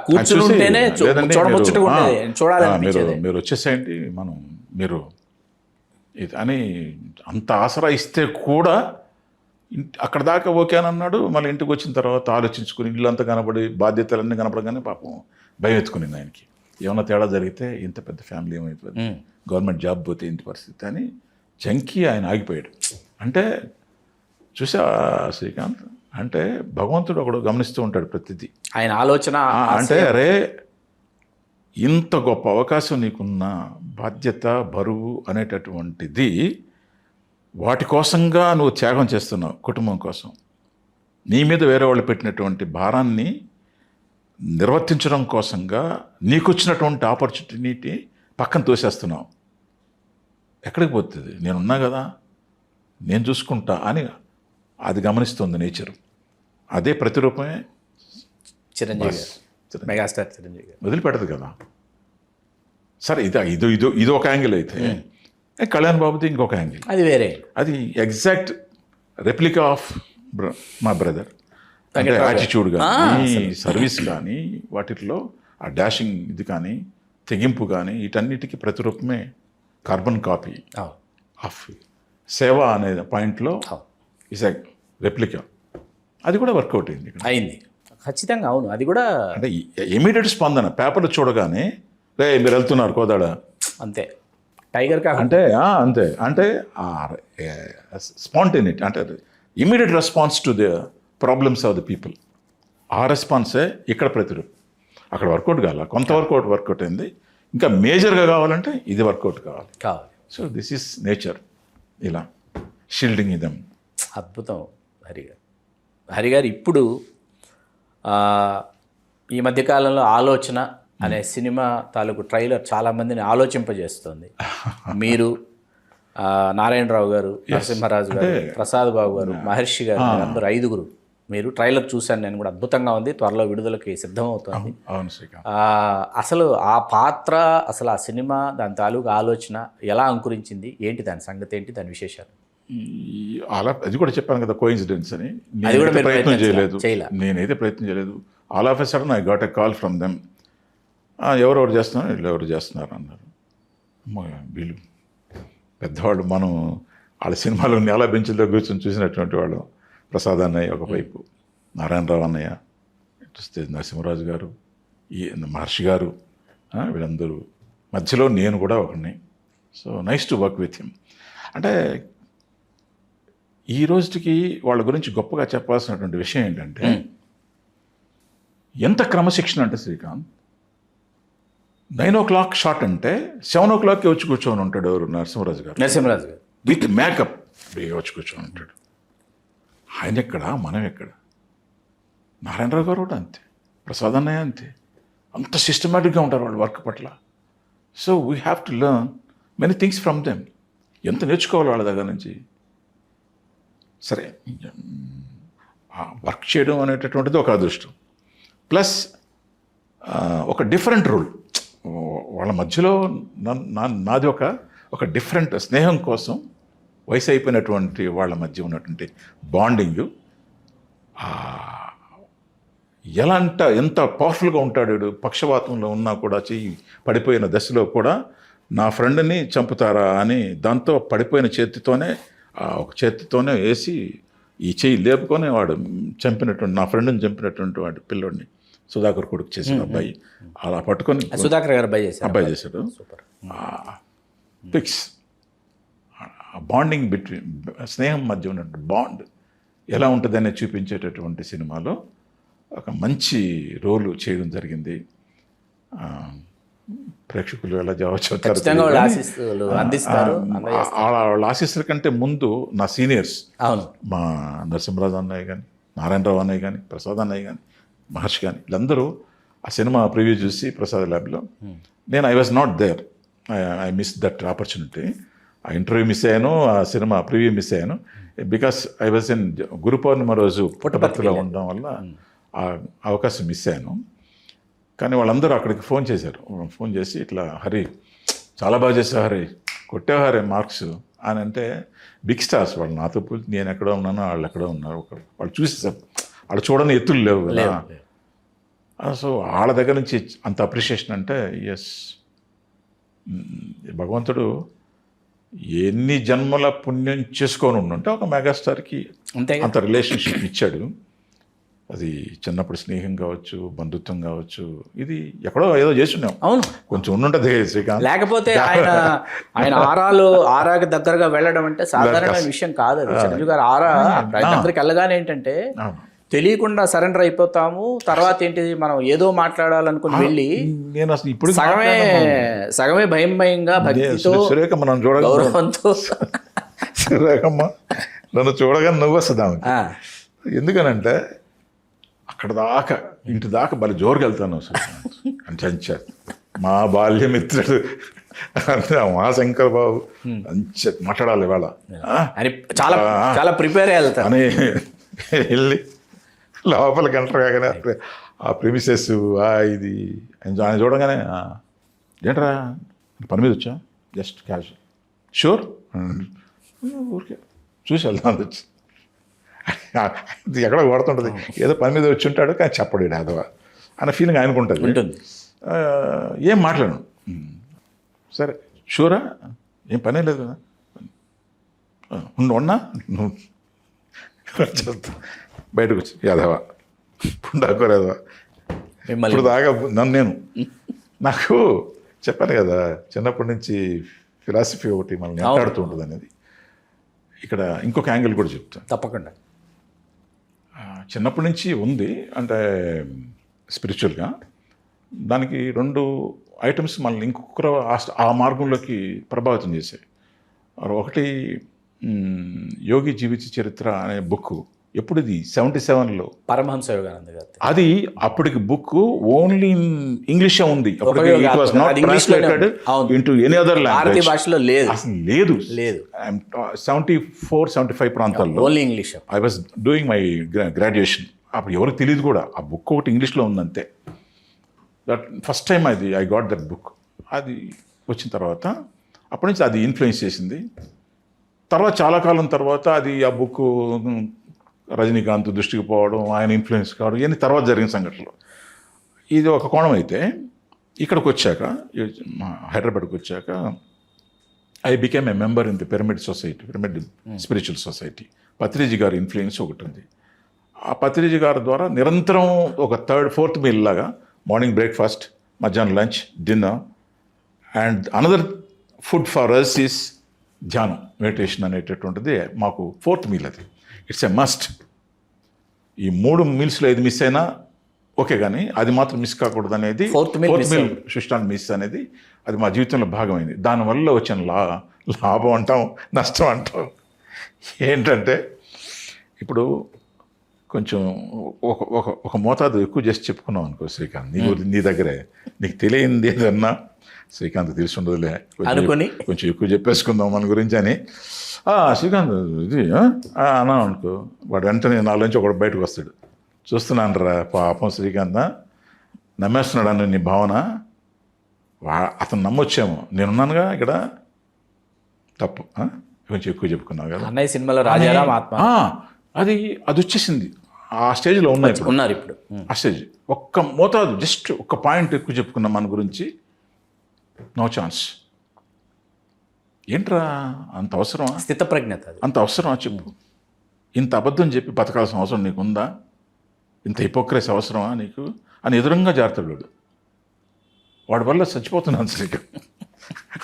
Speaker 1: కూర్చుని ఉంటేనే చూడముచ్చటగా ఉండేది, చూడాలనిపించేది.
Speaker 2: మీరు వచ్చేసేయండి మనం మీరు ఇది అని అంత ఆసరా ఇస్తే కూడా అక్కడ దాకా ఓకే అని అన్నాడు. మళ్ళీ ఇంటికి వచ్చిన తర్వాత ఆలోచించుకుని ఇల్లంతా కనబడి బాధ్యతలన్నీ కనపడగానే పాపం భయం ఎత్తుకునింది ఆయనకి. ఏమన్నా తేడా జరిగితే ఇంత పెద్ద ఫ్యామిలీ ఏమైపోయింది, గవర్నమెంట్ జాబ్ పోతే ఇంటి పరిస్థితి అని జంకి ఆయన ఆగిపోయాడు. అంటే చూసా శ్రీకాంత్, అంటే భగవంతుడు ఒకడు గమనిస్తూ ఉంటాడు ప్రతిదీ.
Speaker 1: ఆయన ఆలోచన
Speaker 2: అంటే అరే ఇంత గొప్ప అవకాశం నీకున్న బాధ్యత బరువు అనేటటువంటిది వాటి కోసంగా నువ్వు త్యాగం చేస్తున్నావు, కుటుంబం కోసం. నీ మీద వేరే వాళ్ళు పెట్టినటువంటి భారాన్ని నిర్వర్తించడం కోసంగా నీకు వచ్చినటువంటి ఆపర్చునిటీ పక్కన తోసేస్తున్నావు. ఎక్కడికి పోతుంది? నేనున్నా కదా, నేను చూసుకుంటా అని అది గమనిస్తుంది నేచర్. అదే ప్రతిరూపమే
Speaker 1: చిరంజీవి గారు, మెగాస్టార్ చిరంజీవి గారు.
Speaker 2: వదిలిపెట్టదు కదా. సరే ఇది ఒక యాంగిల్ అయితే, కళ్యాణ్ బాబుది ఇంకొక యాంగిల్,
Speaker 1: అది వేరే.
Speaker 2: అది ఎగ్జాక్ట్ రెప్లికా ఆఫ్ మా బ్రదర్. అంటే యాటిట్యూడ్ కానీ సర్వీస్ కానీ వాటిల్లో ఆ డాషింగ్ ఇది కానీ తెగింపు కానీ వీటన్నిటికీ ప్రతిరూపమే కార్బన్ కాపీ ఆఫ్ సేవ అనే పాయింట్లో ఇస్ ఎ రెప్లికా. అది కూడా వర్కౌట్ అయింది
Speaker 1: ఖచ్చితంగా. అవును, అది కూడా
Speaker 2: అంటే ఇమీడియట్ స్పందన. పేపర్లు చూడగానే రే మీరు వెళ్తున్నారు కోదాడ
Speaker 1: అంతే, టైగర్ కా
Speaker 2: అంటే అంతే, అంటే స్పాంటేనిటీ, అంటే immediate response to the problems of the people. ఆ రెస్పాన్సే ఇక్కడ ప్రతిరూపం. అక్కడ వర్కౌట్ కావాల, కొంతవరకు వర్కౌట్ అయింది, ఇంకా మేజర్గా కావాలంటే ఇది వర్కౌట్ కావాలి. సో దిస్ ఈస్ నేచర్, ఇలా షీల్డింగ్ ఇదం.
Speaker 1: అద్భుతం హరిగారు. ఇప్పుడు ఈ మధ్యకాలంలో ఆలోచన అనే సినిమా తాలూకు ట్రైలర్ చాలామందిని ఆలోచింపజేస్తుంది. మీరు, నారాయణరావు గారు, నరసింహరాజు గారు, ప్రసాద్ బాబు గారు, మహర్షి గారు, అందరూ 5గురు. మీరు ట్రైలర్ చూశాను నేను కూడా, అద్భుతంగా ఉంది. త్వరలో విడుదలకి సిద్ధమవుతుంది. అసలు ఆ పాత్ర, అసలు ఆ సినిమా, దాని తాలూకు ఆలోచన ఎలా అంకురించింది, ఏంటి దాని సంగతి, ఏంటి దాని విశేషాలు?
Speaker 2: అది కూడా చెప్పాను కదా, కోఇన్సిడెన్స్ అని. నేనైతే ప్రయత్నం చేయలేదు. All of a sudden I got a call from them. ఎవరెవరు చేస్తున్నారు, ఎవరు చేస్తున్నారు అన్నారు. వీళ్ళు పెద్దవాళ్ళు, మనం వాళ్ళ సినిమాలో నేల బెంచుల్లో కూర్చొని చూసినటువంటి వాళ్ళు. ప్రసాద్ అన్నయ్య ఒకవైపు, నారాయణరావు అన్నయ్య, చూస్తే నరసింహరాజు గారు, ఈ మహర్షి గారు, వీళ్ళందరూ మధ్యలో నేను కూడా ఒకరిని. So nice to work with him. అంటే ఈ రోజుకి వాళ్ళ గురించి గొప్పగా చెప్పాల్సినటువంటి విషయం ఏంటంటే, ఎంత క్రమశిక్షణ అంటే శ్రీకాంత్, 9 o'clock షాట్ అంటే 7 o'clockకి వచ్చి కూర్చొని ఉంటాడు. ఎవరు? నరసింహరాజు గారు విత్ మేకప్ వచ్చి కూర్చొని ఉంటాడు. ఆయన ఎక్కడ, మనం ఎక్కడ? నారాయణరావు గారు కూడా అంతే, ప్రసాద్ అన్నయ్య అంతే. అంత సిస్టమేటిక్గా ఉంటారు వాళ్ళు వర్క్ పట్ల. So we have to learn many things from them. ఎంత నేర్చుకోవాలి వాళ్ళ దగ్గర నుంచి. సరే, వర్క్ చేయడం అనేటటువంటిది ఒక అదృష్టం, ప్లస్ ఒక డిఫరెంట్ రూల్ వాళ్ళ మధ్యలో. నాది ఒక డిఫరెంట్ స్నేహం కోసం వయసు అయిపోయినటువంటి వాళ్ళ మధ్య ఉన్నటువంటి బాండింగ్ ఎంత పవర్ఫుల్గా ఉంటాడు వీడు. పక్షవాతంలో ఉన్నా కూడా చెయ్యి పడిపోయిన దశలో కూడా నా ఫ్రెండ్ని చంపుతారా అని దాంతో పడిపోయిన చేతితోనే ఒక చేతితోనే వేసి ఈ చెయ్యి లేపుకొని వాడు చంపినటువంటి, నా ఫ్రెండ్ని చంపినటువంటి వాడు పిల్లోడిని, సుధాకర్ కొడుకు చేసిన అబ్బాయి అలా పట్టుకొని
Speaker 1: సుధాకర్ గారు
Speaker 2: అబ్బాయి చేశాడు. ఫిక్స్ బాండింగ్ బిట్వీన్, స్నేహం మధ్య ఉన్నటువంటి బాండ్ ఎలా ఉంటుందనే చూపించేటటువంటి సినిమాలో ఒక మంచి రోలు చేయడం జరిగింది. ప్రేక్షకులు ఎలా జవాబు చెప్తారు, వాళ్ళ ఆశీస్సుల కంటే ముందు నా సీనియర్స్, మా నరసింహరాజు అన్నయ్య కానీ, నారాయణరావు అన్నయ్య కానీ, ప్రసాద్ అన్నయ్య కానీ, మహర్షి కానీ, వీళ్ళందరూ ఆ సినిమా ప్రివ్యూ చూసి ప్రసాద్ ల్యాబ్లో, నేను I was not there, I miss that opportunity. ఆ ఇంటర్వ్యూ మిస్ అయ్యాను, ఆ సినిమా ప్రివ్యూ మిస్ అయ్యాను. Because I was in Guru Purnima రోజు పుట్టపర్తిలో ఉండడం వల్ల ఆ అవకాశం మిస్ అయ్యాను. కానీ వాళ్ళందరూ అక్కడికి ఫోన్ చేశారు. ఫోన్ చేసి ఇట్లా, హరి చాలా బాగా చేసావు హరి, కొట్టావు హరి మార్క్స్ అని అంటే, బిగ్ స్టార్స్ వాళ్ళు నాతో పోయి నేను ఎక్కడో ఉన్నానో వాళ్ళు ఎక్కడో ఉన్నారు, వాళ్ళు చూసేసారు, వాళ్ళు చూడని ఎత్తులు లేవు కదా. సో వాళ్ళ దగ్గర నుంచి అంత అప్రిషియేషన్ అంటే, ఎస్, భగవంతుడు ఎన్ని జన్మల పుణ్యం చేసుకొని ఉండుంటే ఒక మెగాస్టార్కి అంత రిలేషన్షిప్ ఇచ్చాడు. అది చిన్నప్పుడు స్నేహం కావచ్చు, బంధుత్వం కావచ్చు, ఇది ఎక్కడో ఏదో చేస్తున్నాం.
Speaker 1: అవును,
Speaker 2: కొంచెం ఉండుంటుంది శ్రీకాంత్.
Speaker 1: లేకపోతే ఆయన ఆరాకి దగ్గరగా వెళ్ళడం అంటే సాధారణమైన విషయం కాదు. అది చిరంజీవి గారు దగ్గరికి వెళ్ళగానే ఏంటంటే తెలియకుండా సరెండర్ అయిపోతాము. తర్వాత ఏంటిది, మనం ఏదో మాట్లాడాలనుకుని వెళ్ళి
Speaker 2: నేను అసలు ఇప్పుడు
Speaker 1: సగమే భయంగా భక్తితో
Speaker 2: మనం
Speaker 1: గౌరవంతో
Speaker 2: సురేఖమ్మ నన్ను చూడగానే నువ్వు వస్తుందాము. ఎందుకనంటే అక్కడ దాకా ఇంటి దాకా భలే జోరుకి వెళ్తాను అంటే మా బాల్యమిత్రుడు మా శంకర్ బాబు మాట్లాడాలి ఇవాళ
Speaker 1: అని చాలా చాలా ప్రిపేర్ అయ్యి వెళ్తాను
Speaker 2: అని వెళ్ళి లోపలికి ఎంటర్ కాగానే ఆ ప్రిమిసెస్ ఇది ఆయన చూడగానే, ఏంట్రా పని మీద వచ్చా, జస్ట్ క్యాజువల్, షూర్, ఊరికే చూసి వెళ్తాను వచ్చి. ఎక్కడ కొడుతుంటుంది, ఏదో పని మీద వచ్చి ఉంటాడు కానీ చెప్పడు అదవా అన్న ఫీలింగ్ ఆయనకు ఉంటుంది. ఏం మాట్లాడను, సరే షూరా, ఏం పనే లేదు కదా, ఉన్నా నువ్వు బయటకు వచ్చి యాదవా పుండాకో యాదవా. ఇప్పుడు దాకా నేను నాకు చెప్పాను కదా, చిన్నప్పటి నుంచి ఫిలాసఫీ ఒకటి మనం మాట్లాడుతూ ఉంటుంది అనేది. ఇక్కడ ఇంకొక యాంగిల్ కూడా చెప్తాను
Speaker 1: తప్పకుండా.
Speaker 2: చిన్నప్పటి నుంచి ఉంది అంటే స్పిరిచువల్గా, దానికి 2 ఐటమ్స్ మనల్ని ఇంకొకరు ఆ మార్గంలోకి ప్రభావితం చేశాయి. ఒకటి యోగి జీవిత చరిత్ర అనే బుక్, ఎప్పుడు ఇది 77లో
Speaker 1: పరమహంస యోగానంద గారు.
Speaker 2: అది అప్పటికి బుక్ ఓన్లీ ఇన్ ఇంగ్లీషే ఉంది, it was not translated into any other language.
Speaker 1: భాషలో లేదు,
Speaker 2: అసలు లేదు. 74-75 ప్రాంతాల్లో
Speaker 1: only English.
Speaker 2: I was doing my graduation. అప్పుడు ఎవరికి తెలియదు కూడా, ఆ బుక్ ఒకటి ఇంగ్లీష్లో ఉందంతే. దట్ ఫస్ట్ టైం అది ఐ గాట్ దట్ బుక్. అది వచ్చిన తర్వాత అప్పటి నుంచి అది ఇన్ఫ్లుయెన్స్ చేసింది. తర్వాత చాలా కాలం తర్వాత అది ఆ బుక్ రజనీకాంత్ దృష్టికి పోవడం, ఆయన ఇన్ఫ్లుయెన్స్ కావడం, ఇవన్నీ తర్వాత జరిగిన సంఘటనలు. ఇది ఒక కోణం అయితే, ఇక్కడికి వచ్చాక హైదరాబాద్కి వచ్చాక I became a member in the pyramid society, pyramid spiritual society. Patriji గారి ఇన్ఫ్లుయెన్స్ ఒకటి ఉంది. ఆ పత్రిజీ గారి ద్వారా నిరంతరం ఒక 3rd, 4th మీల్ లాగా, మార్నింగ్ బ్రేక్ఫాస్ట్, మధ్యాహ్నం lunch, dinner, and another food for us is ధ్యానం, మెడిటేషన్ అనేటటువంటిది మాకు 4th మీల్. అది ఇట్స్ ఎ మస్ట్. ఈ 3 మీల్స్లో ఏది మిస్ అయినా ఓకే, కానీ అది మాత్రం మిస్ కాకూడదు అనేది, 4th మీల్ సృష్టాన్ని మిస్ అనేది అది మా జీవితంలో భాగమైంది. దానివల్ల వచ్చిన లాభం అంటాం, నష్టం అంటాం. ఏంటంటే ఇప్పుడు కొంచెం ఒక మోతాదు ఎక్కువ చేసి చెప్పుకున్నాం అనుకో శ్రీకాంత్, నీ దగ్గరే నీకు తెలియంది ఏదన్నా శ్రీకాంత్ తెలిసి ఉండదులే, కొంచెం ఎక్కువ చెప్పేసుకుందాం మన గురించి అని. శ్రీకాంత్ ఇది అన్నా అనుకో, వాడు వెంటనే నాలోంచి ఒకటి బయటకు వస్తాడు, చూస్తున్నాను రా పాపం శ్రీకాంత్ నమ్మేస్తున్నాడు అని నీ భావన, అతను నమ్మొచ్చేమో, నేనున్నానుగా ఇక్కడ, తప్పు, కొంచెం ఎక్కువ చెప్పుకున్నావు కదా
Speaker 1: అన్నయ్య సినిమాలో రాజారాం ఆత్మ,
Speaker 2: అది వచ్చేసింది. ఆ స్టేజ్లో ఉన్నాయి ఇప్పుడు.
Speaker 1: ఉన్నారు ఇప్పుడు.
Speaker 2: ఆ స్టేజ్ ఒక్క మోతాదు జస్ట్ ఒక్క పాయింట్ ఎక్కువ చెప్పుకున్న మన గురించి నో ఛాన్స్. ఏంట్రా అంత అవసరమా?
Speaker 1: స్థితప్రజ్ఞత అది.
Speaker 2: అంత అవసరమా చెప్పు? ఇంత అబద్ధం చెప్పి బతకాల్సిన అవసరం నీకుందా? ఇంత హిపోక్రసీ అవసరమా నీకు అని ఎదురుగా జాగ్రత్తలు వాడి వల్ల చచ్చిపోతున్నాను సరిగ్గా.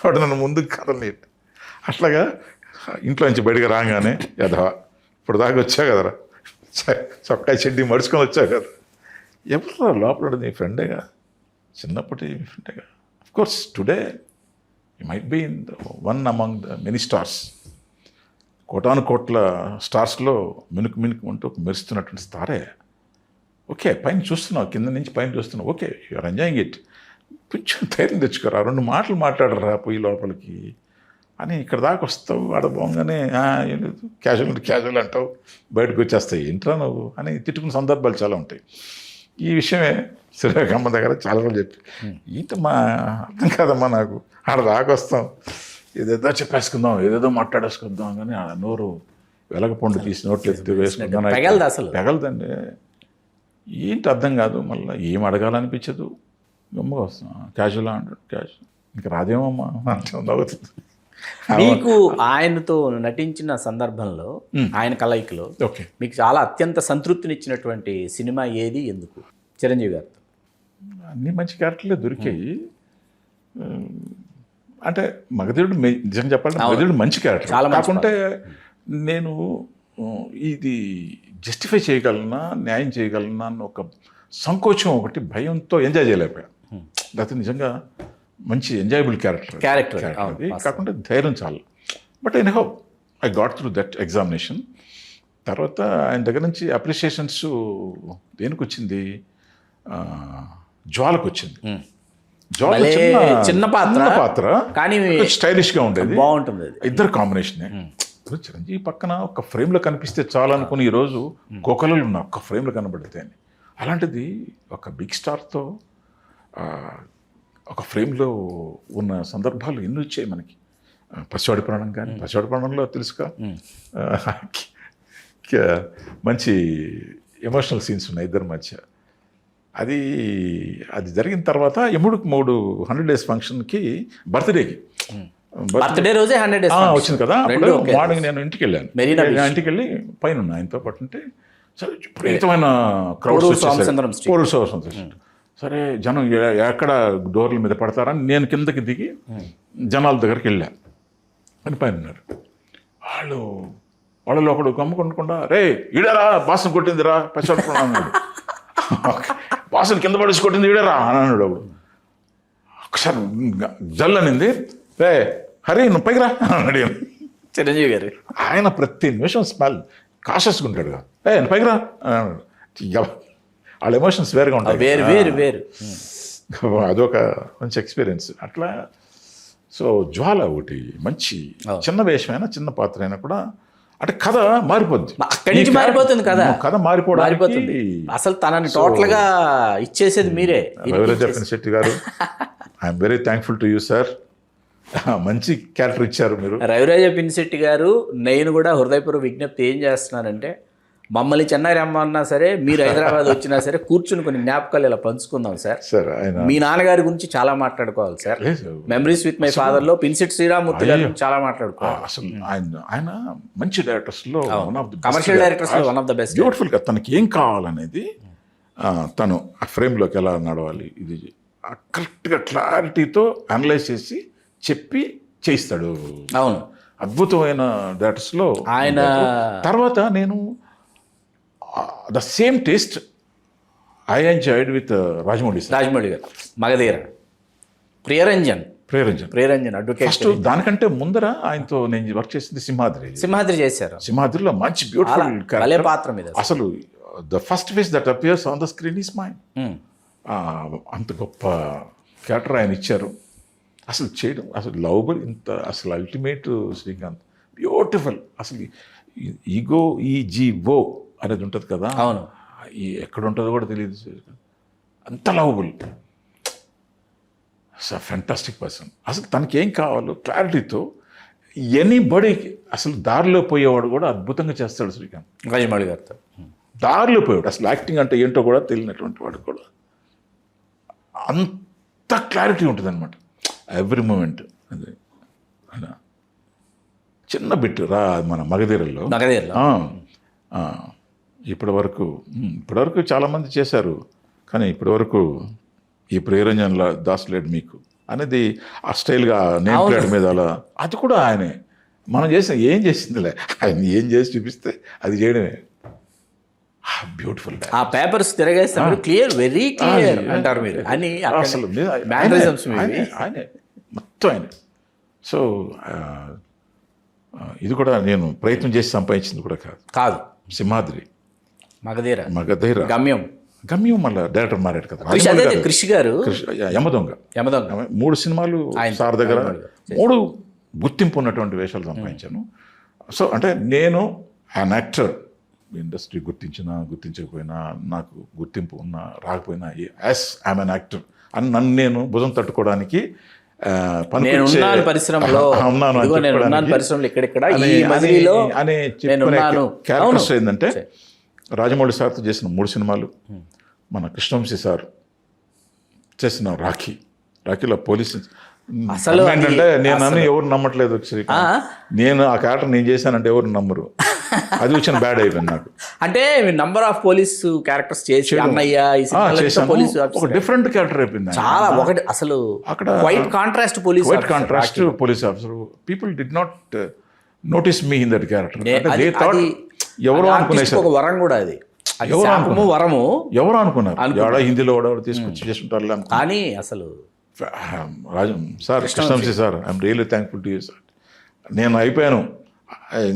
Speaker 2: వాడు నన్ను ముందుకు కదలేదు. అట్లాగా ఇంట్లో నుంచి బయటకు రాగానే యథా ఇప్పుడు దాకా వచ్చా కదరా, చొక్కా చెడ్డి మడుచుకొని వచ్చా కదా, ఎవరు లోపల నీ ఫ్రెండేగా, చిన్నప్పటి ఫ్రెండేగా. Of course today you might be in one among the many stars. కోటాను కోట్ల స్టార్స్లో మినుకు అంటూ మెరుస్తున్నటువంటి స్టారే. ఓకే, పైన చూస్తున్నావు, కింద నుంచి పైన చూస్తున్నావు, ఓకే యూఆర్ ఎంజాయింగ్ ఇట్. కొంచెం ధైర్యం తెచ్చుకోరా, 2 మాటలు మాట్లాడరా పోయి లోపలికి అని. ఇక్కడ దాకా వస్తావు, ఆడబోగానే ఏం లేదు క్యాజువల్ అంటావు, బయటకు వచ్చేస్తాయి. ఏంట్రా నువ్వు అని తిట్టుకున్న సందర్భాలు చాలా ఉంటాయి. ఈ విషయమే శ్రీరాకమ్మ దగ్గర చాలా రోజులు చెప్పి, ఈత మా అర్థం కాదమ్మా నాకు, ఆడ దాకా వస్తాం, ఏదేదో చెప్పేసుకుందాం, ఏదేదో మాట్లాడేసుకుందాం, కానీ ఆ నోరు వెలగపండు తీసి నోట్లు ఎత్తి వేసుకుందాం పెగలదండి. ఏంటి అర్థం కాదు, మళ్ళీ ఏం అడగాలనిపించదు, గమ్మగా వస్తాం. క్యాజువల్గా అంటాడు, క్యాజువల్ ఇంకా రాదేమమ్మా నవ్వుతుంది.
Speaker 1: మీకు ఆయనతో నటించిన సందర్భంలో, ఆయన కలయికలో
Speaker 2: ఓకే,
Speaker 1: మీకు చాలా అత్యంత సంతృప్తినిచ్చినటువంటి సినిమా ఏది, ఎందుకు? చిరంజీవి గారితో
Speaker 2: అన్ని మంచి క్యారెక్టర్లే దొరికాయి. అంటే మగధీరుడు నిజంగా చెప్పాలంటే మగధీరుడు మంచి క్యారెక్టర్
Speaker 1: చాలా
Speaker 2: కాకుంటే నేను ఇది జస్టిఫై చేయగలనా, న్యాయం చేయగలనా అన్న ఒక సంకోచం, ఒకటి భయంతో ఎంజాయ్ చేయలేకపోయా. లేకపోతే నిజంగా మంచి ఎంజాయబుల్ క్యారెక్టర్ అది కాకుండా ధైర్యం చాలు. But I hope I got through that examination. తర్వాత ఆయన దగ్గర నుంచి అప్రిషియేషన్స్ దేనికి వచ్చింది, జ్వాలకు వచ్చింది. జ్వాల
Speaker 1: చిన్న పాత్ర
Speaker 2: కానీ స్టైలిష్గా ఉండేది,
Speaker 1: బాగుంటుంది.
Speaker 2: ఇద్దరు కాంబినేషనే. చిరంజీవి పక్కన ఒక ఫ్రేమ్లో కనిపిస్తే చాలా అనుకుని ఈరోజు కోకలలు ఉన్నా ఒక్క ఫ్రేమ్లో కనబడితే అని. అలాంటిది ఒక బిగ్ స్టార్తో ఒక ఫ్రేమ్లో ఉన్న సందర్భాలు ఎన్ని వచ్చాయి మనకి. పసివాడి ప్రాణం కానీ, పసివాడి ప్రాణంలో తెలుసుగా మంచి ఎమోషనల్ సీన్స్ ఉన్నాయి ఇద్దరి మధ్య. అది జరిగిన తర్వాత ఎముడుకు 100 days ఫంక్షన్కి బర్త్డేకి
Speaker 1: బర్త్డే రోజే 100 days
Speaker 2: వచ్చింది కదా. మార్నింగ్ నేను ఇంటికి వెళ్ళాను, ఇంటికి వెళ్ళి పైన ఉన్నా ఆయనతో పాటు ఉంటే విపరీతమైన క్రౌడ్. సరే జనం ఎక్కడ డోర్ల మీద పడతారని నేను కిందకి దిగి జనాల దగ్గరికి వెళ్ళా. అని పైన ఉన్నారు వాళ్ళు ఒకడు గమ్ముకుండకుండా, రే ఈడరా బాసన కొట్టిందిరా పచ్చిపడుకున్నా అన్నాడు. బాసన కింద పడేసి కొట్టింది ఈడరా అని అన్నాడు. అప్పుడు ఒకసారి జల్లనింది, రే హరి నువ్వు పైకి రా అన్నాడు
Speaker 1: చిరంజీవి గారు.
Speaker 2: ఆయన ప్రతి నిమిషం స్మెల్ కాషస్గా ఉంటాడు కదా, పైకి రా అన్నాడు. వాళ్ళ ఎమోషన్స్ వేరుగా ఉంటాయి,
Speaker 1: వేరు.
Speaker 2: అదొక మంచి ఎక్స్పీరియన్స్ అట్లా. సో జ్వాల ఒకటి మంచి చిన్న వేషమైనా, చిన్న పాత్ర అయినా కూడా అంటే కథ మారిపోద్ది,
Speaker 1: అక్కడి నుంచి మారిపోతుంది
Speaker 2: కథ మారిపోతుంది.
Speaker 1: అసలు తనని టోటల్ గా ఇచ్చేసేది మీరే.
Speaker 2: రవిరాజ పినిశెట్టి గారు, I'm very thankful to you sir. మంచి క్యారెక్టర్ ఇచ్చారు మీరు.
Speaker 1: రవిరాజ పినిశెట్టి గారు, నేను కూడా హృదయపూర్వక విజ్ఞప్తి ఏం చేస్తున్నానంటే, మమ్మల్ని చెన్నై రమ్మన్నా సరే, మీరు హైదరాబాద్ వచ్చినా సరే, కూర్చుని కొన్ని జ్ఞాపకాలు ఇలా పంచుకుందాం సార్. మీ నాన్నగారి గురించి చాలా మాట్లాడుకోవాలి sir. Memories with my father లో పినిశెట్టి శ్రీరామూర్తి గారి గురించి చాలా మాట్లాడుకోవాలి.
Speaker 2: అసలు ఆయన మంచి డైరెక్టర్స్ లో
Speaker 1: కమర్షియల్ డైరెక్టర్స్ లో one of the best.
Speaker 2: Beautiful గా తనకి ఏం కావాలనేది, తను ఆ ఫ్రేమ్లోకి ఎలా నడవాలి, ఇది కరెక్ట్గా క్లారిటీతో అనలైజ్ చేసి చెప్పి చేయిస్తాడు.
Speaker 1: అవును,
Speaker 2: అద్భుతమైన డైరెక్టర్స్లో
Speaker 1: ఆయన.
Speaker 2: తర్వాత నేను the same taste I enjoyed with Rajamouli
Speaker 1: గారు, మగధీర, ప్రియరంజన్ అడ్వకేట్.
Speaker 2: ఫస్ట్ దానికంటే ముందర ఆయనతో నేను వర్క్ చేసింది సింహాద్రి చేశారు. సింహాద్రిలో మంచి బ్యూటిఫుల్
Speaker 1: పాత్ర మీద
Speaker 2: అసలు the first face that appears on the screen is mine. అంత గొప్ప క్యారెక్టర్ ఆయన ఇచ్చారు. అసలు చేయడం, అసలు లవబుల్, ఇంత అసలు అల్టిమేట్ శ్రీకాంత్, బ్యూటిఫుల్. అసలు ఈగో అనేది ఉంటుంది కదా,
Speaker 1: అవును,
Speaker 2: ఎక్కడ ఉంటుందో కూడా తెలియదు, అంత లవబుల్. Fantastic person. అసలు తనకి ఏం కావాలో క్లారిటీతో ఎనీబడీకి, అసలు దారిలో పోయేవాడు కూడా అద్భుతంగా చేస్తాడు శ్రీకాంత్.
Speaker 1: రాజమౌళి గారితో
Speaker 2: దారిలో పోయాడు. అసలు యాక్టింగ్ అంటే ఏంటో కూడా తెలియనటువంటి వాడు కూడా అంత క్లారిటీ ఉంటుంది అనమాట ఎవ్రీ మూమెంట్. అది అలా చిన్న బిట్ రా మన మగధీరలో ఇప్పటి వరకు చాలామంది చేశారు, కానీ ఇప్పటి వరకు ఈ ప్రియరంజన్ దాస్ లేడు మీకు అనేది ఆ స్టైల్గా నేమ్ ప్లేట్ మీద అలా, అది కూడా ఆయనే. మనం ఏం చేసిందిలే, ఆయన ఏం చేసి చూపిస్తే అది చేయడమే. బ్యూటిఫుల్.
Speaker 1: ఆ పేపర్స్ తిరగేస్తే క్లియర్, వెరీ క్లియర్ అంటారు మీరు అని
Speaker 2: అసలు ఆయనే మొత్తం ఆయన. సో ఇది కూడా నేను ప్రయత్నం చేసి సంపాదించింది కూడా కాదు. సింహాద్రి, మగధీర, గమ్యం మళ్ళీ డైరెక్టర్ మారాడు కదా
Speaker 1: కృషి గారు,
Speaker 2: యమదొంగ 3 సినిమాలు సార్ దగ్గర, 3 గుర్తింపు ఉన్నటువంటి వేషాలు సంపాదించాను. సో అంటే నేను యాన్ యాక్టర్, ఇండస్ట్రీ గుర్తించకపోయినా నాకు గుర్తింపు ఉన్నా రాకపోయినా యాస్ ఐఎమ్ అన్ యాక్టర్ అని నన్ను నేను భుజం తట్టుకోవడానికి
Speaker 1: పరిశ్రమలో
Speaker 2: క్యారెక్టర్స్ ఏంటంటే రాజమౌళి సార్తో చేసిన 3 సినిమాలు, మన కృష్ణవంశీ సార్ చేసిన రాఖీలో పోలీసు. అసలు ఏంటంటే నేను ఎవరు నమ్మట్లేదు, నేను ఆ క్యారెక్టర్ నేను చేశానంటే ఎవరు నమ్మరు. అది వచ్చిన బ్యాడ్ అయిపోయింది నాకు.
Speaker 1: అంటే నంబర్ ఆఫ్ పోలీసు క్యారెక్టర్స్ చేసి
Speaker 2: ఒక డిఫరెంట్ క్యారెక్టర్ అయిపోయింది
Speaker 1: చాలా. ఒకటి అసలు అక్కడ white contrast
Speaker 2: police officer. People did not notice me in that character. ఎవరు అనుకునేసారు,
Speaker 1: ఒక వరం కూడా అది.
Speaker 2: ఎవరు అనుకున్నారు హిందీలో తీసుకొచ్చి చేస్తుంటారు
Speaker 1: కానీ అసలు
Speaker 2: sir Krishna Vamsi sir, I'm really thankful to you sir. నేను అయిపోయాను,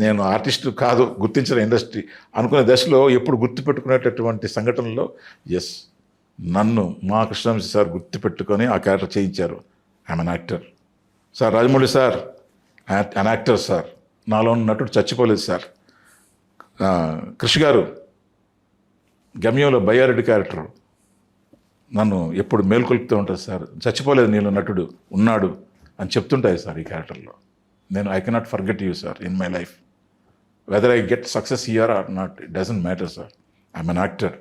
Speaker 2: నేను ఆర్టిస్ట్ కాదు, గుర్తించిన ఇండస్ట్రీ అనుకునే దశలో ఎప్పుడు గుర్తుపెట్టుకునేటటువంటి సంఘటనలో ఎస్ నన్ను మా కృష్ణవంశీ సార్ గుర్తుపెట్టుకొని ఆ క్యారెక్టర్ చేయించారు. I'm an actor sir. Rajamouli sir an actor sir. నాలో నటుడు చచ్చిపోలేదు సార్. కృషి గారు గమ్యంలో బయ్యారెడ్డి క్యారెక్టర్ నన్ను ఎప్పుడు మేల్కొల్పుతూ ఉంటుంది సార్. చచ్చిపోలేదు, నీలో నటుడు ఉన్నాడు అని చెప్తుంటాయి సార్ ఈ క్యారెక్టర్లో. నేను I cannot forget you sir in my life. Whether I get success here or not, it doesn't matter sir. I'm an actor,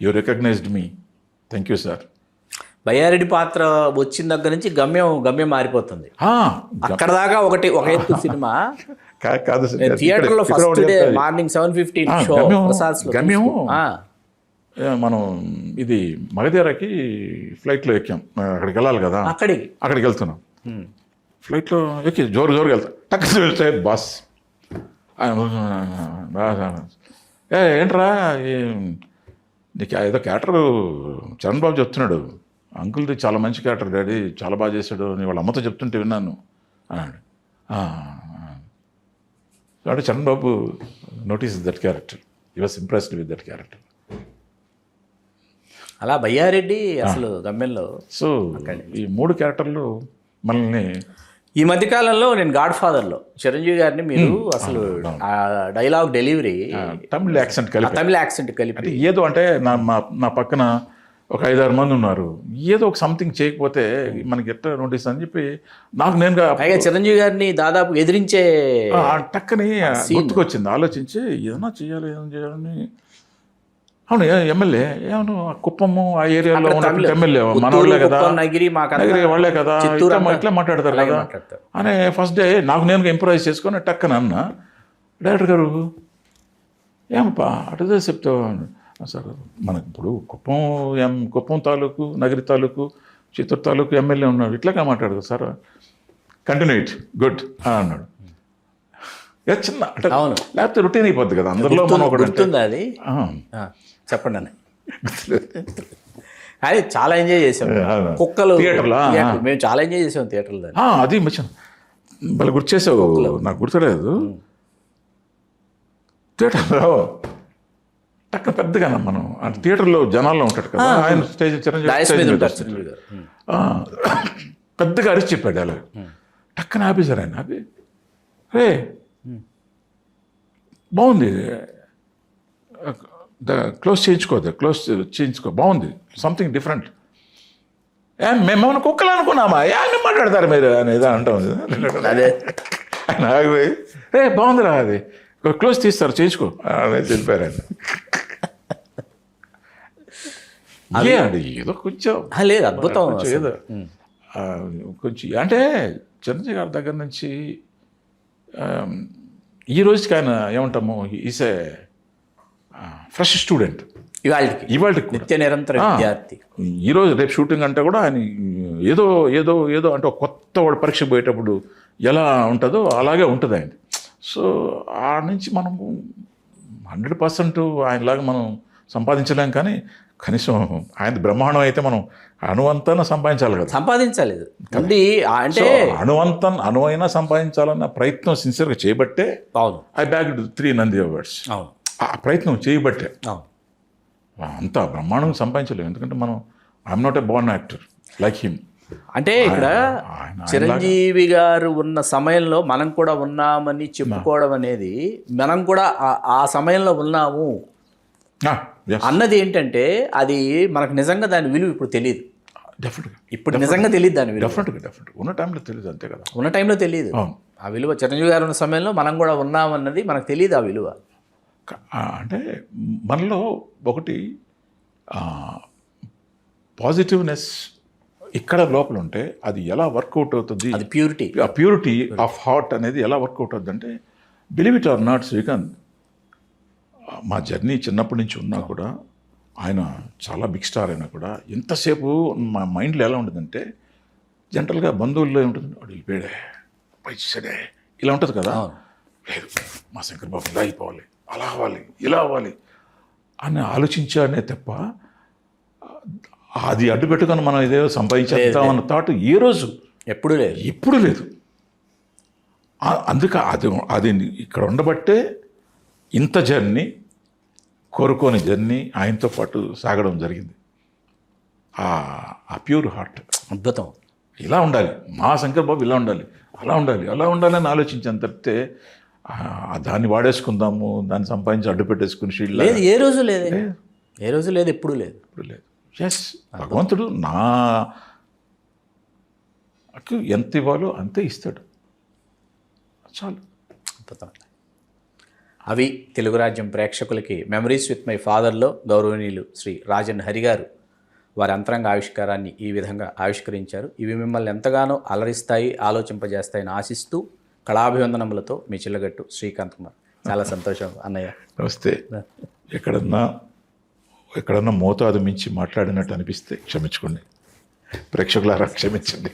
Speaker 2: you recognized me, thank you sir.
Speaker 1: Bayyareddy పాత్ర వచ్చిన దగ్గర నుంచి గమ్యం మారిపోతుంది. అక్కడ దాకా ఒక ఎత్తు సినిమా
Speaker 2: కాదు
Speaker 1: థియేటర్లో ఫస్ట్ డే మార్నింగ్ 7:15 షో
Speaker 2: గమ్యం. మనం ఇది మగధీరకి ఫ్లైట్లో ఎక్కాం, అక్కడికి వెళ్ళాలి కదా, అక్కడికి వెళ్తున్నాం. ఫ్లైట్లో ఎక్కి జోరుగా వెళ్తాం. టక్కున వెళ్తే బాస్ ఏంట్రా నీకు ఏదో క్యారెక్టర్ చరణ్ బాబు చెప్తున్నాడు, అంకుల్ది చాలా మంచి క్యారెక్టర్ డాడీ, చాలా బాగా చేశాడు, నీ వాళ్ళ అమ్మతో చెప్తుంటే విన్నాను అన్నాడు. అంటే Charan Babu notice that character, he was impressed with that character.
Speaker 1: అలా బయ్యారెడ్డి అసలు గమ్యంలో.
Speaker 2: సో ఈ 3 క్యారెక్టర్లు మనల్ని.
Speaker 1: ఈ మధ్యకాలంలో నేను గాడ్ ఫాదర్లో చిరంజీవి గారిని మీరు అసలు డైలాగ్ డెలివరీ
Speaker 2: తమిళ యాక్సెంట్ కలిపి
Speaker 1: అంటే
Speaker 2: ఏదో అంటే నా పక్కన ఒక 5-6 మంది ఉన్నారు, ఏదో ఒక సంథింగ్ చేయకపోతే మనకి ఎట్లా నోటీస్ అని చెప్పి నాకు నేనుగా
Speaker 1: పైగా చిరంజీవి గారిని దాదాపు ఎదిరించే
Speaker 2: టక్కని గుర్తుకొచ్చింది. ఆలోచించి ఏదైనా చేయాలని. అవును ఎమ్మెల్యే ఏమను కుప్పము ఆ ఏరియాలో ఉన్న ఎమ్మెల్యే మనవాళ్ళే కదా, నగిరి వాళ్ళే కదా, ఇట్లా మాట్లాడతారు కదా అని ఫస్ట్ డే నాకు నేను ఇంప్రూవైజ్ చేసుకొని టక్కన అన్న. డైరెక్టర్ గారు ఏమప్పా అటుదే చెప్తావు సార్, మనకి ఇప్పుడు కుప్పం తాలూకు, నగిరి తాలూకు, చిత్తూరు తాలూకు ఎమ్మెల్యే ఉన్నాడు, ఇట్లాగా మాట్లాడదు సార్, కంటిన్యూ ఇట్ గుడ్ అన్నాడు. చిన్న అంటే లేకపోతే రొటీన్ అయిపోద్ది కదా అందరిలో. మనం ఒకటి
Speaker 1: అది చెప్పండి అని అది చాలా ఎంజాయ్ చేసాం. కుక్కలు
Speaker 2: థియేటర్లో
Speaker 1: మేము చాలా ఎంజాయ్ చేసాం థియేటర్లో.
Speaker 2: అది మంచి మళ్ళీ గుర్తు చేసావు, నాకు గుర్తులేదు. థియేటర్లో టక్క పెద్దగా మనం థియేటర్లో జనాల్లో ఉంటాడు కదా, ఆయన స్టేజ్ చిరంజీవి పెద్దగా అరిచి చెప్పాడు. అలా టక్కన ఆపేశారు ఆయన. ఆపి రే బాగుంది, క్లోజ్ చేయించుకో బాగుంది, సంథింగ్ డిఫరెంట్. మేమేమైనా కుక్కలు అనుకున్నామా, ఏమన్నా మాట్లాడతారు మీరు అనేది అంటాం.
Speaker 1: అదే
Speaker 2: రే బాగుందిరా, అది క్లోజ్ తీస్తారు చేయించుకో అనేది తెలిపారు ఆయన. అదే అండి ఏదో కొంచెం
Speaker 1: లేదు, అద్భుతం
Speaker 2: కొంచెం
Speaker 1: అసలు.
Speaker 2: ఏదో కొంచెం అంటే చిరంజీవి గారి దగ్గర నుంచి ఈ రోజుకి ఆయన ఏమంటాము ఈజ్ ఏ ఫ్రెష్ స్టూడెంట్ ఇవాళకి కూడా.
Speaker 1: నిత్య నిరంతర విద్యార్థి.
Speaker 2: ఈరోజు రేపు షూటింగ్ అంటే కూడా ఆయన ఏదో ఏదో ఏదో అంటే ఒక కొత్త వాడు పరీక్ష పోయేటప్పుడు ఎలా ఉంటుందో అలాగే ఉంటుంది ఆయన. సో ఆ నుంచి మనము 100% ఆయనలాగా మనం సంపాదించలేం, కానీ కనీసం ఆయన బ్రహ్మాండం అయితే మనం అణువంతాన సంపాదించాలి కదా.
Speaker 1: సంపాదించాలి ఉంది అంటే
Speaker 2: అణువైనా సంపాదించాలన్న ప్రయత్నం సిన్సియర్గా చేయబట్టే
Speaker 1: అవును
Speaker 2: ఐ బ్యాగ్డ్ 3 నంది అవార్డ్స్.
Speaker 1: అవును
Speaker 2: ఆ ప్రయత్నం చేయబట్టే
Speaker 1: అవును
Speaker 2: అంత బ్రహ్మాండంగా సంపాదించలేము. ఎందుకంటే మనం I'm not a Born actor like him.
Speaker 1: అంటే ఇక్కడ చిరంజీవి గారు ఉన్న సమయంలో మనం కూడా ఉన్నామని చెప్పుకోవడం అనేది, మనం కూడా ఆ సమయంలో ఉన్నాము అన్నది ఏంటంటే అది మనకు నిజంగా దాని విలువ ఇప్పుడు తెలియదు.
Speaker 2: డెఫినెట్గా
Speaker 1: ఇప్పుడు నిజంగా తెలియదు దాని విలువ.
Speaker 2: డెఫినెట్గా ఉన్న టైంలో తెలియదు, అంతే కదా.
Speaker 1: ఉన్న టైంలో తెలియదు ఆ విలువ. చిరంజీవి గారు ఉన్న సమయంలో మనం కూడా ఉన్నామన్నది మనకు తెలియదు ఆ విలువ.
Speaker 2: అంటే మనలో ఒకటి పాజిటివ్నెస్ ఇక్కడ లోపల ఉంటే అది ఎలా వర్కౌట్ అవుతుంది,
Speaker 1: అది ప్యూరిటీ.
Speaker 2: ఆ ప్యూరిటీ ఆఫ్ హార్ట్ అనేది ఎలా వర్కౌట్ అవుతుంది అంటే, believe it or not Srikanth, మా జర్నీ చిన్నప్పటి నుంచి ఉన్నా కూడా ఆయన చాలా బిగ్ స్టార్ అయినా కూడా ఎంతసేపు మా మైండ్లో ఎలా ఉంటుందంటే, జనరల్గా బంధువుల్లో ఏముంటుంది, వాడు వెళ్ళిపోయాడే పైచేసాడే ఇలా ఉంటుంది కదా. లేదు మా శంకర్ బాబు ఇలా అయిపోవాలి, అలా అవ్వాలి, ఇలా అవ్వాలి అని ఆలోచించానే తప్ప అది అడ్డు పెట్టుకొని మనం ఇదేదో సంపాదించేద్దామన్న థాట్ ఏ రోజు ఎప్పుడు లేదు. అందుకే అది ఇక్కడ ఉండబట్టే ఇంత జర్నీ, కోరుకోని జర్నీ ఆయనతో పాటు సాగడం జరిగింది. ఆ ప్యూర్ హార్ట్
Speaker 1: అద్భుతం.
Speaker 2: ఇలా ఉండాలి, మా శంకర్ బాబు ఇలా ఉండాలి, అలా ఉండాలి అని ఆలోచించాను తప్పితే దాన్ని వాడేసుకుందాము, దాన్ని సంపాదించి అడ్డు పెట్టేసుకుని షీల్డ్
Speaker 1: లేదు. ఏ రోజు లేదు, ఎప్పుడు లేదు.
Speaker 2: ఎస్, భగవంతుడు నాకు ఎంత ఇవ్వాలో అంతే ఇస్తాడు, చాలు.
Speaker 1: అవి తెలుగు రాజ్యం ప్రేక్షకులకి మెమరీస్ విత్ మై ఫాదర్లో గౌరవనీయులు శ్రీ రాజన్ హరి గారు వారి అంతరంగ ఆవిష్కారాన్ని ఈ విధంగా ఆవిష్కరించారు. ఇవి మిమ్మల్ని ఎంతగానో అలరిస్తాయి, ఆలోచింపజేస్తాయని ఆశిస్తూ కళాభివందనములతో మీ చిల్లగట్టు శ్రీకాంత్ కుమార్. చాలా సంతోషం అన్నయ్య.
Speaker 2: నమస్తే. ఎక్కడన్నా మోతాదు మించి మాట్లాడినట్టు అనిపిస్తే క్షమించుకోండి, ప్రేక్షకులారా క్షమించండి.